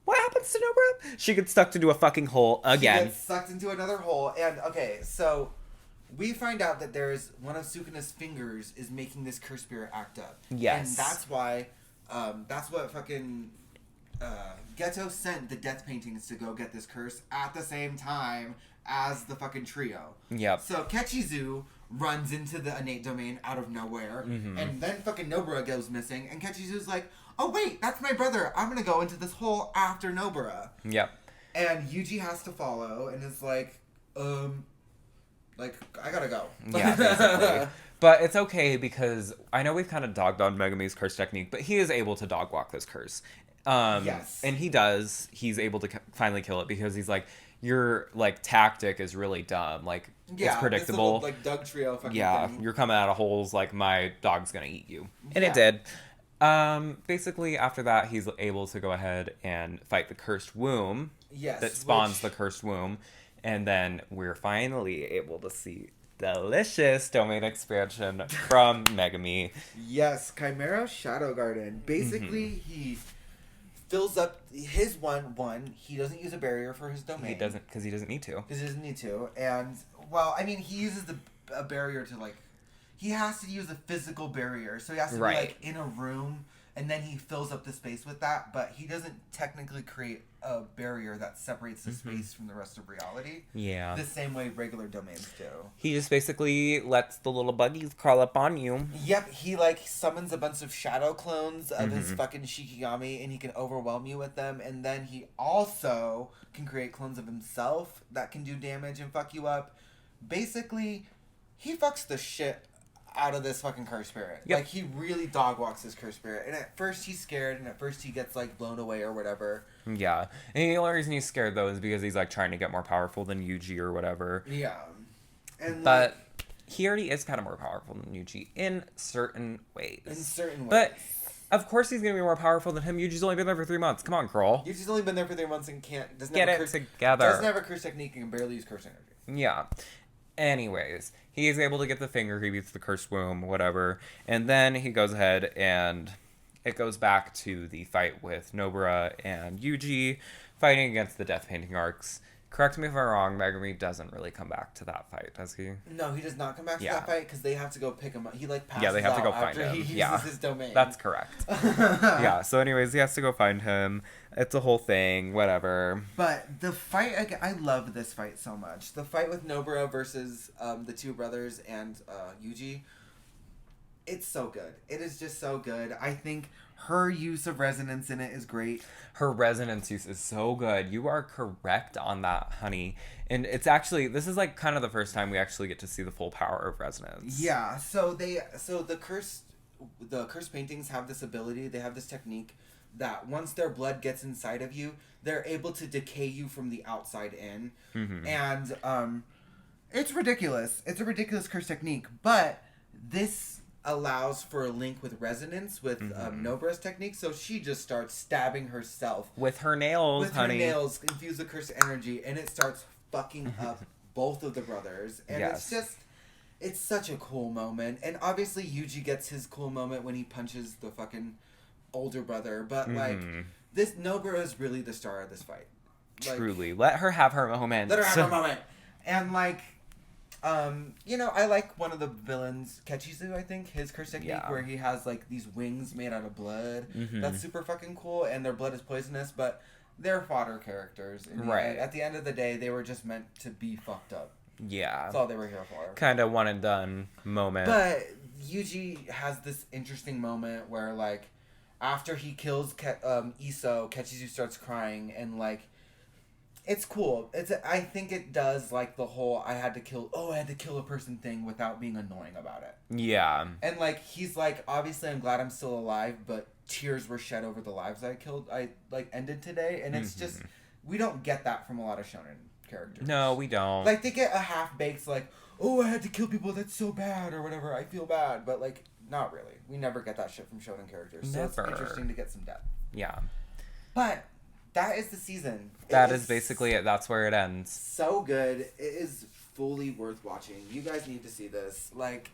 Speaker 2: What happens to Nobara? She gets sucked into a fucking hole again.
Speaker 1: She gets sucked into another hole. And, okay, so... We find out that there's... One of Sukuna's fingers is making this curse spirit act up.
Speaker 2: Yes.
Speaker 1: And that's why... that's what fucking... Geto sent the death paintings to go get this curse at the same time as the fucking trio.
Speaker 2: Yep.
Speaker 1: So Kechizu runs into the innate domain out of nowhere, and then fucking Nobara goes missing, and Kechizu's like, oh wait, that's my brother, I'm gonna go into this hole after Nobara.
Speaker 2: Yep.
Speaker 1: And Yuji has to follow, and is like, I gotta go.
Speaker 2: Yeah, basically. But it's okay because I know we've kind of dogged on Megumi's curse technique, but he is able to dog walk this curse.
Speaker 1: Yes.
Speaker 2: And he does. He's able to finally kill it because he's like, your, like, tactic is really dumb. Like, it's predictable.
Speaker 1: This little, like, Doug Trio fucking thing.
Speaker 2: You're coming out of holes like my dog's gonna eat you. And it did. Basically, after that, he's able to go ahead and fight the cursed womb.
Speaker 1: Yes.
Speaker 2: That spawns the cursed womb. And then we're finally able to see delicious domain expansion from Megumi.
Speaker 1: Yes, Chimera Shadow Garden. Basically, he fills up his one. He doesn't use a barrier for his domain.
Speaker 2: He doesn't, because he doesn't need to.
Speaker 1: And, well, I mean, he uses a barrier to, like, he has to use a physical barrier. So he has to be, like, in a room, and then he fills up the space with that. But he doesn't technically create a barrier that separates the space from the rest of reality.
Speaker 2: Yeah.
Speaker 1: The same way regular domains do.
Speaker 2: He just basically lets the little buggies crawl up on you.
Speaker 1: Yep, he, like, summons a bunch of shadow clones of his fucking Shikigami, and he can overwhelm you with them. And then he also can create clones of himself that can do damage and fuck you up. Basically, he fucks the shit out of this fucking curse spirit.
Speaker 2: Yep.
Speaker 1: Like, he really dog walks this curse spirit. And at first he's scared, and at first he gets, like, blown away or whatever.
Speaker 2: Yeah. And the only reason he's scared, though, is because he's, like, trying to get more powerful than Yuji or whatever.
Speaker 1: Yeah. And
Speaker 2: but he already is kind of more powerful than Yuji in certain ways. But, of course he's going to be more powerful than him. Yuji's only been there for 3 months. Come on, girl.
Speaker 1: Yuji's only been there for 3 months and doesn't
Speaker 2: get
Speaker 1: have
Speaker 2: it together.
Speaker 1: Doesn't have a curse technique and can barely use curse energy.
Speaker 2: Yeah. Anyways, he is able to get the finger, he beats the cursed womb, whatever. And then he goes ahead and it goes back to the fight with Nobara and Yuji fighting against the death painting arcs. Correct me if I'm wrong, Megumi doesn't really come back to that fight, does he?
Speaker 1: No, he does not come back to that fight because they have to go pick him up. He, like, passes
Speaker 2: out they have to go find
Speaker 1: after
Speaker 2: him.
Speaker 1: he uses his domain.
Speaker 2: That's correct. Yeah, so anyways, he has to go find him. It's a whole thing, whatever.
Speaker 1: But the fight, I love this fight so much. The fight with Nobara versus the two brothers and Yuji, it's so good. It is just so good. I think her use of resonance in it is great.
Speaker 2: Her resonance use is so good. You are correct on that, honey. And it's actually, this is like kind of the first time we actually get to see the full power of resonance.
Speaker 1: Yeah, so the cursed paintings have this ability, they have this technique that once their blood gets inside of you, they're able to decay you from the outside in. And it's ridiculous. It's a ridiculous curse technique, but this allows for a link with resonance with Nobara's technique, so she just starts stabbing herself
Speaker 2: with her nails, honey.
Speaker 1: Her nails infuse the curse energy, and it starts fucking up both of the brothers. And it's such a cool moment. And obviously Yuji gets his cool moment when he punches the fucking older brother, but like this Nobara is really the star of this fight. Like,
Speaker 2: truly, let her have her moment.
Speaker 1: And like, I like one of the villains, Kechizu, I think, his curse technique, where he has, like, these wings made out of blood. That's super fucking cool, and their blood is poisonous, but they're fodder characters. At the end of the day, they were just meant to be fucked up.
Speaker 2: Yeah.
Speaker 1: That's all they were here for.
Speaker 2: Kind of one and done moment.
Speaker 1: But Yuji has this interesting moment where, like, after he kills Iso, Kechizu starts crying, and, like, it's cool. I think it does, like, the whole I had to kill a person thing without being annoying about it.
Speaker 2: Yeah.
Speaker 1: And, like, he's like, obviously I'm glad I'm still alive, but tears were shed over the lives I ended today. And it's just, we don't get that from a lot of shonen characters.
Speaker 2: No, we don't.
Speaker 1: Like, they get a half-baked, like, oh, I had to kill people, that's so bad, or whatever, I feel bad. But, like, not really. We never get that shit from shonen characters.
Speaker 2: Never.
Speaker 1: So it's interesting to get some depth.
Speaker 2: Yeah.
Speaker 1: But that is the season.
Speaker 2: That is basically it. That's where it ends.
Speaker 1: So good. It is fully worth watching. You guys need to see this. Like,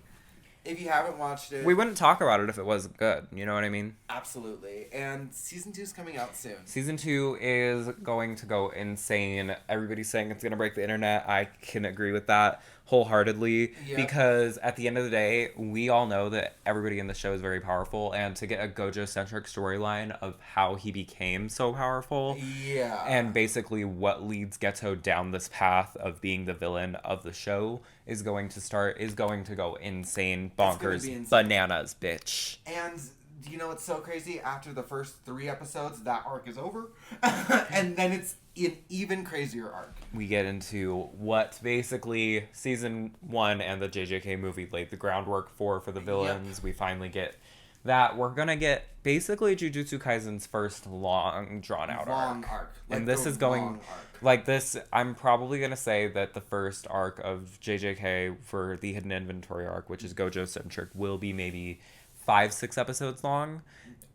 Speaker 1: if you haven't watched it...
Speaker 2: We wouldn't talk about it if it wasn't good. You know what I mean?
Speaker 1: Absolutely. And Season 2 is coming out soon.
Speaker 2: Season 2 is going to go insane. Everybody's saying it's going to break the internet. I can agree with that wholeheartedly. Yep. Because at the end of the day, we all know that everybody in the show is very powerful. And to get a Gojo-centric storyline of how he became so powerful.
Speaker 1: Yeah.
Speaker 2: And basically what leads Geto down this path of being the villain of the show is going to go insane, bonkers, bananas, bitch.
Speaker 1: And you know what's so crazy? After the first 3 episodes, that arc is over. And then it's an even crazier arc.
Speaker 2: We get into what basically season 1 and the JJK movie laid the groundwork for the villains. Yep. We finally get that. We're going to get basically Jujutsu Kaisen's first long, drawn-out arc. Like, and this is going... Like this, I'm probably going to say that the first arc of JJK for the Hidden Inventory arc, which is Gojo-centric, will be maybe 5-6 episodes long.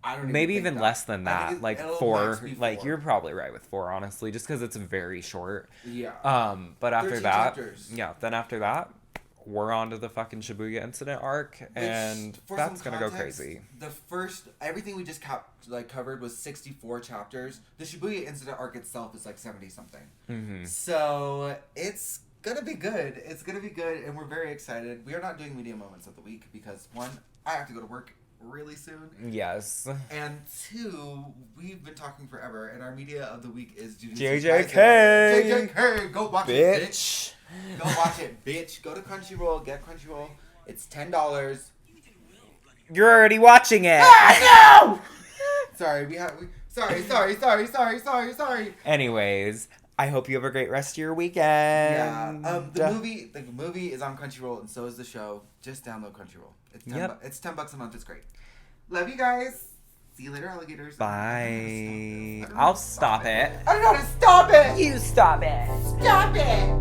Speaker 1: I don't
Speaker 2: maybe even less than that. Like 4. Like, you're probably right with 4, honestly, just because it's very short.
Speaker 1: Yeah.
Speaker 2: But after that,
Speaker 1: chapters.
Speaker 2: Yeah, then after that, we're on to the fucking Shibuya incident arc, and that's gonna go crazy.
Speaker 1: Everything we just covered was 64 chapters. The Shibuya incident arc itself is like 70-something.
Speaker 2: Mm-hmm.
Speaker 1: So it's gonna be good. It's gonna be good, and we're very excited. We are not doing media moments of the week because 1, I have to go to work really soon.
Speaker 2: Yes.
Speaker 1: And 2, we've been talking forever, and our media of the week is
Speaker 2: JJK.
Speaker 1: JJK, go watch it, bitch. Go watch it, bitch. Go to Crunchyroll, get Crunchyroll. It's $10.
Speaker 2: You're already watching it.
Speaker 1: Ah, no! Sorry. Anyways,
Speaker 2: I hope you have a great rest of your weekend.
Speaker 1: Yeah. The movie is on Crunchyroll, and so is the show. Just download Crunchyroll. It's $10 a month. It's great. Love you guys. See you later, alligators.
Speaker 2: Bye. I'll stop it.
Speaker 1: I don't know how to stop it.
Speaker 2: You stop it.
Speaker 1: Stop it.